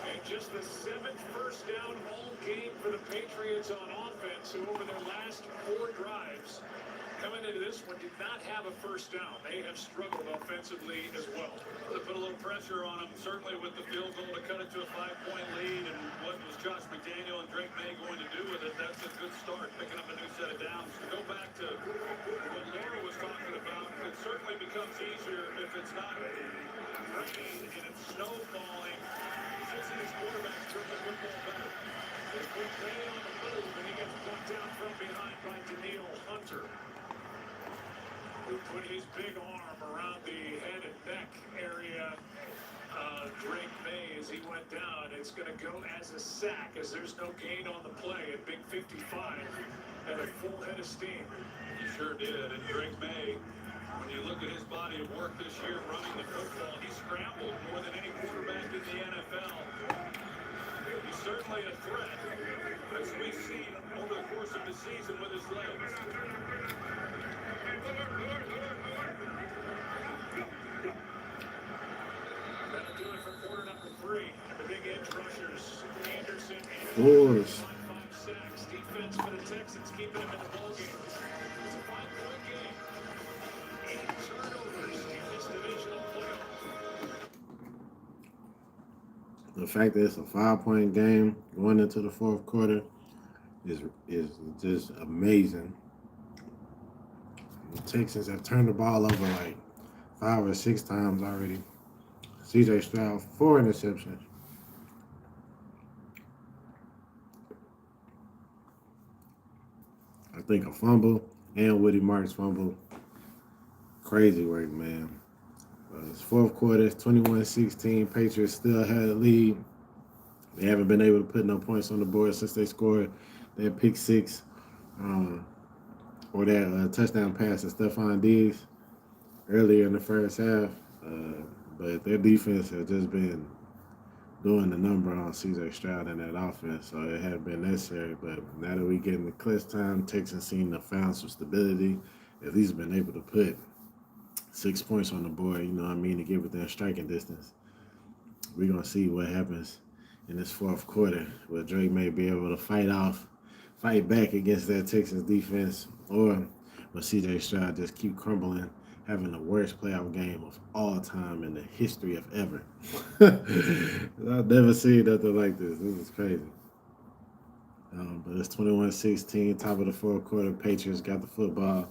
And just the 7th first down home game for the Patriots on offense, who over their last 4 drives coming into this one did not have a first down. They have struggled offensively as well. They put a little pressure on him, certainly with the field goal to cut it to a 5-point lead. And what was Josh McDaniel and Drake May going to do with it? That's a good start, picking up a new set of downs. To go back to what Laura was talking about, it certainly becomes easier if it's not raining and it's snow falling. Cincinnati's quarterback turned the football better. They put May on the move, and he gets put down from behind by Daniil Hunter, who put his big arm around the head and neck area of Drake May as he went down. It's going to go as a sack, as there's no gain on the play. A big 55 and a full head of steam. He sure did. And Drake May, when you look at his body of work this year running the football, he scrambled more than any quarterback in the NFL. He's certainly a threat, as we've seen over the course of the season with his legs. That'll do it for quarter number 3. The big edge rushers, Anderson and Boys. 5 sacks. Defense for the Texans, keeping him in the ballgame. It's a 5-point game. 8 turnovers in this divisional playoff. The fact that it's a 5-point game going into the 4th quarter is just amazing. The Texans have turned the ball over like 5 or 6 times already. CJ Stroud 4 interceptions. I think a fumble and Woody Marks fumble. Crazy work, man. It's fourth quarter, 21-16. Patriots still had a lead. They haven't been able to put no points on the board since they scored that pick six or that touchdown pass to Stephon Diggs earlier in the first half. But their defense has just been doing the number on CJ Stroud in that offense, so it hadn't been necessary. But now that we get in the clutch time, Texans seem to found some stability. At least been able to put 6 points on the board, you know what I mean, to get within striking distance. We're going to see what happens in this fourth quarter, where Drake may be able to fight back against that Texans defense, or will CJ Stroud just keep crumbling, having the worst playoff game of all time in the history of ever. I've never seen nothing like this. This is crazy. But it's 21-16, top of the fourth quarter. Patriots got the football.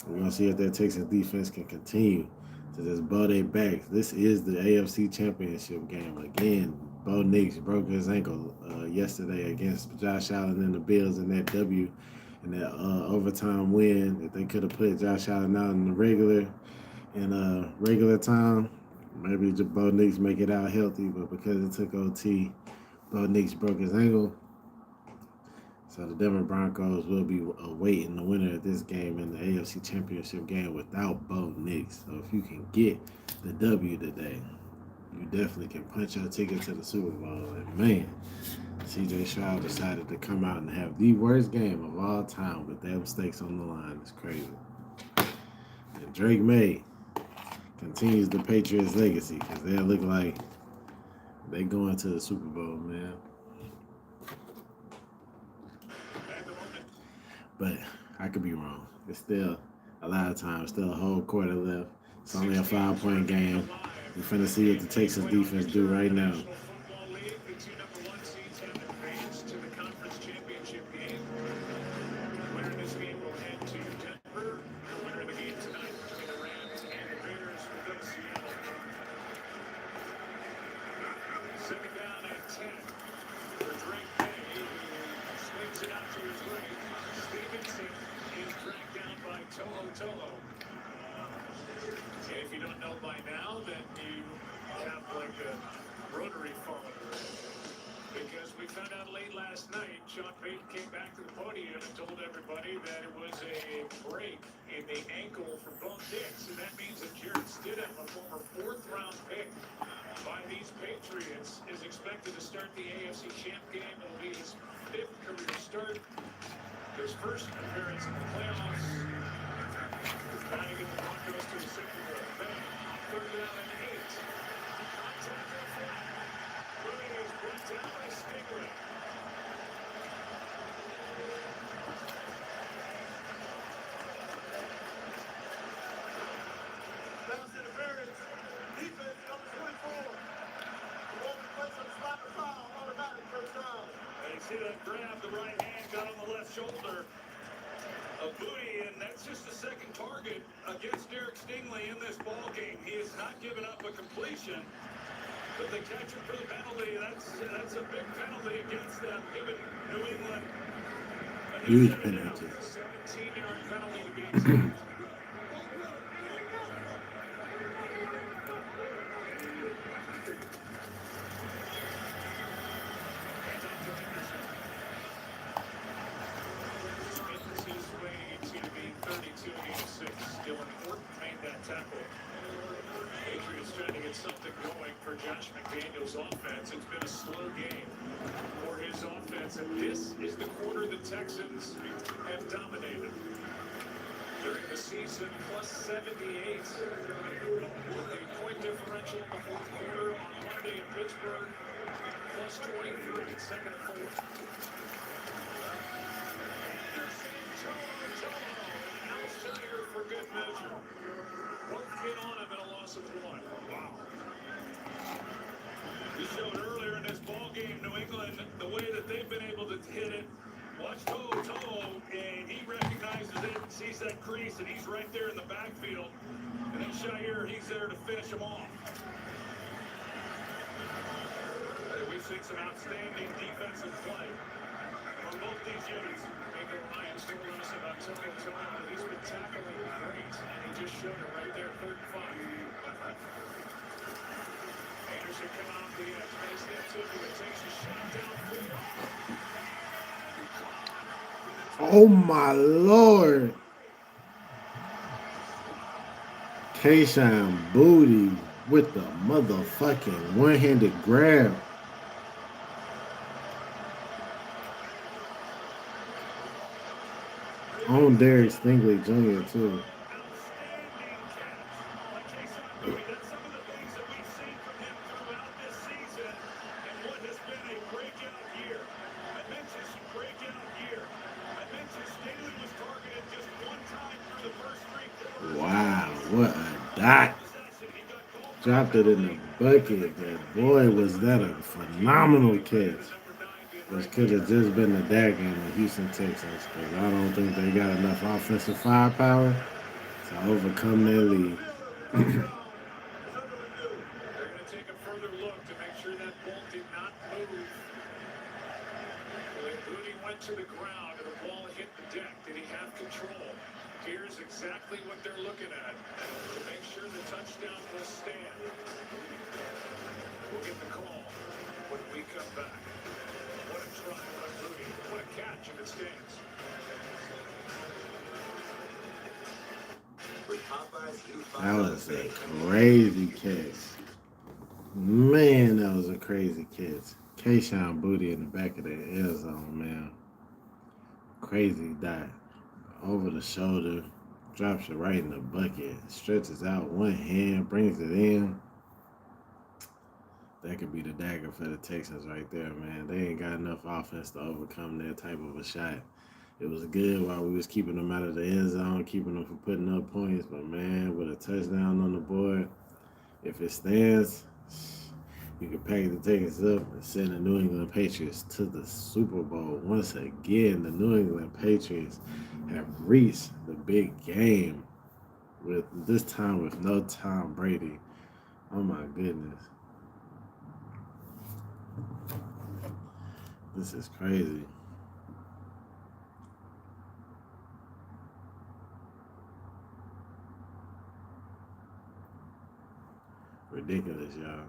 We're going to see if that Texas defense can continue to just bow their backs. This is the AFC Championship game. Again, Bo Nix broke his ankle yesterday against Josh Allen and the Bills in that W, in that overtime win. If they could have put Josh Allen out in the regular time, maybe Bo Nix make it out healthy. But because it took OT, Bo Nix broke his ankle. So the Denver Broncos will be awaiting the winner of this game in the AFC Championship game without Bo Nix. So if you can get the W today, you definitely can punch your ticket to the Super Bowl. And man, CJ Stroud decided to come out and have the worst game of all time with their mistakes on the line. It's crazy. And Drake May continues the Patriots' legacy because they look like they going to the Super Bowl, man. But I could be wrong. It's still a lot of time. Still a whole quarter left. It's only a 5-point game. We're finna see what the Texas defense do right now. If you don't know by now, then you have like a rotary phone. Because we found out late last night, Sean Payton came back to the podium and told everybody that it was a break in the ankle for Bo Nix. And that means that Jarrett Stidham, a former 4th-round pick by these Patriots, is expected to start the AFC Champ game. It'll be his 5th career start. His first appearance in the playoffs. Trying to get the Broncos to the Super Bowl. Third down and 8. Contact on flat. Rooney is brought down by Stingley. Pass interference. Defense number 24. The Rolling plays on slap and foul. Automatic first down. And you see that grab, the right hand got on the left shoulder of Booty, and that's just the second target against Derek Stingley in this ball game. He has not given up a completion, but they catch him for the penalty. That's a big penalty against them, giving New England a huge penalty. 17-yard penalty to be exact. Josh McDaniels' offense. It's been a slow game for his offense, and this is the quarter the Texans have dominated. During the season, plus 78. A point differential in the fourth quarter on Monday in Pittsburgh, plus 23, second and 4th. Outsider for good measure. Both get on him in a loss of 1. Wow. We showed earlier in this ball game, New England, the way that they've been able to hit it sees that crease, and he's right there in the backfield. And then Shire, he's there to finish him off. We've seen some outstanding defensive play from both these units. Maybe Ryan's told us about Tony Tony, but he's been tackling great, and he just showed it right there, 3rd and 5. Anderson coming off the edge, makes that to it, takes a shot downfield. Oh my Lord. Kayshawn Booty with the motherfucking one-handed grab. On Derek Stingley Jr. too. Wow, what a dot. Dropped it in the bucket. That boy, was that a phenomenal catch. Which could have just been a dagger in the Houston Texans, because I don't think they got enough offensive firepower to overcome their lead. They're going to take a further look to make sure that ball did not move. When Booty went to the ground and the ball hit the deck, did he have control? Here's exactly what they're looking at to make sure the touchdown will stand. We'll get the call when we come back. What a try by Booty. What a catch if it stands. That was a crazy catch. Man, that was a crazy catch. Kayshawn Booty in the back of the end zone, man. Crazy dot. Over the shoulder. Drops it right in the bucket. Stretches out one hand, brings it in. That could be the dagger for the Texans right there, man. They ain't got enough offense to overcome that type of a shot. It was good while we was keeping them out of the end zone, keeping them from putting up points. But, man, with a touchdown on the board, if it stands, you can pack the Texans up and send the New England Patriots to the Super Bowl. Once again, the New England Patriots have reached the big game, with this time with no Tom Brady. Oh, my goodness. This is crazy. Ridiculous, y'all.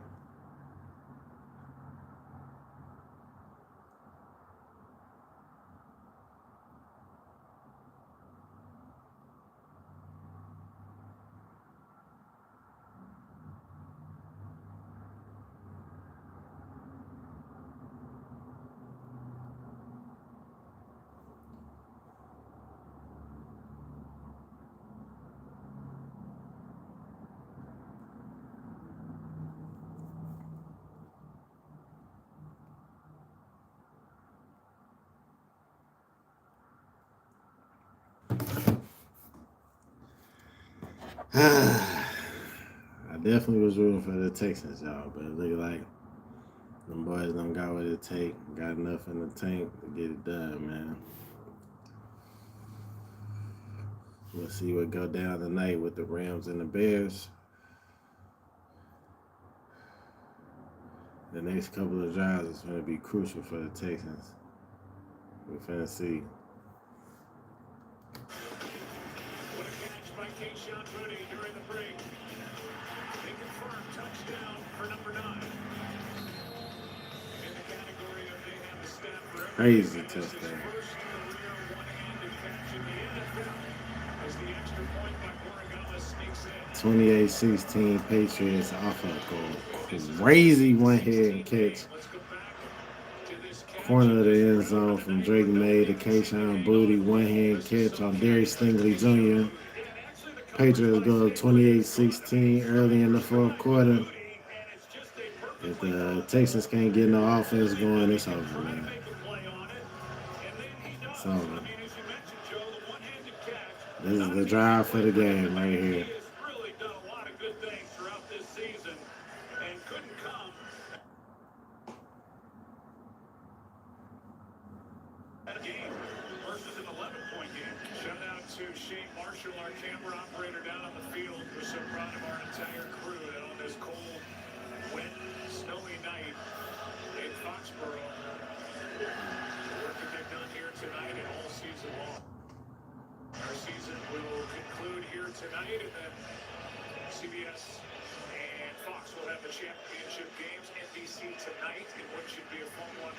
I definitely was rooting for the Texans, y'all, but it looked like them boys don't got what it take, got enough in the tank to get it done, man. We'll see what go down tonight with the Rams and the Bears. The next couple of drives is going to be crucial for the Texans. We're finna see. What a catch by Kayshawn Booty during the break. They confirm touchdown for number 9. In the category of they have the stat for every Crazy this is his touchdown. first career one-handed catch in the NFL as the extra point by Borregales sneaks in. 28-16 Patriots off a crazy one-hand catch. Let's go back to this catch. Corner of the end zone from Drake May to Kayshawn Booty. One-hand catch on Derek Stingley Jr. Patriots go up 28-16 early in the fourth quarter. If the Texans can't get no offense going, it's over, man. It's over. This is the drive for the game right here. Really done a lot of good things throughout this season and couldn't come at a game versus an 11-point game. Shout out to Marshall, our camera operator down on the field, was so proud of our entire crew that on this cold, wet, snowy night in Foxborough, the work that they've done here tonight and all season long. Our season will conclude here tonight, and then CBS and Fox will have the championship games. NBC tonight in what should be a fun one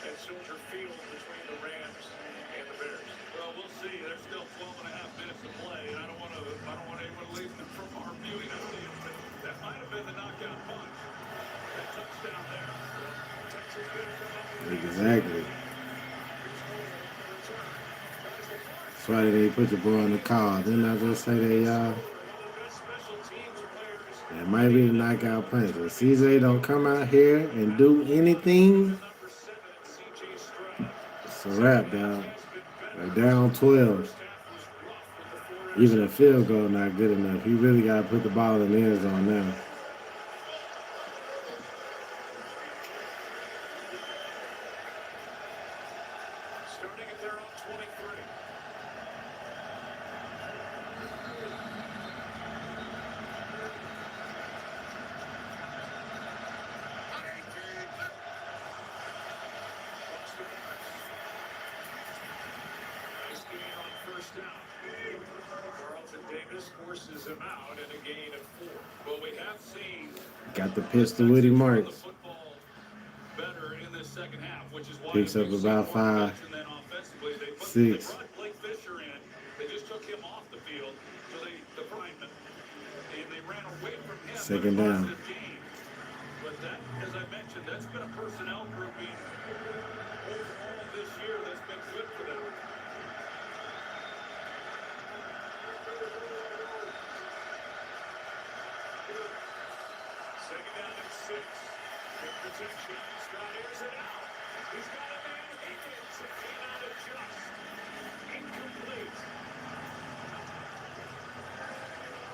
at Soldier Field between the Rams and the Bears. Well, we'll see. There's still 12 and a half minutes to play, and I don't want anyone leaving from our viewing audience. That might have been the knockout punch. That touchdown there. Texas gonna come up with Exactly. That's why they put the ball in the car. Didn't I just say that, y'all? That might be the knockout punch. If CJ don't come out here and do anything, it's a wrap, dog. Like down 12. Even a field goal not good enough. He really got to put the ball in the end zone now. starting at their own 23. Nice gain on first down. Carlton Davis forces him out and a gain of 4. Well, we have seen Got the pistol with him, the Marks. football better in this second half, which is why Picks up we've seen about more 5, points, and then offensively, they 6. brought Blake Fisher in. They just took him off the field, so the Primeman, and they ran away from him. Second with a down. positive gain. But that, as I mentioned, that's been a personnel grouping overall this year that's been good for them. Second down and 6. Good protection. Stroud airs it out. He's got a man. Higgins. It came out of just. Incomplete.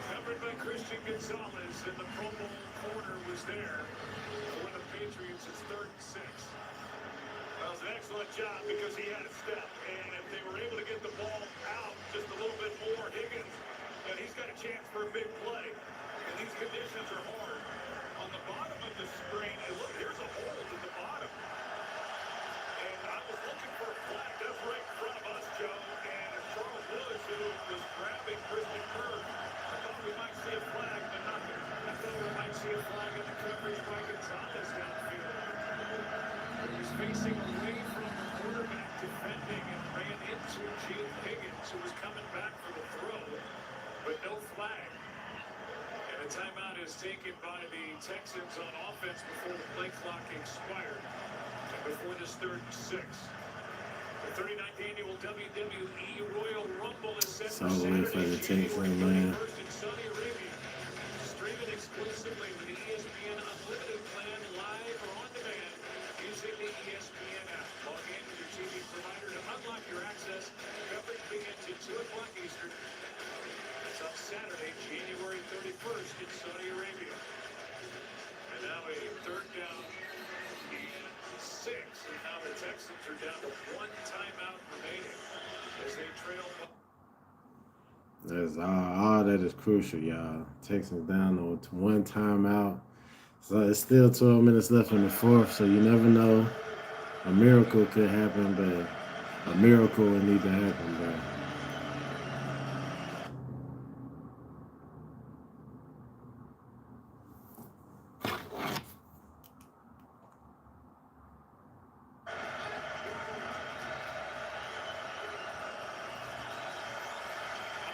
Covered by Christian Gonzalez, and the Pro Bowl corner was there for the Patriots. It's 3rd and 6. That was an excellent job because he had a step, and if they were able to get the ball out just a little bit more, Higgins, then he's got a chance for a big play. And these conditions are hard. On the bottom of the screen, and look, here's a hole at the bottom. And I was looking for a flag. That's right in front of us, Joe. And Charles Lewis, who was grabbing Christian Kirk, I thought we might see a flag, but nothing. I thought we might see a flag in the coverage by Gonzalez downfield. He was facing away from the quarterback defending and ran into Gene Higgins, who was coming back for the throw, but no flag. And a timeout is taken by the Texans on offense before the play clock expired. And before this 3rd and 6. The 39th annual WWE Royal Rumble is set So for wait for the Saturday, Texans, January man. 31st in Saudi Arabia. Streaming exclusively with the ESPN Unlimited plan live or on demand using the ESPN app. Log in with your TV provider to unlock your access. Coverage begins at 2 o'clock Eastern. It's on Saturday, January 31st in Saudi Arabia. And now a 3rd down and 6. And now the Texans are down to 1 timeout remaining as they trail. That's all that is crucial, y'all. Texans down to 1 timeout. So it's still 12 minutes left in the 4th, so you never know. A miracle could happen, but a miracle would need to happen, bro.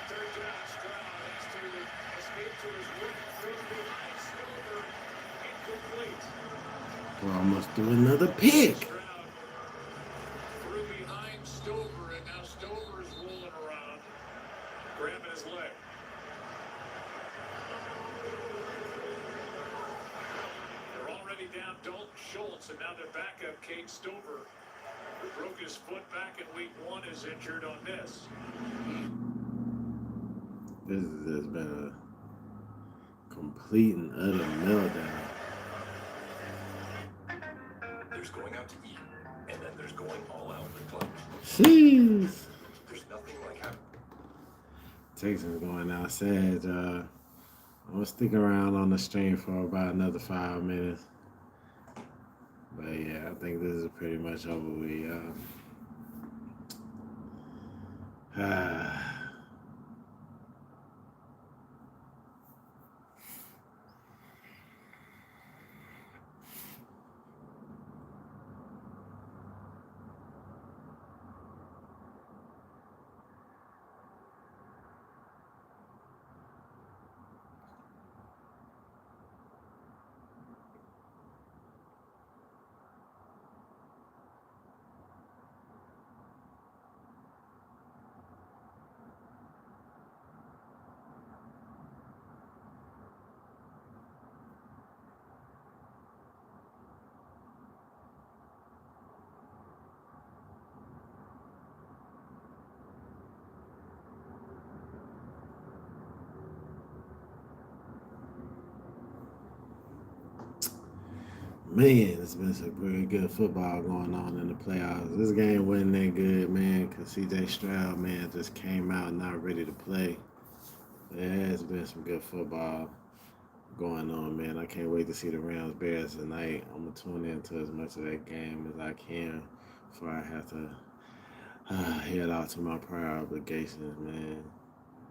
Third down, Stroud has to escape to his right, throws behind Stover, incomplete. We almost threw another pick. Stroud threw behind Stover, and now Stover is rolling around, grabbing his leg. They're already down Dalton Schultz, and now their backup, Kate Stover, who broke his foot back in week 1, is injured on this. This has just been a complete and utter meltdown. There's going out to eat, and then there's going all out with clubs. Jeez. There's nothing like having Texans going outside. I'm gonna stick around on the stream for about another 5 minutes. But yeah, I think this is pretty much over with. Man, it's been some pretty good football going on in the playoffs. This game wasn't that good, man, because C.J. Stroud, man, just came out not ready to play. There has been some good football going on, man. I can't wait to see the Rams-Bears tonight. I'm going to tune into as much of that game as I can before I have to head out to my prior obligations, man.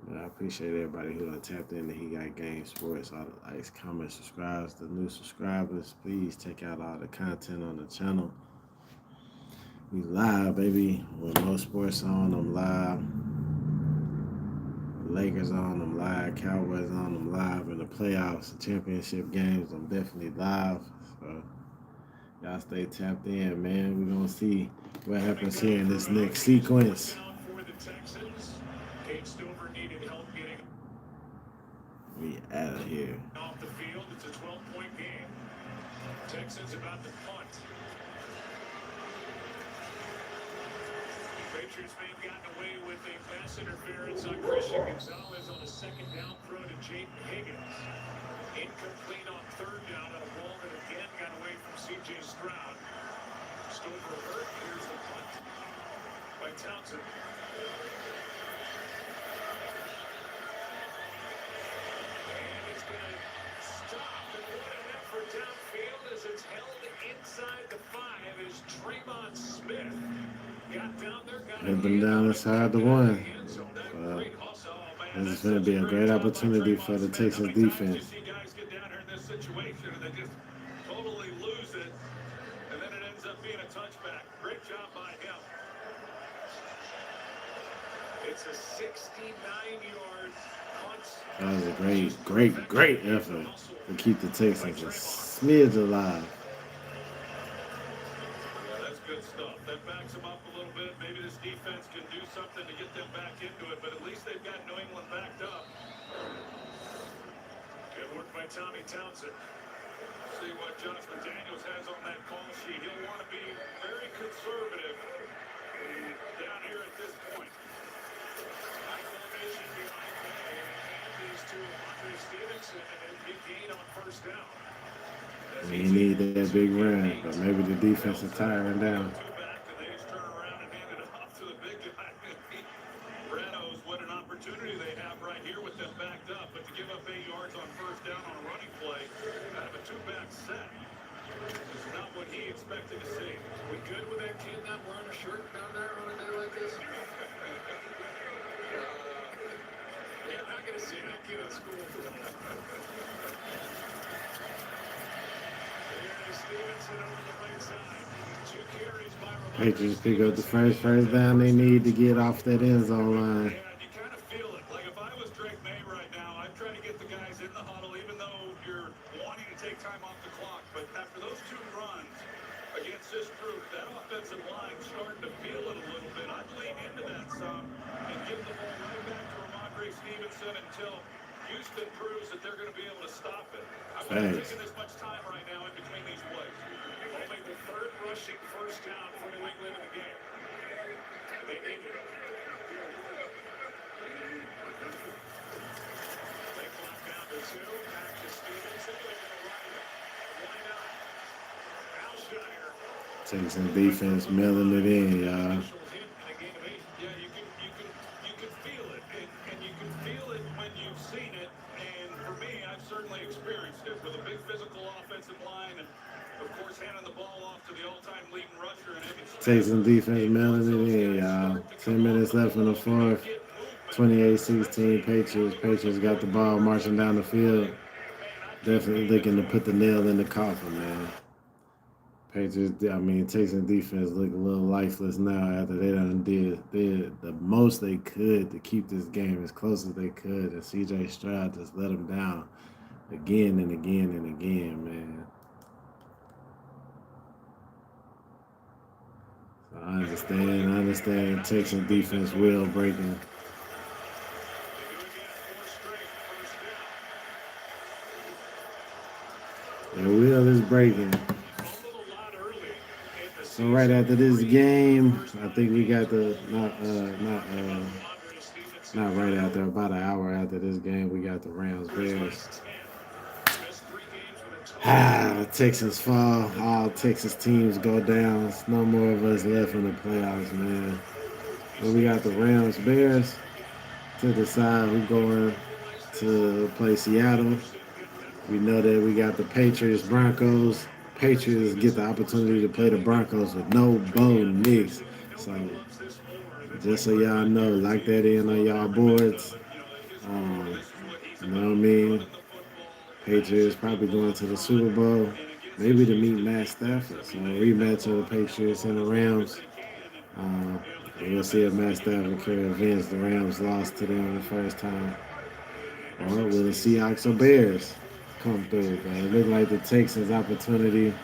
But I appreciate everybody who tapped in to He Got Game Sports. All the likes, comments, subscribes. The new subscribers, please check out all the content on the channel. We live, baby. With Mo Sports on, I'm live. Lakers on, I'm live. Cowboys on, I'm live. In the playoffs, the championship games, I'm definitely live. So y'all stay tapped in, man. We're going to see what happens here in this next sequence. We out of here. Off the field, it's a 12-point game. Texans about to punt. Patriots may have gotten away with a pass interference on Christian Gonzalez on a second down throw to Jaden Higgins. Incomplete on third down on a ball that again got away from C.J. Stroud. Stover hurt. Here's the punt by Townsend. Downfield as it's held inside the 5 is Tremon Smith. Got down there, Hit them down inside the 1. This is going to be a great opportunity for the Texas defense. You see guys get down here in this situation and they just totally lose it, and then it ends up being a touchback. Great job by him. It's a 69-yard punt. That was a great effort to keep the Texans a smidge alive. Yeah, that's good stuff. That backs them up a little bit. Maybe this defense can do something to get them back into it, but at least they've got New England backed up. Good work by Tommy Townsend. See what Josh McDaniels has on that call sheet. He'll want to be very conservative down here at this point. High formation behind these two, Andre Stevenson, and a big gain on first down. We need that big run, but maybe the defense is tiring down. They just turn around and hand it off to the big guy. Brad knows what an opportunity they have right here with them backed up, but to give up 8 yards on first down on a running play out of a 2-back set is not what he expected to see. We good with that kid not wearing a shirt down there on a day like this? Yeah, I'm not going to see that kid at school. Stevenson over the right side. 2 carries by Patriots pick up the first down they need to get off that end zone line. Yeah, you kind of feel it. Like if I was Drake May right now, I'd try to get the guys in the huddle, even though you're wanting to take time off the clock. But after those 2 runs against this group, that offensive line starting to feel it a little bit. I'd lean into that some and give the ball right back to Ramondre Stevenson until Houston proves that they're going to be able to stop it. I'm not taking this much time right now in between these plays. Only the 3rd rushing first down for New England in the game. They need it. They clock down to 2. Back to Stevenson. Texas defense mailing it in, y'all. Yeah, you can feel it, and you can feel certainly experienced it with a big physical offensive line and, of course, handing the ball off to the all-time leading rusher in Evan Smith. Texans defense mailing it in, y'all. 10 minutes left in the fourth. 28-16 Patriots. Patriots got the ball marching down the field. Definitely looking to put the nail in the coffin, man. Texans defense look a little lifeless now after they done did the most they could to keep this game as close as they could, and C.J. Stroud just let them down again and again and again, man. So I understand Texans defense will breaking. The wheel is breaking. So right after this game, I think we got the not right after, about an hour after this game, we got the Rams Bears. The Texans fall. All Texas teams go down. There's no more of us left in the playoffs, man. But we got the Rams Bears to decide who's going to play Seattle. We know that we got the Patriots Broncos. Patriots get the opportunity to play the Broncos with no Bo Nix. So just so y'all know, lock that in on y'all boards. You know what I mean? Patriots probably going to the Super Bowl, maybe to meet Matt Stafford. So a rematch of the Patriots and the Rams. We'll see if Matt Stafford can avenge the Rams lost to them the first time. Or will the Seahawks or Bears come through? But it looked like the Texans' opportunity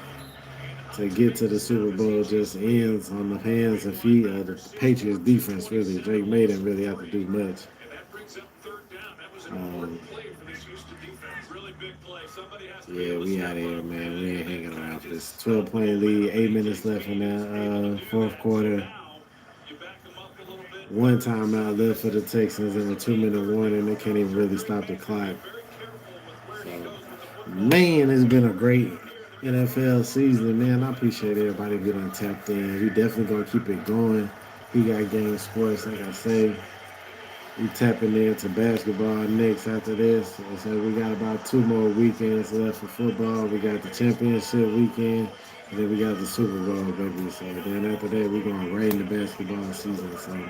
to get to the Super Bowl just ends on the hands and feet of the Patriots defense, really. Drake May didn't really have to do much. Yeah, we out of here, man. We ain't hanging around for this. 12-point lead, 8 minutes left in the fourth quarter. One timeout left for the Texans and a 2-minute warning. They can't even really stop the clock. So, man, it's been a great NFL season, man. I appreciate everybody who done tapped in. We definitely going to keep it going. We got Game Sports, like I say. We tapping into basketball next after this. So we got about 2 more weekends left for football. We got the championship weekend, and then we got the Super Bowl, baby. So then after that, we're going right into basketball season. So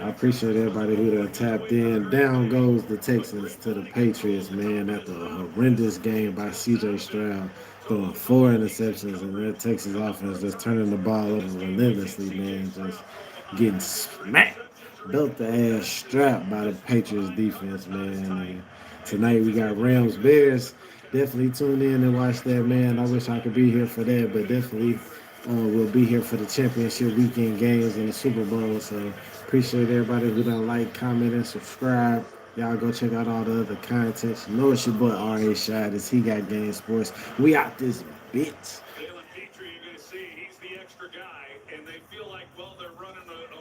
I appreciate everybody who done tapped in. Down goes the Texans to the Patriots, man, after a horrendous game by C.J. Stroud, throwing 4 interceptions, and that Texas offense just turning the ball over relentlessly, man, just getting smacked. Built the ass strap by the Patriots defense, man. And tonight we got Rams Bears. Definitely tune in and watch that, man. I wish I could be here for that, but definitely we'll be here for the championship weekend games and the Super Bowl. So appreciate everybody who done like, comment, and subscribe. Y'all go check out all the other content. You know it's your boy R.A. Shad. He got Game Sports. We out this bitch.